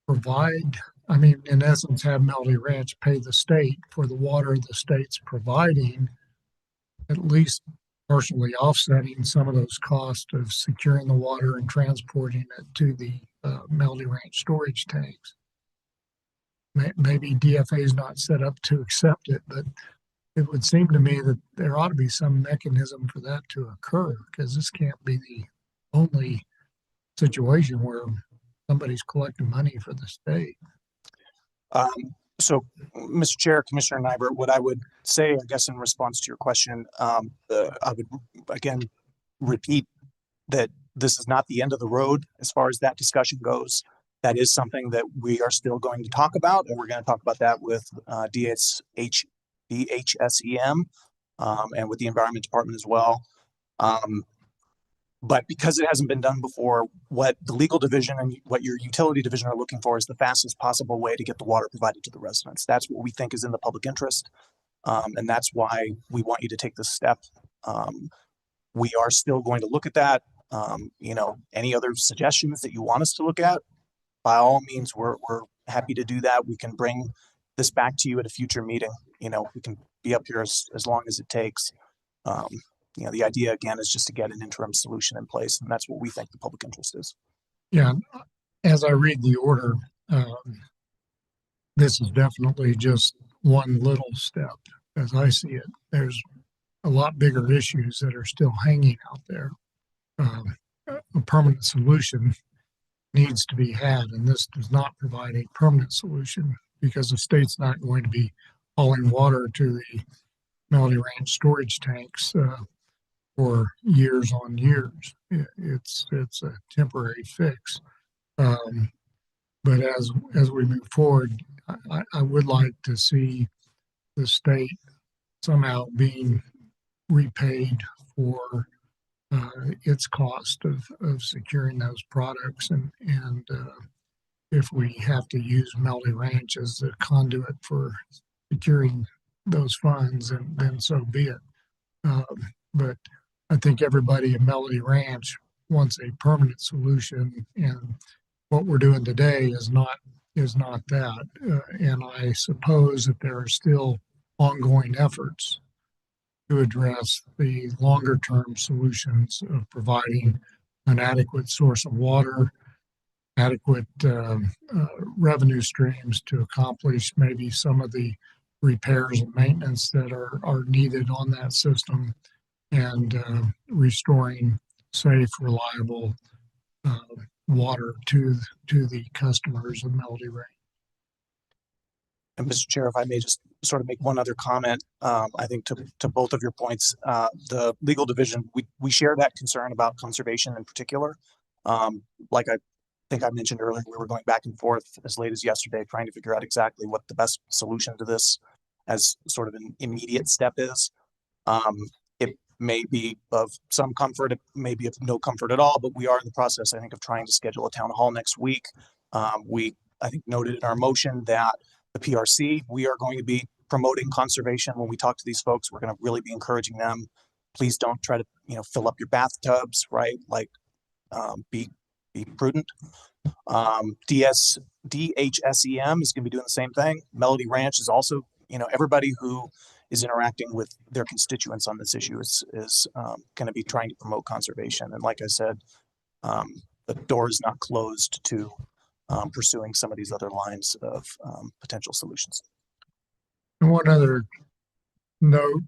provide, I mean, in essence, have Melody Ranch pay the state for the water the state's providing, at least partially offsetting some of those costs of securing the water and transporting it to the Melody Ranch storage tanks. Maybe DFA is not set up to accept it, but it would seem to me that there ought to be some mechanism for that to occur, because this can't be the only situation where somebody's collecting money for the state. So, Mr. Chair, Commissioner Nybert, what I would say, I guess, in response to your question, I would again repeat that this is not the end of the road as far as that discussion goes. That is something that we are still going to talk about, and we're going to talk about that with DHSEM and with the Environment Department as well. But because it hasn't been done before, what the legal division and what your utility division are looking for is the fastest possible way to get the water provided to the residents. That's what we think is in the public interest. And that's why we want you to take this step. We are still going to look at that. Any other suggestions that you want us to look at, by all means, we're happy to do that. We can bring this back to you at a future meeting. We can be up here as long as it takes. The idea again is just to get an interim solution in place, and that's what we think the public interest is. Yeah, as I read the order, this is definitely just one little step. As I see it, there's a lot bigger issues that are still hanging out there. A permanent solution needs to be had, and this does not provide a permanent solution, because the state's not going to be hauling water to the Melody Ranch storage tanks for years on years. It's a temporary fix. But as we move forward, I would like to see the state somehow being repaid for its cost of securing those products, and if we have to use Melody Ranch as the conduit for securing those funds, and then so be it. But I think everybody in Melody Ranch wants a permanent solution, and what we're doing today is not that. And I suppose that there are still ongoing efforts to address the longer term solutions of providing an adequate source of water, adequate revenue streams to accomplish maybe some of the repairs and maintenance that are needed on that system, and restoring safe, reliable water to the customers of Melody Ranch. And Mr. Chair, if I may just sort of make one other comment, I think to both of your points, the legal division, we share that concern about conservation in particular. Like I think I mentioned earlier, we were going back and forth as late as yesterday, trying to figure out exactly what the best solution to this as sort of an immediate step is. It may be of some comfort, it may be of no comfort at all, but we are in the process, I think, of trying to schedule a town hall next week. We, I think, noted in our motion that the PRC, we are going to be promoting conservation. When we talk to these folks, we're going to really be encouraging them. Please don't try to, fill up your bathtubs, right? Like, be prudent. DHSEM is going to be doing the same thing. Melody Ranch is also, everybody who is interacting with their constituents on this issue is going to be trying to promote conservation. And like I said, the door is not closed to pursuing some of these other lines of potential solutions. And one other note,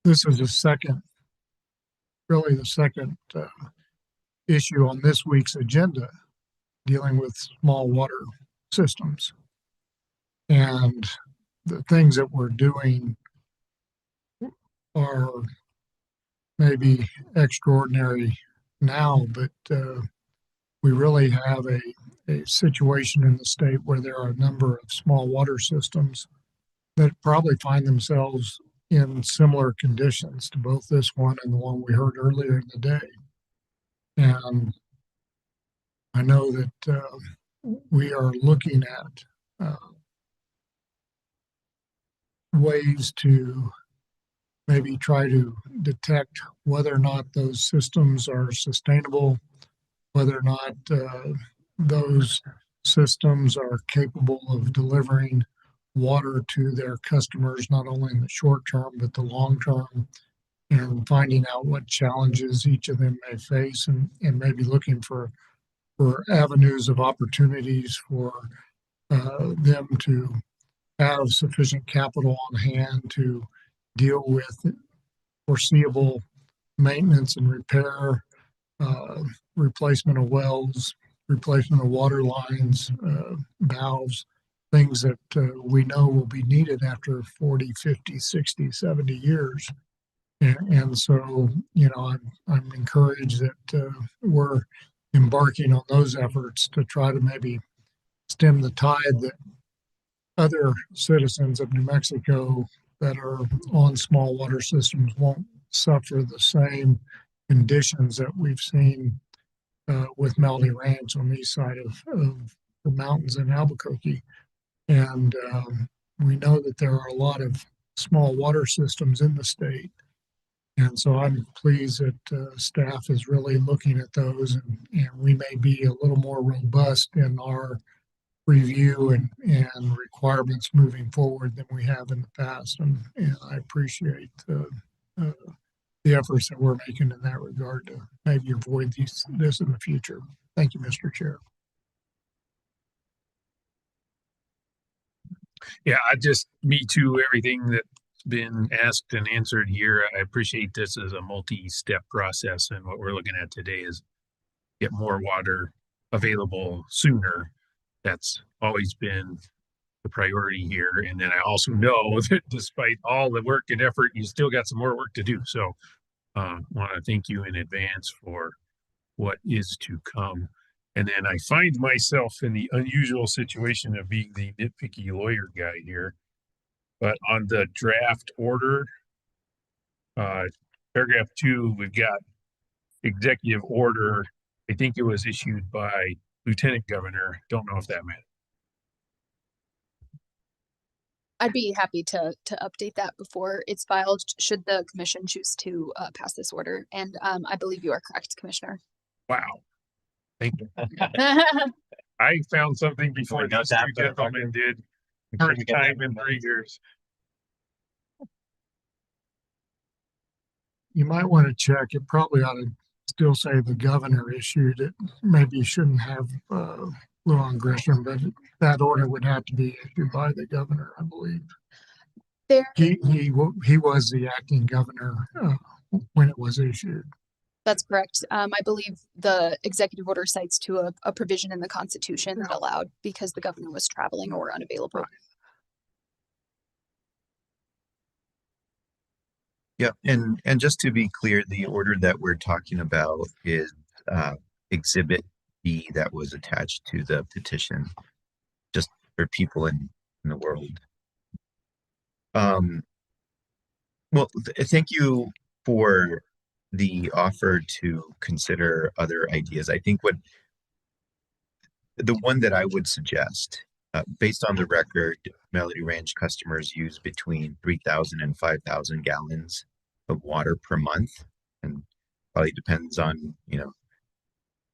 this is the second issue on this week's agenda dealing with small water systems. And the things that we're doing are maybe extraordinary now, but we really have a situation in the state where there are a number of small water systems that probably find themselves in similar conditions to both this one and the one we heard earlier in the day. And I know that we are looking at ways to maybe try to detect whether or not those systems are sustainable, whether or not those systems are capable of delivering water to their customers, not only in the short term, but the long term, and finding out what challenges each of them may face, and maybe looking for for avenues of opportunities for them to have sufficient capital on hand to deal with foreseeable maintenance and repair, replacement of wells, replacement of water lines, valves, things that we know will be needed after 40, 50, 60, 70 years. And so, you know, I'm encouraged that we're embarking on those efforts to try to maybe stem the tide that other citizens of New Mexico that are on small water systems won't suffer the same conditions that we've seen with Melody Ranch on the east side of the mountains in Albuquerque. And we know that there are a lot of small water systems in the state. And so I'm pleased that staff is really looking at those, and we may be a little more robust in our review and requirements moving forward than we have in the past. And I appreciate the efforts that we're making in that regard to maybe avoid this in the future. Thank you, Mr. Chair. Yeah, me too, everything that's been asked and answered here. I appreciate this as a multi-step process, and what we're looking at today is get more water available sooner. That's always been the priority here. And then I also know that despite all the work and effort, you still got some more work to do. So want to thank you in advance for what is to come. And then I find myself in the unusual situation of being the nitpicky lawyer guy here. But on the draft order, paragraph 2, we've got executive order. I think it was issued by Lieutenant Governor. Don't know if that meant. I'd be happy to update that before it's filed, should the commission choose to pass this order. And I believe you are correct, Commissioner. Wow. Thank you. I found something before these two gentlemen did. First time in 3 years. You might want to check. It probably ought to still say the governor issued it. Maybe you shouldn't have Luan Grisham, but that order would have to be issued by the governor, I believe. He was the acting governor when it was issued. That's correct. I believe the executive order cites to a provision in the Constitution that allowed because the governor was traveling or unavailable. Right. Yeah, and just to be clear, the order that we're talking about is Exhibit B that was attached to the petition, just for people in the world. Well, thank you for the offer to consider other ideas. I think the one that I would suggest, based on the record, Melody Ranch customers use between 3,000 and 5,000 gallons of water per month, and probably depends on, you know,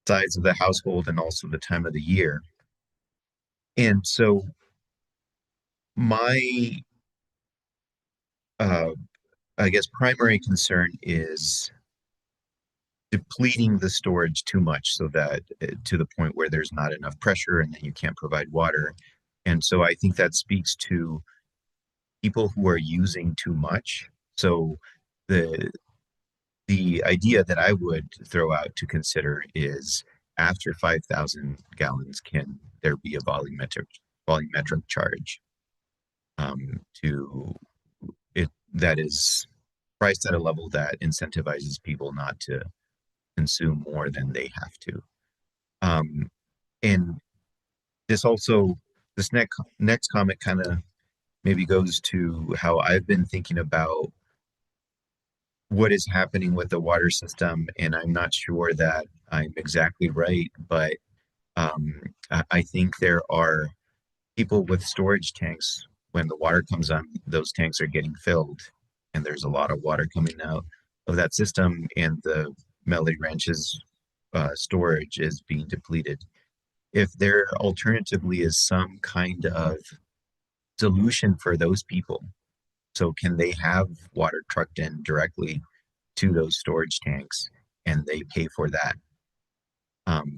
size of the household and also the time of the year. And so my I guess primary concern is depleting the storage too much, so that to the point where there's not enough pressure and then you can't provide water. And so I think that speaks to people who are using too much. So the idea that I would throw out to consider is, after 5,000 gallons, can there be a volumetric charge to it that is priced at a level that incentivizes people not to consume more than they have to. And this next comment kind of maybe goes to how I've been thinking about what is happening with the water system, and I'm not sure that I'm exactly right, but I think there are people with storage tanks. When the water comes on, those tanks are getting filled, and there's a lot of water coming out of that system, and the Melody Ranch's storage is being depleted. If there alternatively is some kind of solution for those people, so can they have water trucked in directly to those storage tanks and they pay for that?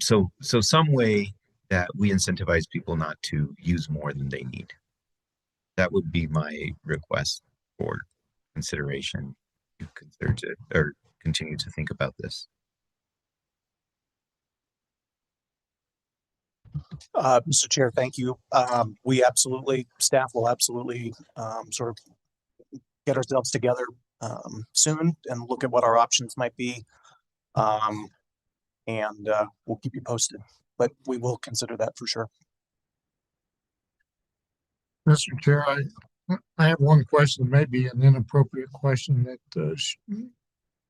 So some way that we incentivize people not to use more than they need. That would be my request for consideration. You consider to or continue to think about this. Mr. Chair, thank you. Staff will absolutely sort of get ourselves together soon and look at what our options might be. And we'll keep you posted, but we will consider that for sure. Mr. Chair, I have one question, maybe an inappropriate question that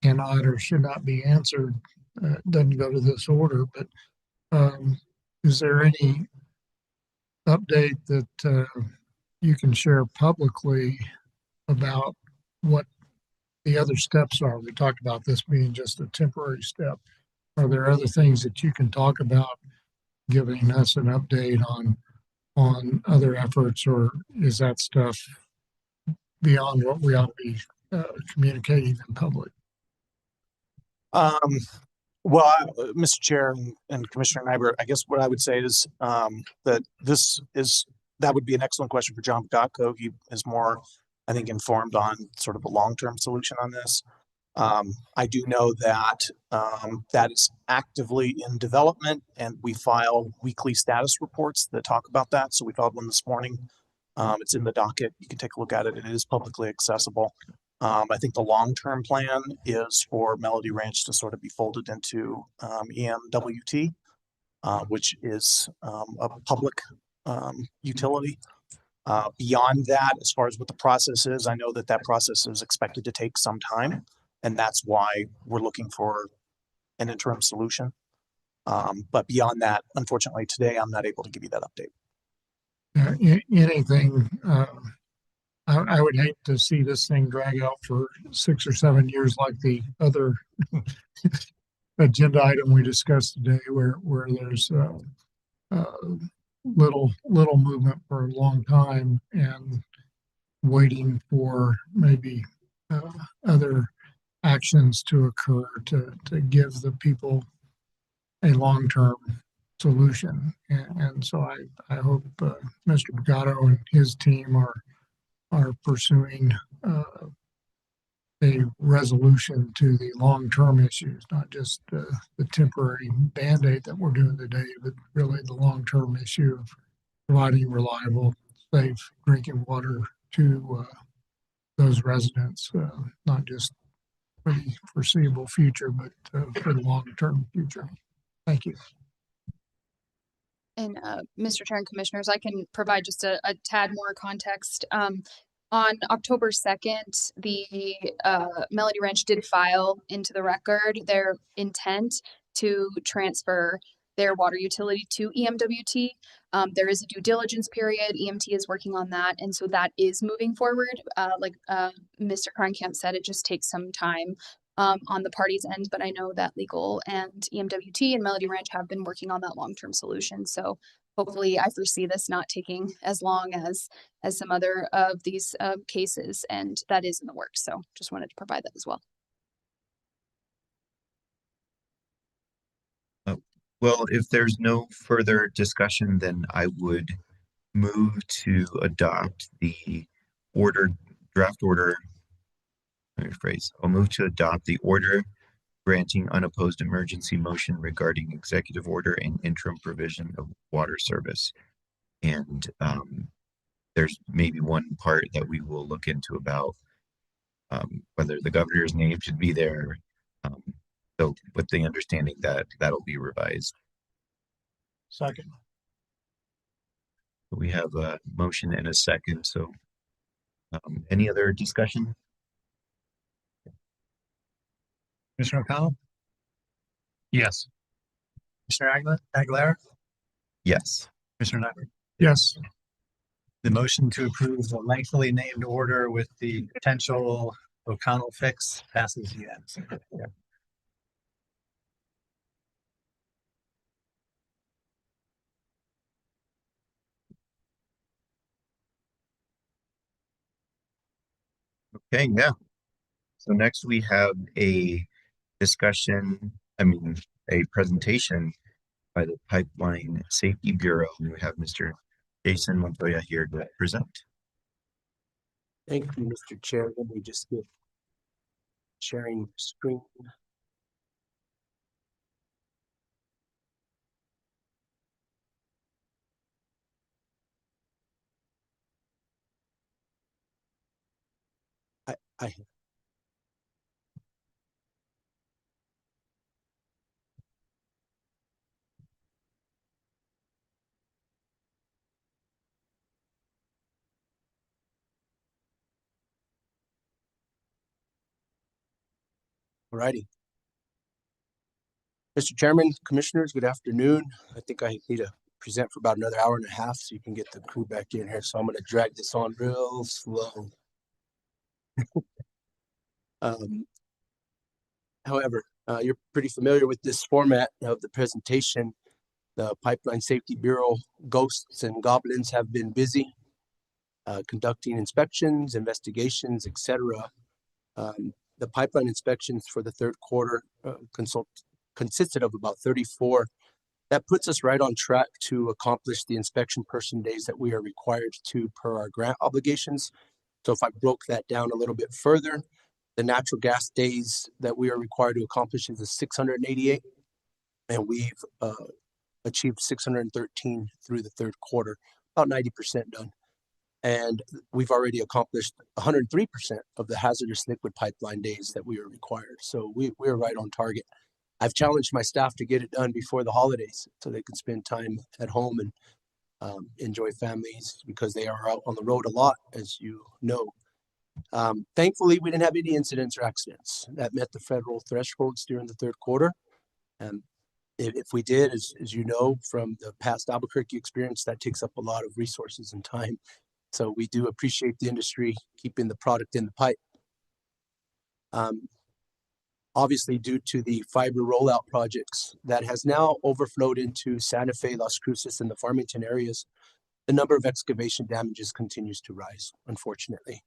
cannot or should not be answered. Doesn't go to this order, but is there any update that you can share publicly about what the other steps are? We talked about this being just a temporary step. Are there other things that you can talk about, giving us an update on other efforts, or is that stuff beyond what we ought to be communicating in public? Well, Mr. Chair and Commissioner Nyberg, I guess what I would say is that that would be an excellent question for John Gotko. He is more, I think, informed on sort of a long-term solution on this. I do know that that is actively in development, and we file weekly status reports that talk about that. So we filed one this morning. It's in the docket. You can take a look at it. It is publicly accessible. I think the long-term plan is for Melody Ranch to sort of be folded into EMWT, which is a public utility. Beyond that, as far as what the process is, I know that that process is expected to take some time, and that's why we're looking for an interim solution. But beyond that, unfortunately, today I'm not able to give you that update. Anything, I would hate to see this thing drag out for 6 or 7 years like the other agenda item we discussed today, where there's little movement for a long time and waiting for maybe other actions to occur to give the people a long-term solution. And so I hope Mr. Brigado and his team are pursuing a resolution to the long-term issues, not just the temporary Band-Aid that we're doing today, but really the long-term issue of providing reliable, safe drinking water to those residents, not just for the foreseeable future, but for the long-term future. Thank you. And Mr. Chair and Commissioners, I can provide just a tad more context. On October 2nd, the Melody Ranch did file into the record their intent to transfer their water utility to EMWT. There is a due diligence period. EMT is working on that. And so that is moving forward. Like Mr. Krankamp said, it just takes some time on the parties' end. But I know that legal and EMWT and Melody Ranch have been working on that long-term solution. So hopefully I foresee this not taking as long as some other of these cases, and that is in the works. So just wanted to provide that as well. Well, if there's no further discussion, then I would move to adopt the draft order. Let me rephrase. I'll move to adopt the order granting unopposed emergency motion regarding executive order and interim provision of water service. And there's maybe one part that we will look into about whether the governor's name should be there. So with the understanding that that'll be revised. Second. We have a motion and a second. So any other discussion? Commissioner O'Connell? Yes. Commissioner Aguilera? Yes. Commissioner Nyberg? Yes. The motion to approve the lengthily named order with the potential O'Connell fix passes unanimously. Yeah. Okay, yeah. So next we have a discussion, a presentation by the Pipeline Safety Bureau. And we have Mr. Jason Montoya here to present. Thank you, Mr. Chair. Let me just get sharing screen. I Alrighty. Mr. Chairman, Commissioners, good afternoon. I think I need to present for about another hour and a half so you can get the crew back in here. So I'm going to drag this on real slow. However, you're pretty familiar with this format of the presentation. The Pipeline Safety Bureau ghosts and goblins have been busy conducting inspections, investigations, etc. The pipeline inspections for the third quarter consisted of about 34. That puts us right on track to accomplish the inspection person days that we are required to per our grant obligations. So if I broke that down a little bit further, the natural gas days that we are required to accomplish is 688, and we've achieved 613 through the third quarter, about 90% done. And we've already accomplished 103% of the hazardous liquid pipeline days that we were required. So we're right on target. I've challenged my staff to get it done before the holidays so they can spend time at home and enjoy families, because they are out on the road a lot, as you know. Thankfully, we didn't have any incidents or accidents that met the federal thresholds during the third quarter. If we did, as you know from the past Albuquerque experience, that takes up a lot of resources and time. So we do appreciate the industry keeping the product in the pipe. Obviously, due to the fiber rollout projects that has now overflowed into Santa Fe, Las Cruces, and the Farmington areas, the number of excavation damages continues to rise, unfortunately.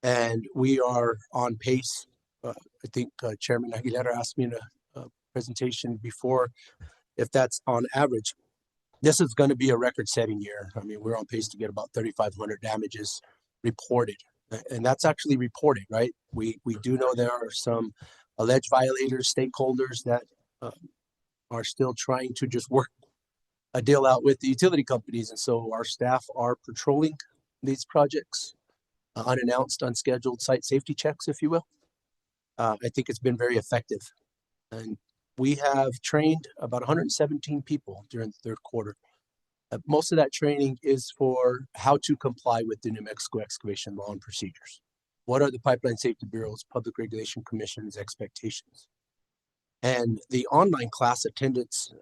And we are on pace. I think Chairman Aguilera asked me in a presentation before if that's on average. This is going to be a record-setting year. I mean, we're on pace to get about 3,500 damages reported. And that's actually reported, right? We do know there are some alleged violators, stakeholders that are still trying to just work a deal out with the utility companies. And so our staff are patrolling these projects, unannounced, unscheduled site safety checks, if you will. I think it's been very effective. And we have trained about 117 people during the third quarter. Most of that training is for how to comply with the New Mexico excavation law and procedures. What are the Pipeline Safety Bureau's Public Regulation Commission's expectations? And the online class attendance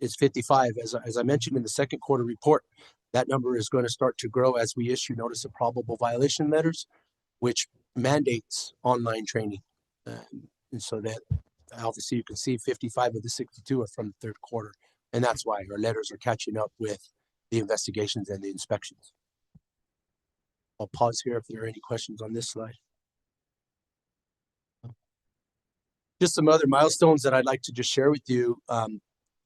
is 55. As I mentioned in the second quarter report, that number is going to start to grow as we issue notice of probable violation letters, which mandates online training. And so that obviously you can see 55 of the 62 are from the third quarter. And that's why our letters are catching up with the investigations and the inspections. I'll pause here if there are any questions on this slide. Just some other milestones that I'd like to just share with you.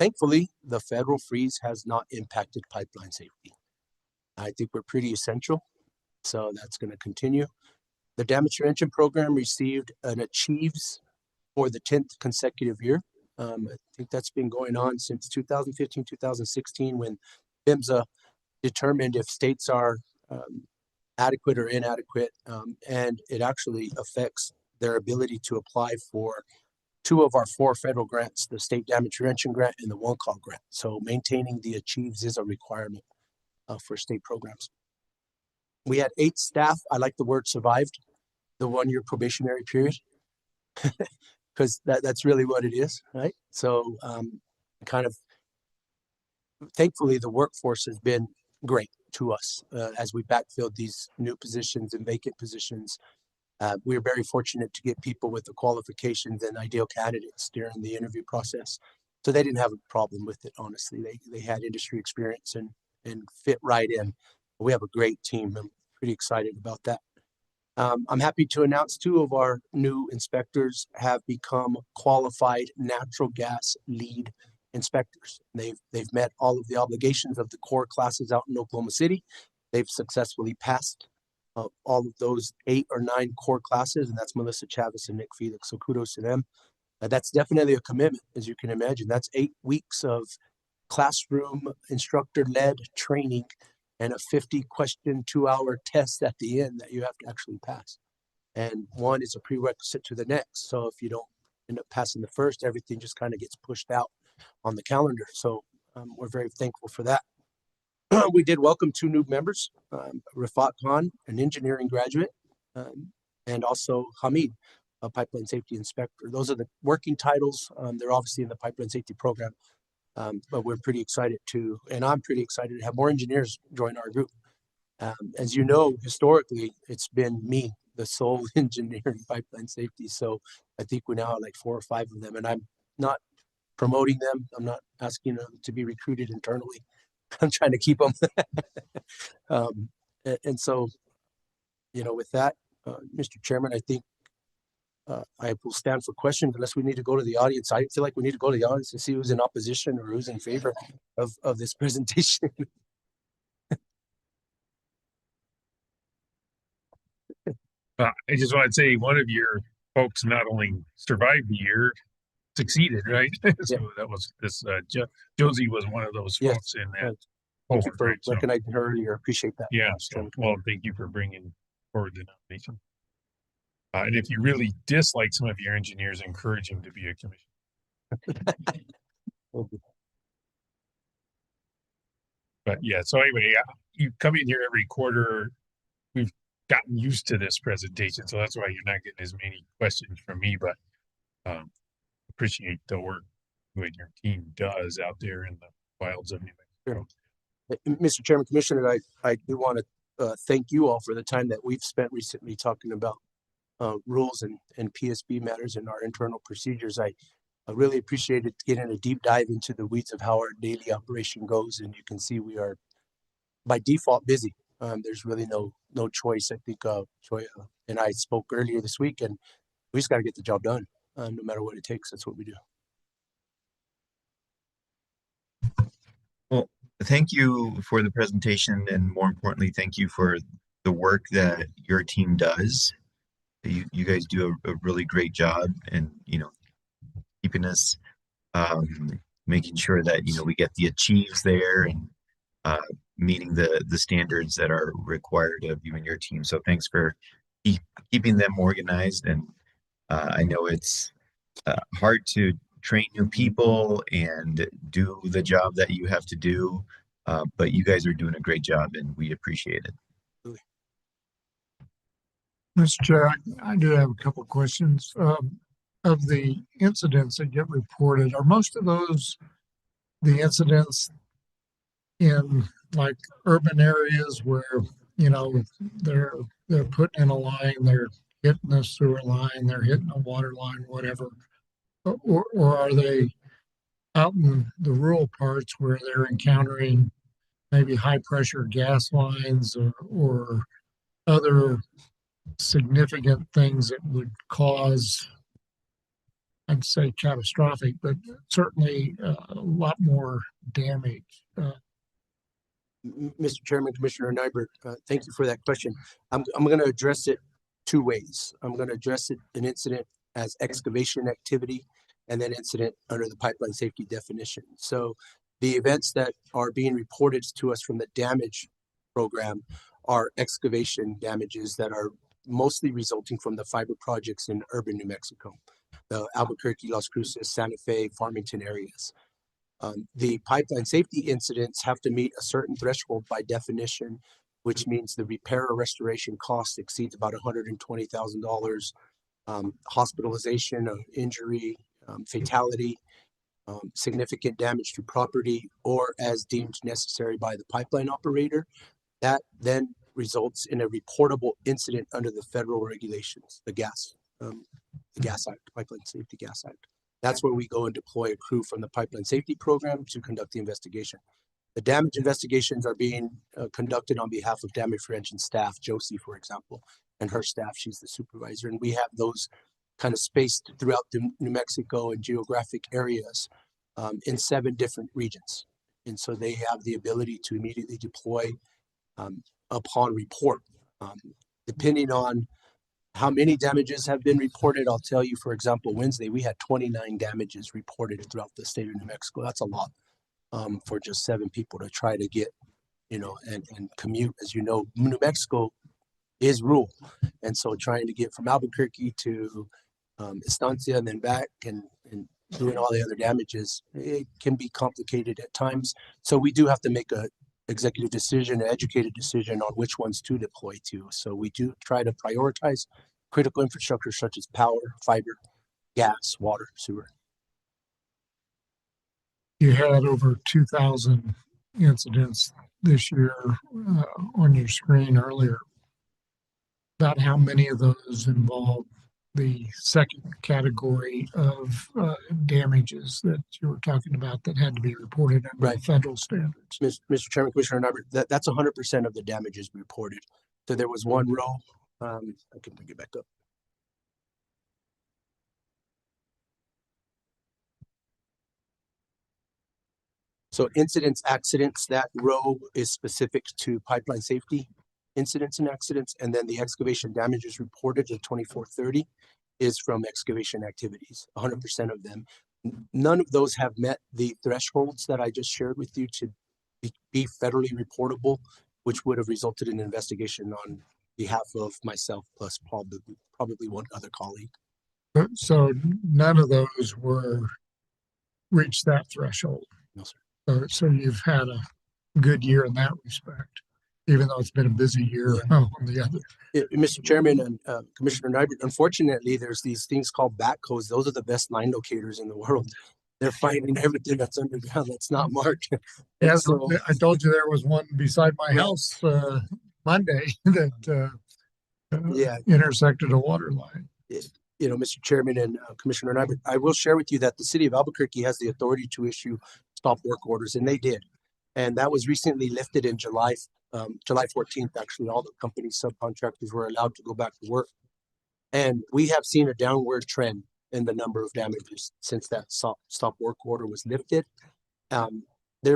Thankfully, the federal freeze has not impacted pipeline safety. I think we're pretty essential, so that's going to continue. The damage prevention program received an Achieves for the 10th consecutive year. I think that's been going on since 2015, 2016, when PHMSA determined if states are adequate or inadequate, and it actually affects their ability to apply for 2 of our 4 federal grants, the State Damage Prevention Grant and the One Call Grant. So maintaining the Achieves is a requirement for state programs. We had 8 staff, I like the word survived, the 1-year probationary period, because that's really what it is, right? So kind of, thankfully, the workforce has been great to us as we backfilled these new positions and vacant positions. We were very fortunate to get people with the qualifications and ideal candidates during the interview process. So they didn't have a problem with it, honestly. They had industry experience and fit right in. We have a great team. I'm pretty excited about that. I'm happy to announce 2 of our new inspectors have become qualified natural gas lead inspectors. They've met all of the obligations of the core classes out in Oklahoma City. They've successfully passed all of those 8 or 9 core classes, and that's Melissa Chavez and Nick Felix. So kudos to them. That's definitely a commitment, as you can imagine. That's 8 weeks of classroom instructor-led training and a 50-question 2-hour test at the end that you have to actually pass. And one is a prerequisite to the next. So if you don't end up passing the first, everything just kind of gets pushed out on the calendar. So we're very thankful for that. We did welcome 2 new members, Rafat Khan, an engineering graduate, and also Hamid, a pipeline safety inspector. Those are the working titles. They're obviously in the pipeline safety program, but we're pretty excited to, and I'm pretty excited to have more engineers join our group. As you know, historically, it's been me, the sole engineer in pipeline safety. So I think we now have like 4 or 5 of them, and I'm not promoting them. I'm not asking them to be recruited internally. I'm trying to keep them. And so, with that, Mr. Chairman, I think I will stand for questions unless we need to go to the audience. I feel like we need to go to the audience and see who's in opposition or who's in favor of this presentation. I just want to say one of your folks not only survived the year, succeeded, right? So that was this, Josie was one of those folks in that. Thank you for recognizing her earlier. Appreciate that. Yeah. So, well, thank you for bringing forward the nomination. And if you really dislike some of your engineers, encourage them to be a commissioner. But yeah, so anyway, you come in here every quarter. We've gotten used to this presentation, so that's why you're not getting as many questions from me, but appreciate the work you and your team does out there in the wilds of New Mexico. Mr. Chairman, Commissioner, I do want to thank you all for the time that we've spent recently talking about rules and PSB matters and our internal procedures. I really appreciated getting a deep dive into the weeds of how our daily operation goes, and you can see we are by default busy. There's really no choice. I think Joya and I spoke earlier this week, and we just got to get the job done, no matter what it takes. That's what we do. Well, thank you for the presentation, and more importantly, thank you for the work that your team does. You guys do a really great job, and keeping us making sure that we get the achieves there and meeting the standards that are required of you and your team. So thanks for keeping them organized. And I know it's hard to train new people and do the job that you have to do, but you guys are doing a great job, and we appreciate it. Mr. Chair, I do have a couple of questions. Of the incidents that get reported, are most of those the incidents in like urban areas where they're putting in a line, they're hitting a sewer line, they're hitting a water line, whatever, or are they out in the rural parts where they're encountering maybe high pressure gas lines or other significant things that would cause, I'd say catastrophic, but certainly a lot more damage? Mr. Chairman, Commissioner Nyberg, thank you for that question. I'm going to address it 2 ways. I'm going to address an incident as excavation activity and then incident under the pipeline safety definition. So the events that are being reported to us from the damage program are excavation damages that are mostly resulting from the fiber projects in urban New Mexico, the Albuquerque, Las Cruces, Santa Fe, Farmington areas. The pipeline safety incidents have to meet a certain threshold by definition, which means the repair or restoration cost exceeds about $120,000. Hospitalization, injury, fatality, significant damage to property, or as deemed necessary by the pipeline operator. That then results in a reportable incident under the federal regulations, the Gas Act, Pipeline Safety Gas Act. That's where we go and deploy a crew from the Pipeline Safety Program to conduct the investigation. The damage investigations are being conducted on behalf of damage prevention staff, Josie, for example, and her staff. She's the supervisor, and we have those kind of spaced throughout the New Mexico and geographic areas in 7 different regions. And so they have the ability to immediately deploy upon report. Depending on how many damages have been reported, I'll tell you, for example, Wednesday, we had 29 damages reported throughout the state of New Mexico. That's a lot for just 7 people to try to get, and commute. As you know, New Mexico is rural. And so trying to get from Albuquerque to Estancia and then back and doing all the other damages, it can be complicated at times. So we do have to make a executive decision, an educated decision on which ones to deploy to. So we do try to prioritize critical infrastructure such as power, fiber, gas, water, sewer. You had over 2,000 incidents this year on your screen earlier. About how many of those involve the second category of damages that you were talking about that had to be reported under the federal standards? Mr. Chairman, Commissioner Numbert, that's 100% of the damages reported. So there was one row. I can bring it back up. So incidents, accidents, that row is specific to pipeline safety incidents and accidents. And then the excavation damages reported at 2430 is from excavation activities, 100% of them. None of those have met the thresholds that I just shared with you to be federally reportable, which would have resulted in an investigation on behalf of myself plus probably one other colleague. So none of those reached that threshold? No, sir. So you've had a good year in that respect, even though it's been a busy year on the other. Mr. Chairman and Commissioner Nybert, unfortunately, there's these things called backhoes. Those are the best line locators in the world. They're finding everything that's underground that's not marked. Yeah, so, I told you there was one beside my house Monday that intersected a water line. Mr. Chairman and Commissioner Nybert, I will share with you that the city of Albuquerque has the authority to issue stop work orders, and they did. And that was recently lifted in July 14th. Actually, all the company subcontractors were allowed to go back to work. And we have seen a downward trend in the number of damages since that stop work order was lifted.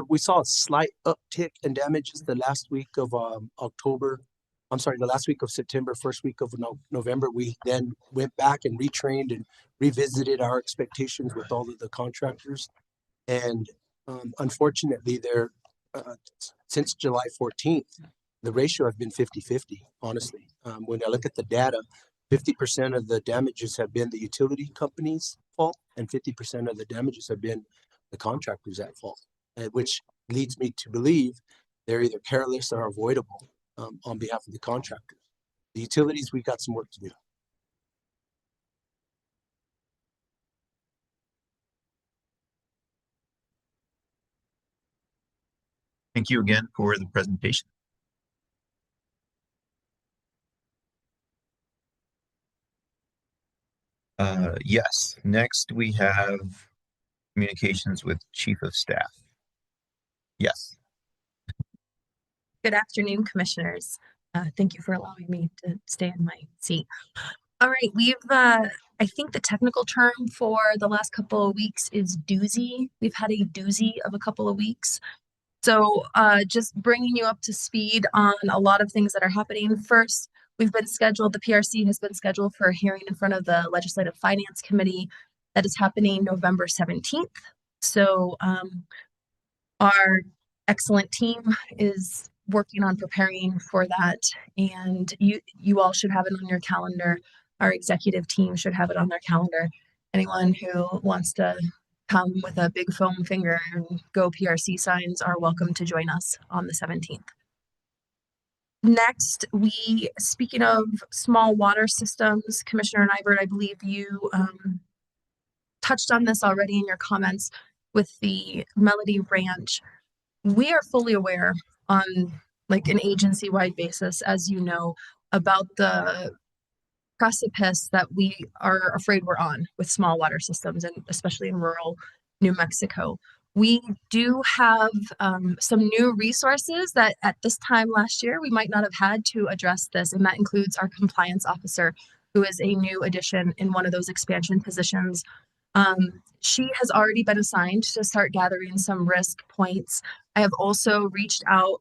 We saw a slight uptick in damages the last week of the last week of September, first week of November. We then went back and retrained and revisited our expectations with all of the contractors. And unfortunately, since July 14th, the ratio has been 50-50, honestly. When I look at the data, 50% of the damages have been the utility company's fault, and 50% of the damages have been the contractors at fault, which leads me to believe they're either careless or avoidable on behalf of the contractors. The utilities, we've got some work to do. Thank you again for the presentation. Yes, next we have communications with Chief of Staff. Yes. Good afternoon, commissioners. Thank you for allowing me to stay in my seat. All right, we've, I think the technical term for the last couple of weeks is doozy. We've had a doozy of a couple of weeks. So just bringing you up to speed on a lot of things that are happening. First, the PRC has been scheduled for a hearing in front of the Legislative Finance Committee that is happening November 17th. So our excellent team is working on preparing for that, and you all should have it on your calendar. Our executive team should have it on their calendar. Anyone who wants to come with a big foam finger and go PRC signs are welcome to join us on the 17th. Next, speaking of small water systems, Commissioner Nybert, I believe you touched on this already in your comments with the Melody Ranch. We are fully aware on like an agency-wide basis, as you know, about the precipice that we are afraid we're on with small water systems, and especially in rural New Mexico. We do have some new resources that at this time last year we might not have had to address this, and that includes our compliance officer, who is a new addition in one of those expansion positions She has already been assigned to start gathering some risk points. I have also reached out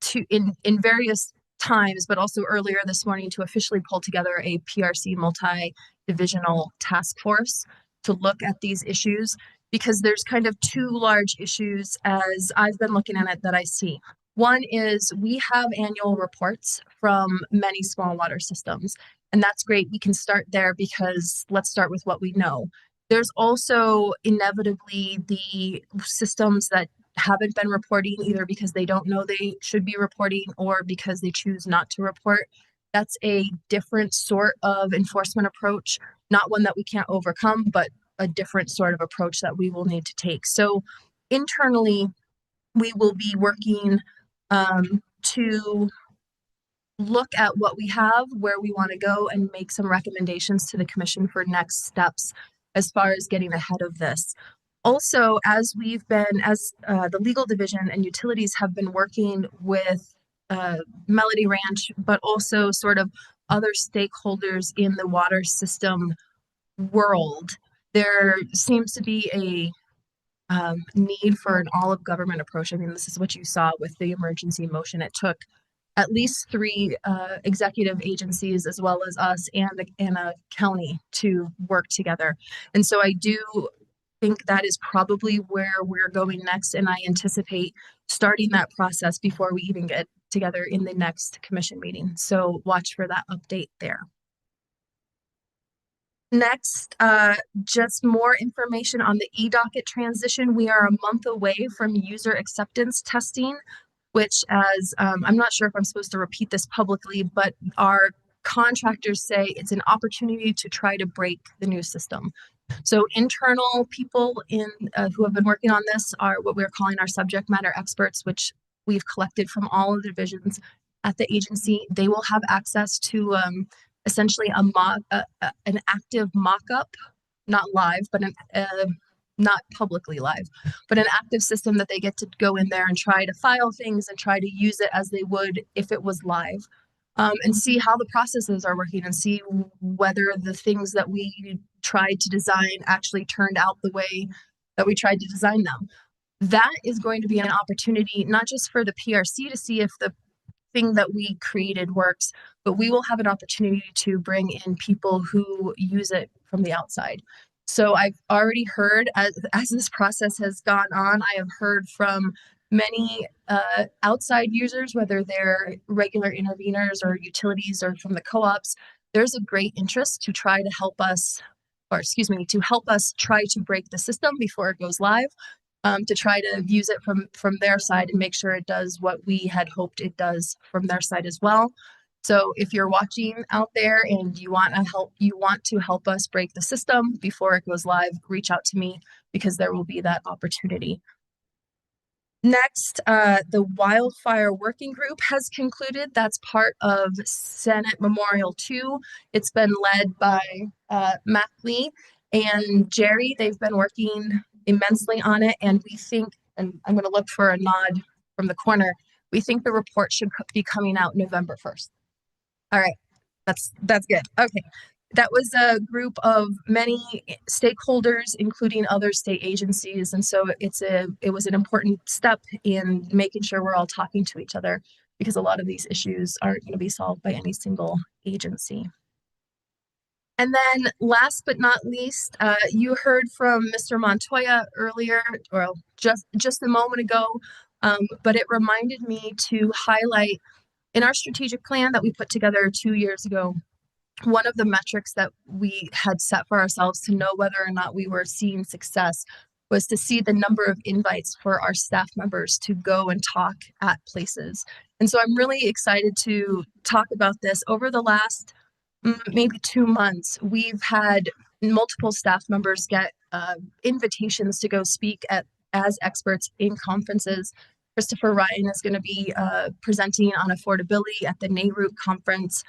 to in various times, but also earlier this morning to officially pull together a PRC multi-divisional task force to look at these issues, because there's kind of two large issues as I've been looking at it that I see. One is we have annual reports from many small water systems, and that's great. We can start there because let's start with what we know. There's also inevitably the systems that haven't been reporting either because they don't know they should be reporting or because they choose not to report. That's a different sort of enforcement approach, not one that we can't overcome, but a different sort of approach that we will need to take. So internally, we will be working to look at what we have, where we want to go, and make some recommendations to the commission for next steps as far as getting ahead of this. Also, as we've been, as the legal division and utilities have been working with Melody Ranch, but also sort of other stakeholders in the water system world, there seems to be a need for an all-of-government approach. I mean, this is what you saw with the emergency motion. It took at least 3 executive agencies as well as us and a county to work together. And so I do think that is probably where we're going next, and I anticipate starting that process before we even get together in the next commission meeting. So watch for that update there. Next, just more information on the e-docket transition. We are a month away from user acceptance testing, which as I'm not sure if I'm supposed to repeat this publicly, but our contractors say it's an opportunity to try to break the new system. So internal people who have been working on this are what we're calling our subject matter experts, which we've collected from all of the divisions at the agency. They will have access to essentially an active mock-up, not live, but not publicly live, but an active system that they get to go in there and try to file things and try to use it as they would if it was live, and see how the processes are working and see whether the things that we tried to design actually turned out the way that we tried to design them. That is going to be an opportunity, not just for the PRC to see if the thing that we created works, but we will have an opportunity to bring in people who use it from the outside. So I've already heard, as this process has gone on, I have heard from many outside users, whether they're regular interveners or utilities or from the co-ops. There's a great interest to try to help us, to help us try to break the system before it goes live. To try to use it from their side and make sure it does what we had hoped it does from their side as well. So if you're watching out there and you want to help us break the system before it goes live, reach out to me because there will be that opportunity. Next, the Wildfire Working Group has concluded. That's part of Senate Memorial 2. It's been led by Matt Lee and Jerry. They've been working immensely on it, and we think, and I'm going to look for a nod from the corner, we think the report should be coming out November 1st. All right, that's good. Okay. That was a group of many stakeholders, including other state agencies. And so it was an important step in making sure we're all talking to each other, because a lot of these issues aren't going to be solved by any single agency. And then last but not least, you heard from Mr. Montoya earlier, or just a moment ago, but it reminded me to highlight in our strategic plan that we put together 2 years ago, one of the metrics that we had set for ourselves to know whether or not we were seeing success was to see the number of invites for our staff members to go and talk at places. And so I'm really excited to talk about this. Over the last maybe 2 months, we've had multiple staff members get invitations to go speak as experts in conferences. Christopher Ryan is going to be presenting on affordability at the NARUC conference.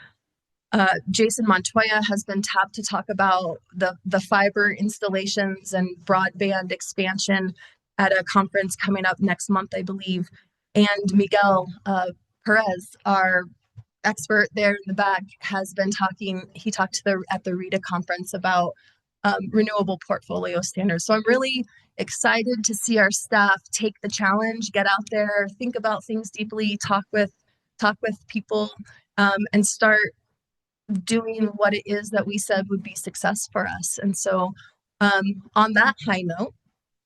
Jason Montoya has been tapped to talk about the fiber installations and broadband expansion at a conference coming up next month, I believe. And Miguel Perez, our expert there in the back, has been talking. He talked at the RITA conference about renewable portfolio standards. So I'm really excited to see our staff take the challenge, get out there, think about things deeply, talk with people, and start doing what it is that we said would be success for us. And so on that high note,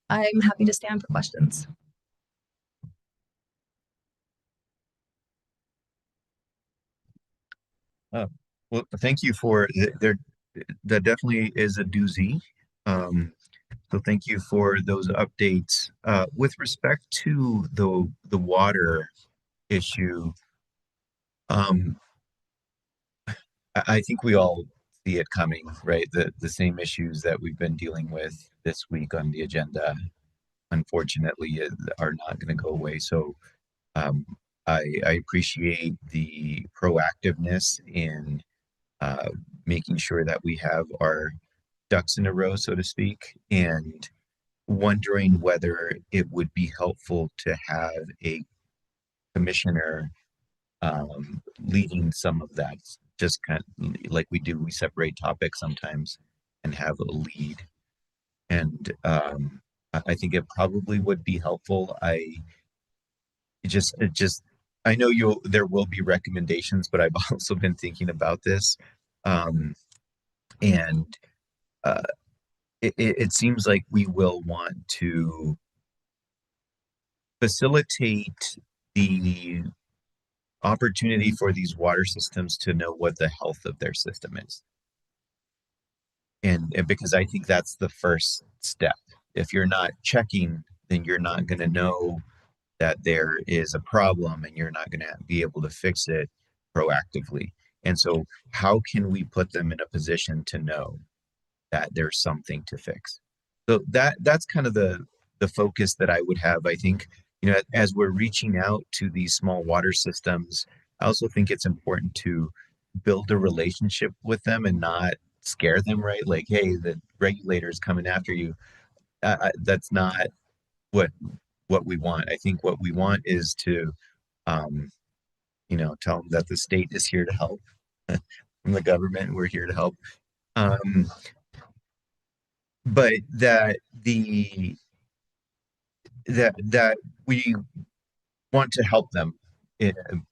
I'm happy to stand for questions. Well, thank you for there. That definitely is a doozy. So thank you for those updates. With respect to the water issue, I think we all see it coming, right? The same issues that we've been dealing with this week on the agenda, unfortunately, are not going to go away. So I appreciate the proactiveness in making sure that we have our ducks in a row, so to speak, and wondering whether it would be helpful to have a commissioner leading some of that. Just kind of like we do, we separate topics sometimes and have a lead. And I think it probably would be helpful. I know there will be recommendations, but I've also been thinking about this. And it seems like we will want to facilitate the opportunity for these water systems to know what the health of their system is. And because I think that's the first step. If you're not checking, then you're not going to know that there is a problem and you're not going to be able to fix it proactively. And so how can we put them in a position to know that there's something to fix? So that's kind of the focus that I would have. I think, as we're reaching out to these small water systems, I also think it's important to build a relationship with them and not scare them, right? Like, hey, the regulator's coming after you. That's not what we want. I think what we want is to, tell them that the state is here to help. From the government, we're here to help. But that we want to help them,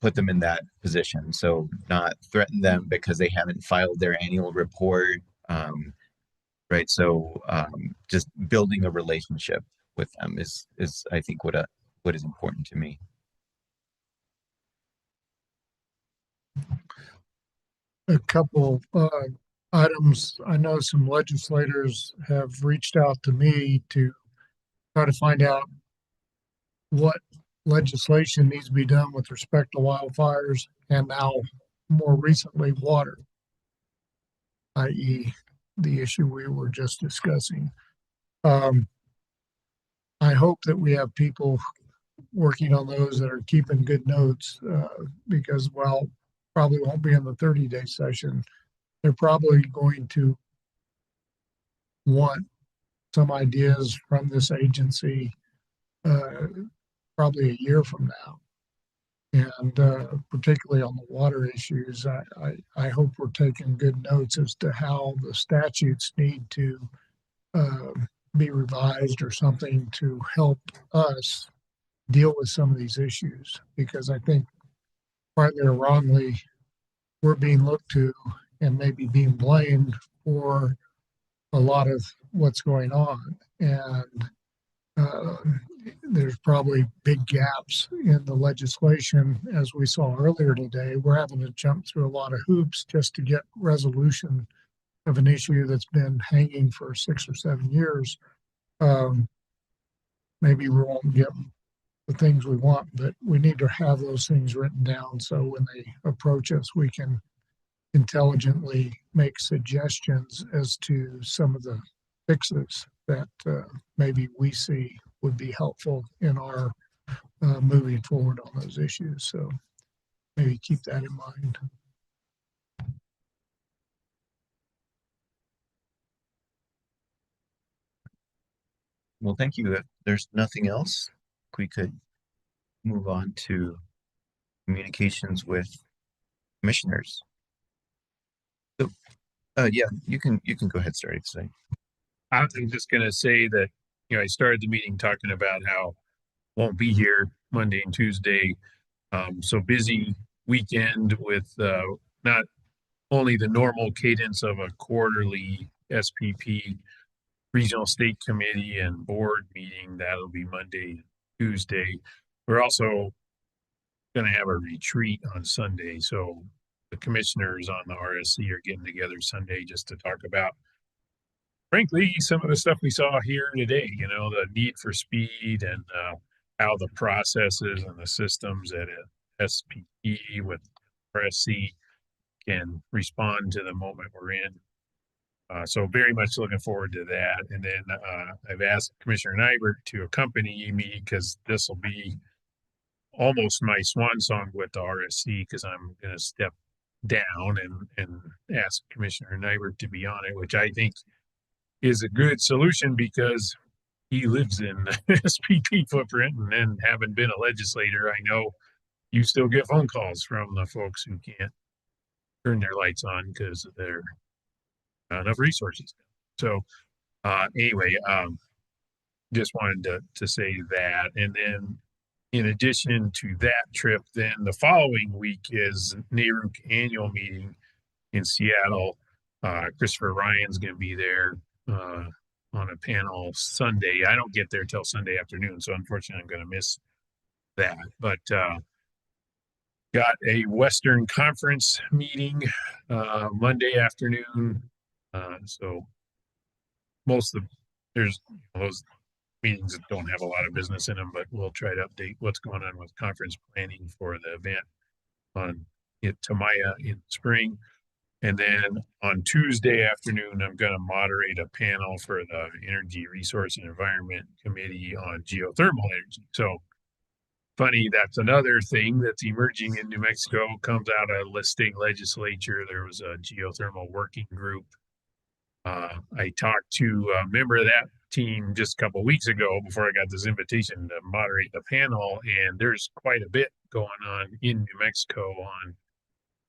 put them in that position. So not threaten them because they haven't filed their annual report, right? So just building a relationship with them is I think what is important to me. A couple items. I know some legislators have reached out to me to try to find out what legislation needs to be done with respect to wildfires and now more recently water, i.e. the issue we were just discussing. I hope that we have people working on those that are keeping good notes because while probably won't be in the 30-day session, they're probably going to want some ideas from this agency probably a year from now. And particularly on the water issues, I hope we're taking good notes as to how the statutes need to be revised or something to help us deal with some of these issues. Because I think rightly or wrongly, we're being looked to and maybe being blamed for a lot of what's going on. And there's probably big gaps in the legislation, as we saw earlier today. We're having to jump through a lot of hoops just to get resolution of an issue that's been hanging for 6 or 7 years. Maybe we won't get the things we want, but we need to have those things written down so when they approach us, we can intelligently make suggestions as to some of the fixes that maybe we see would be helpful in our moving forward on those issues. So maybe keep that in mind. Well, thank you. If there's nothing else, we could move on to communications with commissioners. So, yeah, you can go ahead, start. I'm just going to say that, I started the meeting talking about how won't be here Monday and Tuesday. So busy weekend with not only the normal cadence of a quarterly SPP regional state committee and board meeting. That'll be Monday, Tuesday. We're also going to have a retreat on Sunday. So the commissioners on the RSC are getting together Sunday just to talk about, frankly, some of the stuff we saw here today, the need for speed and how the processes and the systems at a SPE with RSC can respond to the moment we're in. So very much looking forward to that. And then I've asked Commissioner Nybert to accompany me because this will be almost my swan song with the RSC, because I'm going to step down and ask Commissioner Nybert to be on it, which I think is a good solution because he lives in the SPP footprint. And then having been a legislator, I know you still get phone calls from the folks who can't turn their lights on because they're not enough resources. So anyway, just wanted to say that. And then in addition to that trip, then the following week is NARUC annual meeting in Seattle. Christopher Ryan's going to be there on a panel Sunday. I don't get there till Sunday afternoon, so unfortunately I'm going to miss that. But got a Western Conference meeting Monday afternoon. So most of there's those meetings that don't have a lot of business in them, but we'll try to update what's going on with conference planning for the event on Tamaya in spring. And then on Tuesday afternoon, I'm going to moderate a panel for the Energy Resource and Environment Committee on geothermal energy. So funny, that's another thing that's emerging in New Mexico, comes out of the state legislature. There was a geothermal working group. I talked to a member of that team just a couple of weeks ago before I got this invitation to moderate the panel, and there's quite a bit going on in New Mexico on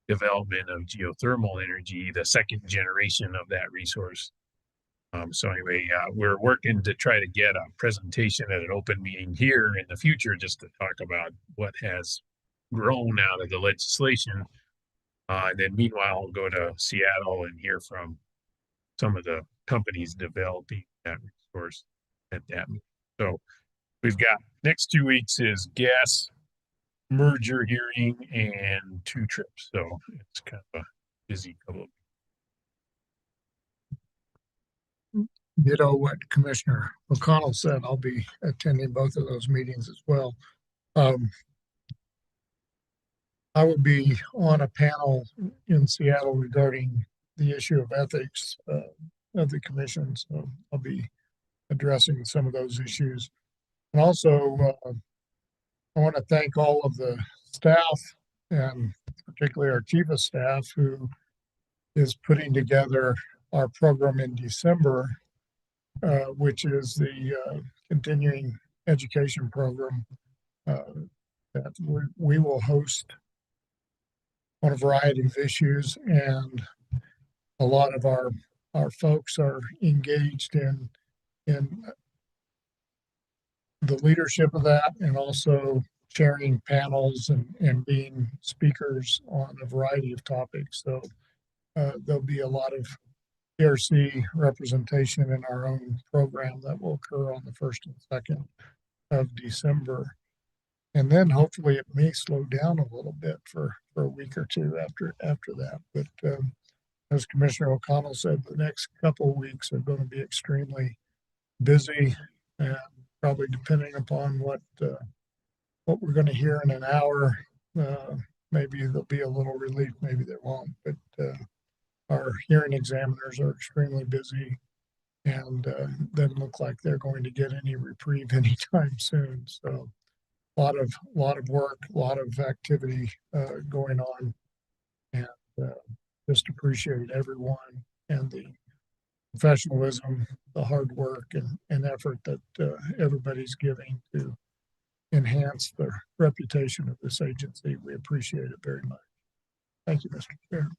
development of geothermal energy, the second generation of that resource. So anyway, we're working to try to get a presentation at an open meeting here in the future just to talk about what has grown out of the legislation. And then meanwhile, I'll go to Seattle and hear from some of the companies developing that resource at that meeting. So we've got next 2 weeks is gas merger hearing and 2 trips. So it's kind of a busy couple. What Commissioner O'Connell said, I'll be attending both of those meetings as well. I will be on a panel in Seattle regarding the issue of ethics of the commission. So I'll be addressing some of those issues. And also, I want to thank all of the staff, and particularly our chief of staff, who is putting together our program in December, which is the continuing education program that we will host on a variety of issues, and a lot of our folks are engaged in the leadership of that, and also chairing panels and being speakers on a variety of topics. So there'll be a lot of PRC representation in our own program that will occur on the 1st and 2nd of December. And then hopefully it may slow down a little bit for a week or two after that. But as Commissioner O'Connell said, the next couple of weeks are going to be extremely busy, and probably depending upon what we're going to hear in an hour, maybe there'll be a little relief, maybe there won't. But our hearing examiners are extremely busy, and doesn't look like they're going to get any reprieve anytime soon. So a lot of work, a lot of activity going on, and just appreciate everyone and the professionalism, the hard work and effort that everybody's giving to enhance the reputation of this agency. We appreciate it very much. Thank you, Mr. Chair.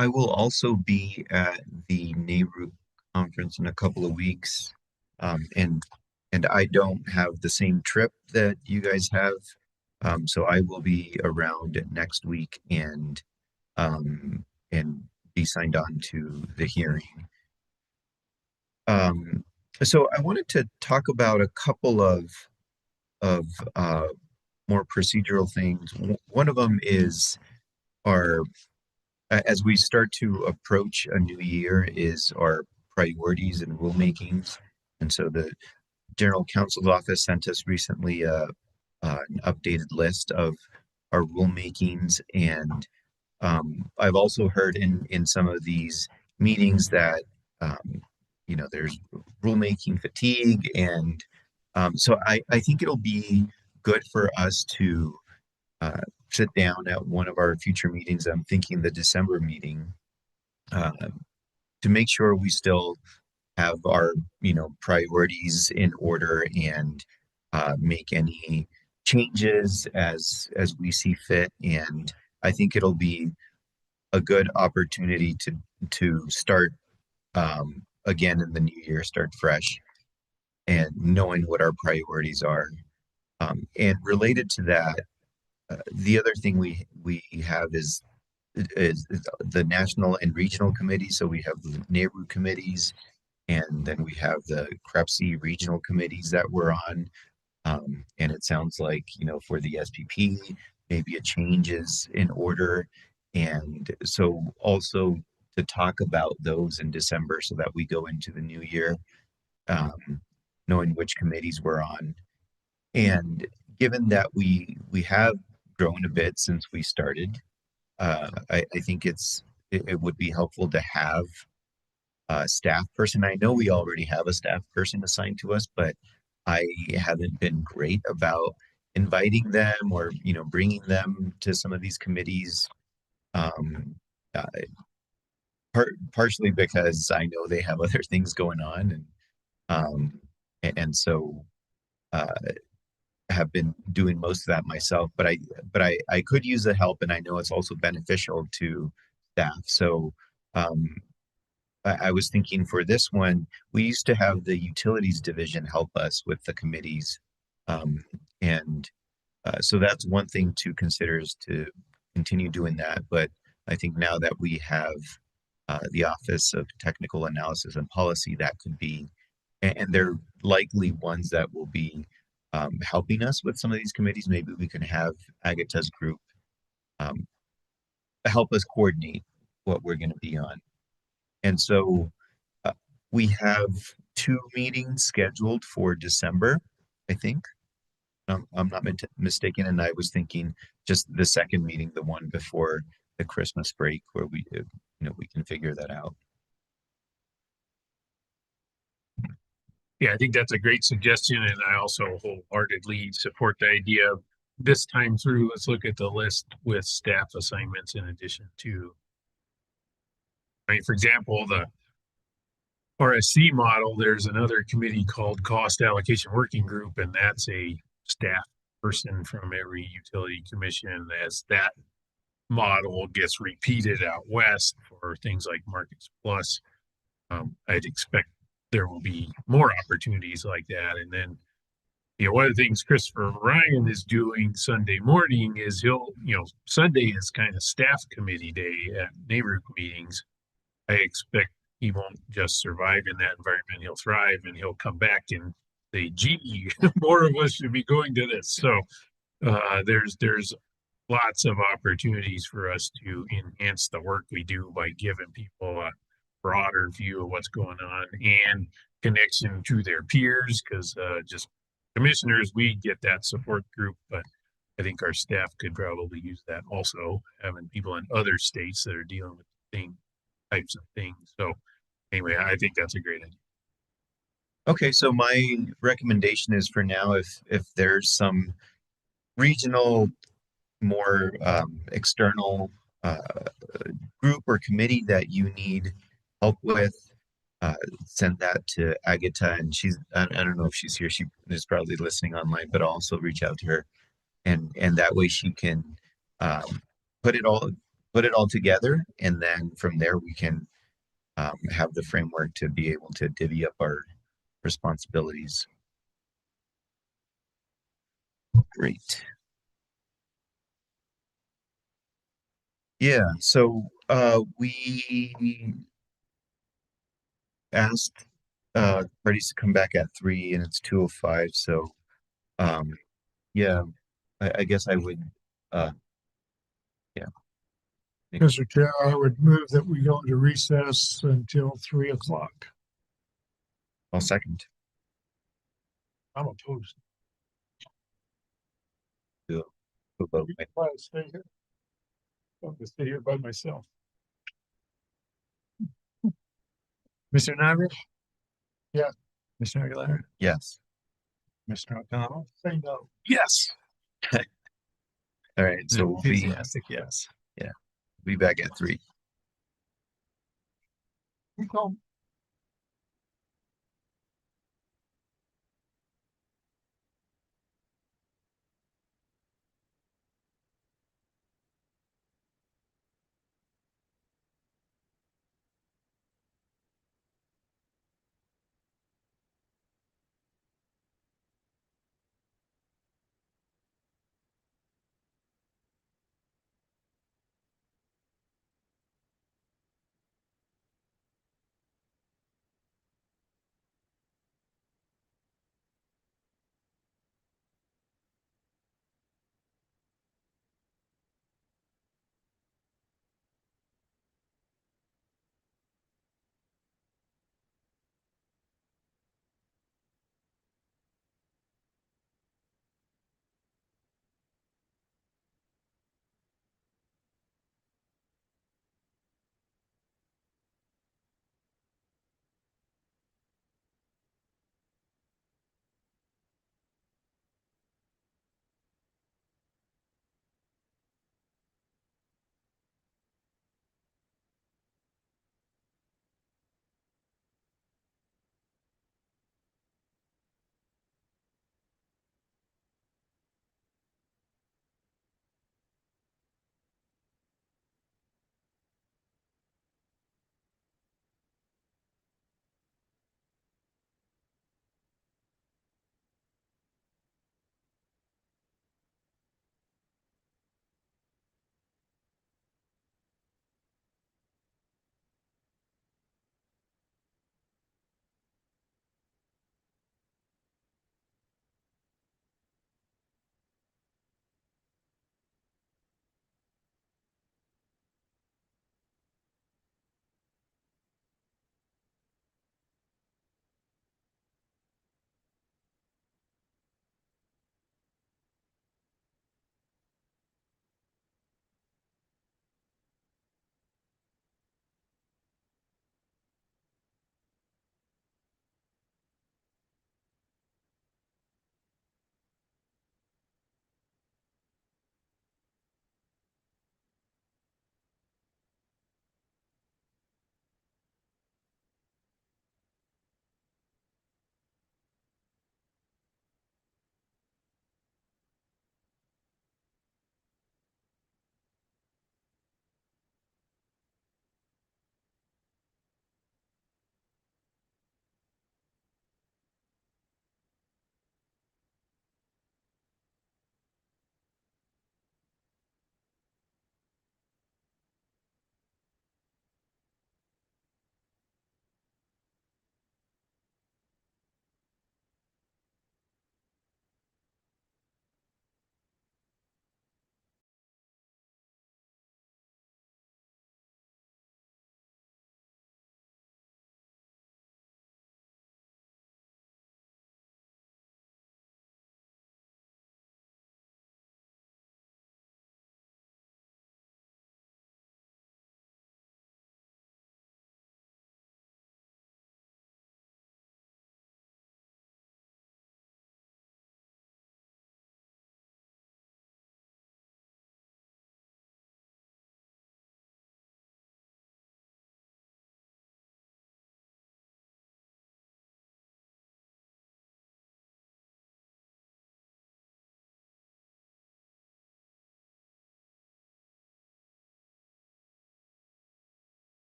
I will also be at the NARU conference in a couple of weeks. And I don't have the same trip that you guys have. So I will be around next week and be signed on to the hearing. So I wanted to talk about a couple of uh, more procedural things. One of them is our, as we start to approach a new year, is our priorities and rulemakings. And so the General Counsel's office sent us recently an updated list of our rulemakings, and I've also heard in some of these meetings that there's rulemaking fatigue, and so I think it'll be good for us to sit down at one of our future meetings. I'm thinking the December meeting, to make sure we still have our priorities in order and make any changes as we see fit. And I think it'll be a good opportunity to start again in the new year, start fresh and knowing what our priorities are. And related to that, the other thing we have is the national and regional committees. So we have the NARU committees, and then we have the CREPC regional committees that we're on. And it sounds like, for the SPP, maybe a change is in order. And so also to talk about those in December so that we go into the new year, knowing which committees we're on. And given that we have grown a bit since we started, I think it would be helpful to have a staff person. I know we already have a staff person assigned to us, but I haven't been great about inviting them or bringing them to some of these committees. Partially because I know they have other things going on, and so have been doing most of that myself. But I could use the help, and I know it's also beneficial to staff. So I was thinking for this one, we used to have the utilities division help us with the committees. And so that's one thing to consider, is to continue doing that. But I think now that we have the Office of Technical Analysis and Policy, that could be, and they're likely ones that will be helping us with some of these committees. Maybe we can have Agatha's group help us coordinate what we're going to be on. And so we have 2 meetings scheduled for December, I think. I'm not mistaken. And I was thinking just the second meeting, the one before the Christmas break, where we can figure that out. Yeah, I think that's a great suggestion, and I also wholeheartedly support the idea of this time through. Let's look at the list with staff assignments in addition to, for example, the RSC model. There's another committee called Cost Allocation Working Group, and that's a staff person from every utility commission. As that model gets repeated out west for things like Markets Plus, I'd expect there will be more opportunities like that. And then, one of the things Christopher Ryan is doing Sunday morning is Sunday is kind of staff committee day at neighborhood meetings. I expect he won't just survive in that environment. He'll thrive, and he'll come back and say, gee, more of us should be going to this. So there's lots of opportunities for us to enhance the work we do by giving people a broader view of what's going on and connection to their peers, because just commissioners, we get that support group, but I think our staff could probably use that also, having people in other states that are dealing with the same types of things. So anyway, I think that's a great idea. Okay, so my recommendation is, for now, if there's some regional, more external group or committee that you need help with, send that to Agatha, and I don't know if she's here. She is probably listening online, but I'll also reach out to her, and that way she can put it all put it all together, and then from there we can have the framework to be able to divvy up our responsibilities. Great. Yeah, so we asked parties to come back at 3 and it's 2:05, so yeah, I guess I would yeah. Mr. Chair, I would move that we go into recess until 3 o'clock. I'll second. I'm opposed. To a vote. You can probably stay here. I'm gonna stay here by myself. Mr. Nyberg, Yeah, Mr. Aguilar, Yes. Mr. O'Connell. say no. Yes. All right, so we'll be Enthusiastic, yes. back at 3. We go.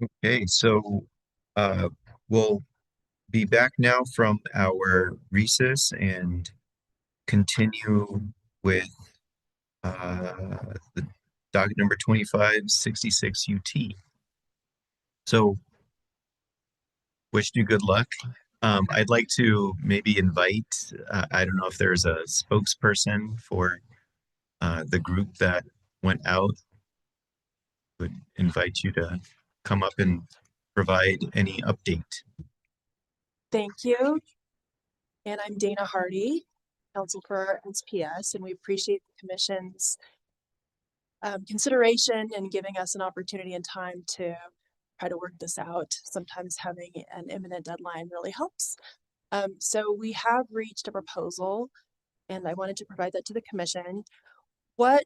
Okay, so we'll be back now from our recess and continue with the docket number 2566 UT. So wish you good luck. I'd like to maybe invite, I don't know if there's a spokesperson for the group that went out. Would invite you to come up and provide any update. Thank you. And I'm Dana Hardy, counsel for SPS, and we appreciate the commission's consideration and giving us an opportunity and time to try to work this out. Sometimes having an imminent deadline really helps. So we have reached a proposal, and I wanted to provide that to the commission. What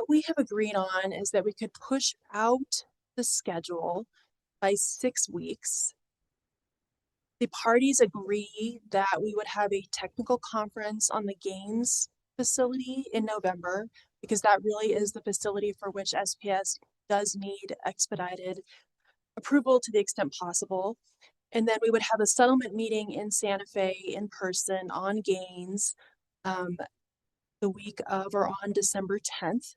we have agreed on is that we could push out the schedule by 6 weeks. The parties agree that we would have a technical conference on the Gaines facility in November, because that really is the facility for which SPS does need expedited approval to the extent possible. And then we would have a settlement meeting in Santa Fe in person on Gaines the week of or on December 10th.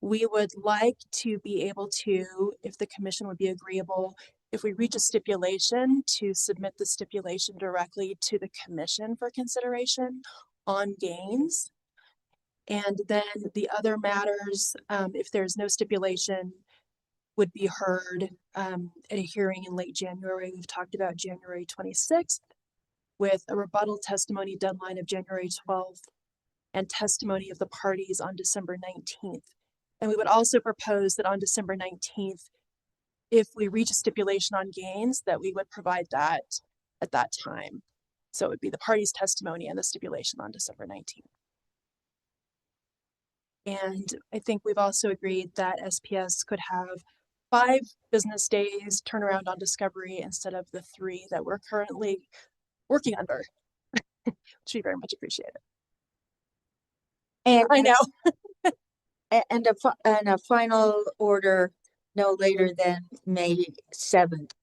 We would like to be able to, if the commission would be agreeable, if we reach a stipulation, to submit the stipulation directly to the commission for consideration on Gaines. And then the other matters, if there's no stipulation, would be heard at a hearing in late January. We've talked about January 26th with a rebuttal testimony deadline of January 12th and testimony of the parties on December 19th. And we would also propose that on December 19th, if we reach a stipulation on Gaines, that we would provide that at that time. So it would be the parties' testimony and the stipulation on December 19th. And I think we've also agreed that SPS could have 5 business days turnaround on discovery instead of the 3 that we're currently working under, which we very much appreciate it. And I know. and a final order no later than May 7th,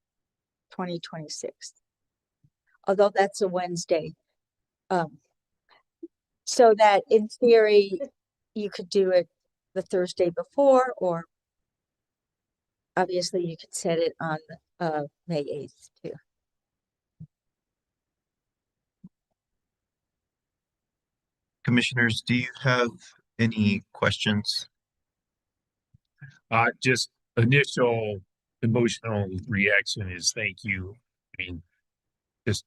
2026. Although that's a Wednesday. So that in theory, you could do it the Thursday before, or obviously you could set it on May 8th too. Commissioners, do you have any questions? Just initial emotional reaction is thank you. I mean, just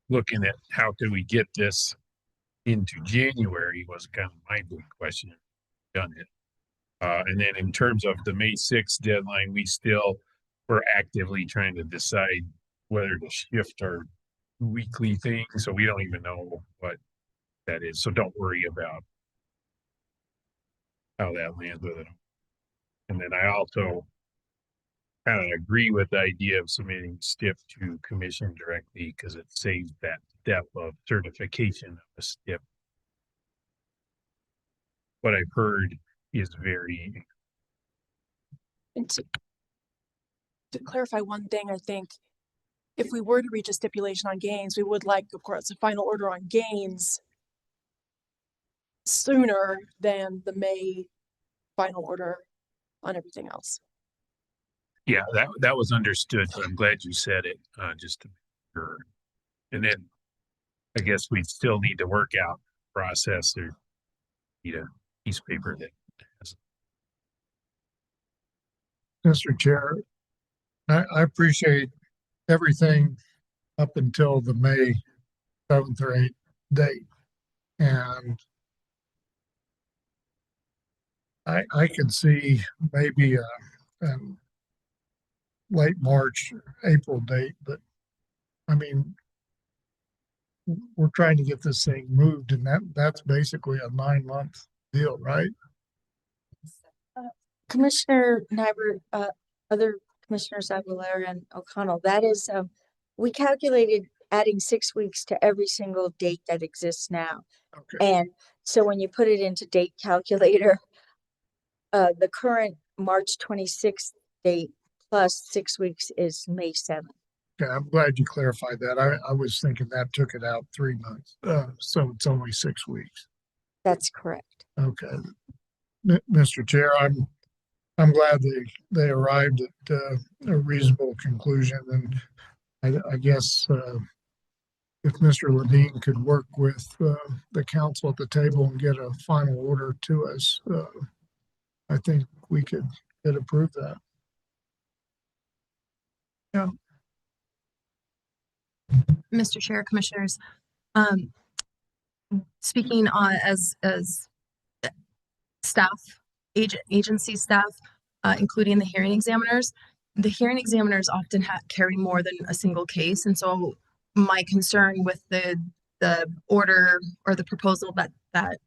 looking at how can we get this into January was kind of my big question. Done it. And then in terms of the May 6th deadline, we're actively trying to decide whether to shift our weekly thing. So we don't even know what that is. So don't worry about how that lands with it. And then I also kind of agree with the idea of submitting STIP to commission directly because it saves that step of certification of a STIP. What I've heard is very. And to clarify one thing, I think if we were to reach a stipulation on Gaines, we would like, of course, a final order on Gaines sooner than the May final order on everything else. Yeah, that was understood, but I'm glad you said it, just to be sure. And then I guess we still need to work out the process or need a piece of paper that has. Mr. Chair, I appreciate everything up until the May 7th or 8th date. And I could see maybe a late March, April date, but I mean, we're trying to get this thing moved, and that's basically a 9-month deal, right? Commissioner Nyberg, other commissioners Aguilera and O'Connell, that is, we calculated adding 6 weeks to every single date that exists now. Okay. And so when you put it into date calculator, the current March 26th date plus 6 weeks is May 7th. Okay, I'm glad you clarified that. I was thinking that took it out 3 months. So it's only 6 weeks. That's correct. Okay. Mr. Chair, I'm glad they arrived at a reasonable conclusion, and I guess if Mr. Levine could work with the council at the table and get a final order to us, I think we could approve that. Yeah. Mr. Chair, Commissioners, speaking on as staff, agency staff, including the hearing examiners. The hearing examiners often carry more than a single case, and so my concern with the order or the proposal that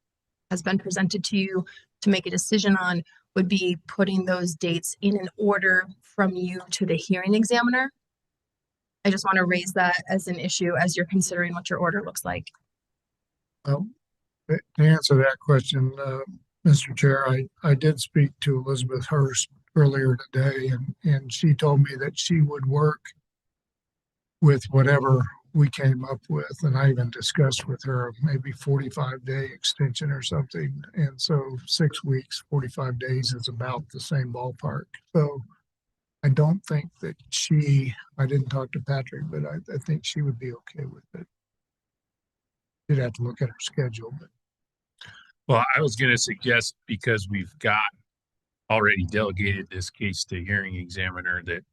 has been presented to you to make a decision on would be putting those dates in an order from you to the hearing examiner. I just want to raise that as an issue as you're considering what your order looks like. Well, to answer that question, Mr. Chair, I did speak to Elizabeth Hurst earlier today, and she told me that she would work with whatever we came up with. And I even discussed with her maybe 45-day extension or something. And so 6 weeks, 45 days is about the same ballpark. So I don't think that I didn't talk to Patrick, but I think she would be okay with it. You'd have to look at her schedule, but. Well, I was going to suggest, because we've got already delegated this case to hearing examiner, that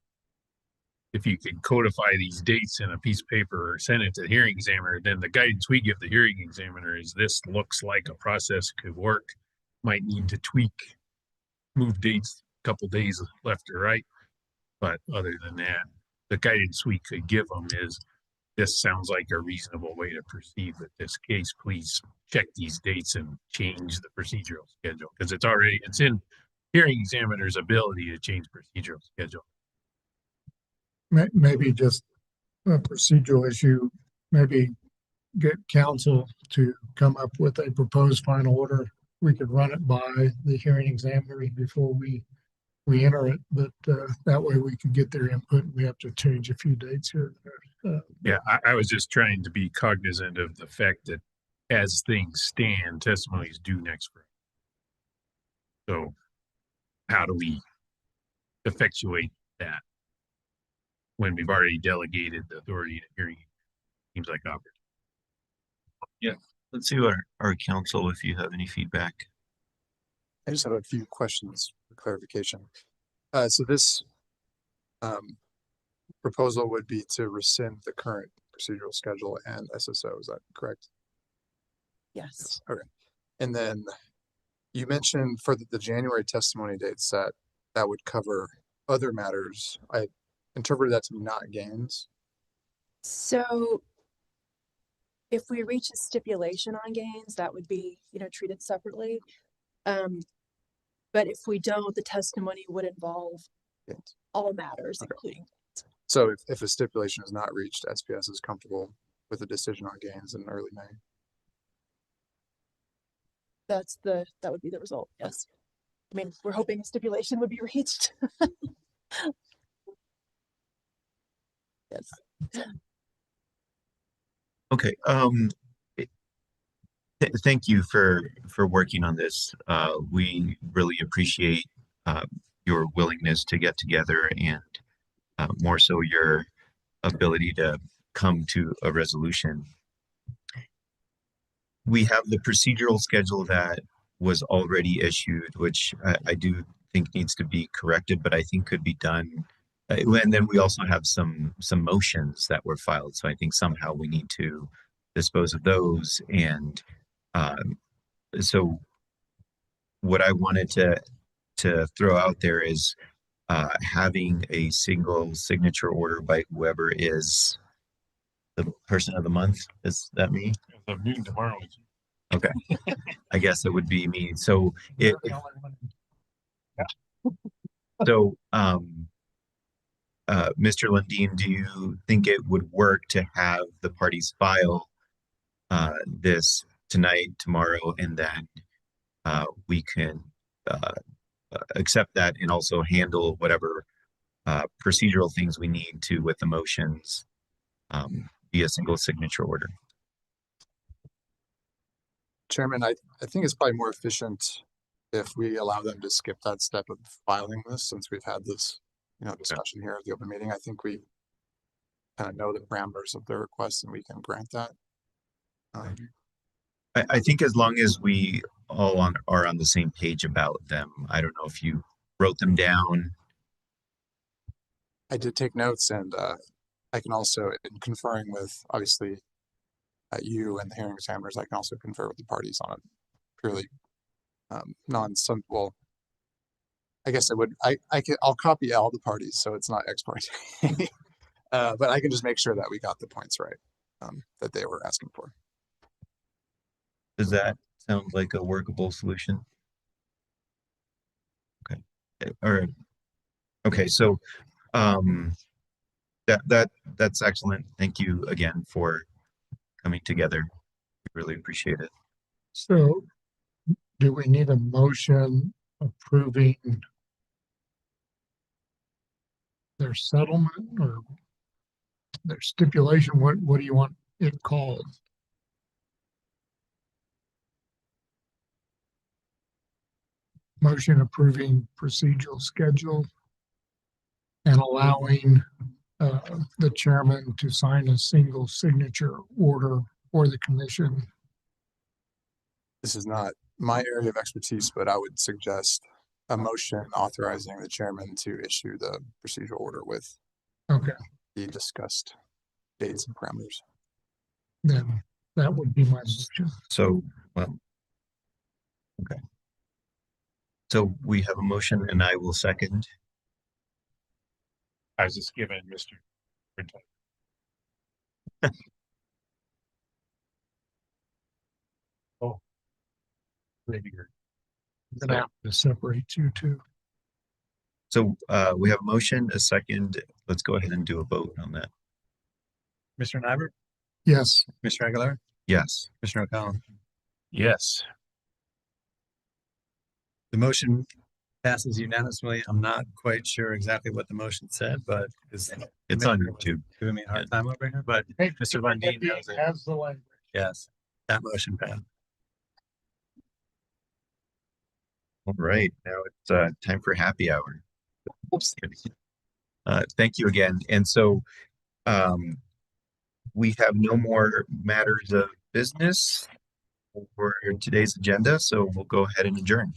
if you can codify these dates in a piece of paper or send it to the hearing examiner, then the guidance we give the hearing examiner is this looks like a process could work, might need to tweak, move dates a couple days left or right. But other than that, the guidance we could give them is, this sounds like a reasonable way to proceed with this case. Please check these dates and change the procedural schedule, because it's in hearing examiner's ability to change procedural schedule. Maybe just a procedural issue, maybe get counsel to come up with a proposed final order. We could run it by the hearing examiners before we enter it, but that way we could get their input. We have to change a few dates here. Yeah, I was just trying to be cognizant of the fact that as things stand, testimony is due next Friday. So how do we effectuate that when we've already delegated the authority to hearing? Seems like opportunity. Yeah, let's see what our council, if you have any feedback. I just have a few questions for clarification. So this proposal would be to rescind the current procedural schedule and SSO, is that correct? Yes. Okay. And then you mentioned for the January testimony dates that would cover other matters. I interpreted that to be not gains. So if we reach a stipulation on gains, that would be, treated separately. But if we don't, the testimony would involve all matters, including. So if a stipulation is not reached, SPS is comfortable with a decision on gains in early May. That would be the result. Yes. I mean, we're hoping a stipulation would be reached. Yes. Okay. Thank you for working on this. We really appreciate your willingness to get together and more so your ability to come to a resolution. We have the procedural schedule that was already issued, which I do think needs to be corrected, but I think could be done. And then we also have some motions that were filed. So I think somehow we need to dispose of those. And so what I wanted to throw out there is having a single signature order by whoever is the person of the month. Is that me? I'm noon tomorrow. Okay. I guess it would be me. So so Mr. Lundin, do you think it would work to have the parties file this tonight, tomorrow, and then we can accept that and also handle whatever procedural things we need to with the motions be a single signature order. Chairman, I think it's probably more efficient if we allow them to skip that step of filing this, since we've had this, discussion here at the open meeting. I think we kind of know the parameters of their request and we can grant that. I think as long as we all are on the same page about them. I don't know if you wrote them down. I did take notes, and I can also, in conferring with, obviously, you and the hearing examiners, I can also confer with the parties on a purely well, I guess I'll copy all the parties so it's not ex parte. But I can just make sure that we got the points right that they were asking for. Does that sound like a workable solution? Okay. Okay, so that's excellent. Thank you again for coming together. We really appreciate it. So do we need a motion approving their settlement or their stipulation? What do you want it called? Motion approving procedural schedule and allowing the chairman to sign a single signature order for the commission. This is not my area of expertise, but I would suggest a motion authorizing the chairman to issue the procedural order with the discussed dates and parameters. Then that would be my motion. So, well, okay. So we have a motion and I will second. I was just given Mr. Oh, maybe you're Then I have to separate you two. So we have a motion, a second. Let's go ahead and do a vote on that. Mr. Nyberg, Yes. Mr. Aguilar, Yes. Mr. O'Connell. yes. The motion passes unanimously. I'm not quite sure exactly what the motion said, but it's on YouTube. Giving me a hard time over here, but Hey, Mr. Lundin has the language. Yes, that motion passed. All right, now it's time for happy hour. Thank you again. And so we have no more matters of business for today's agenda, so we'll go ahead and adjourn.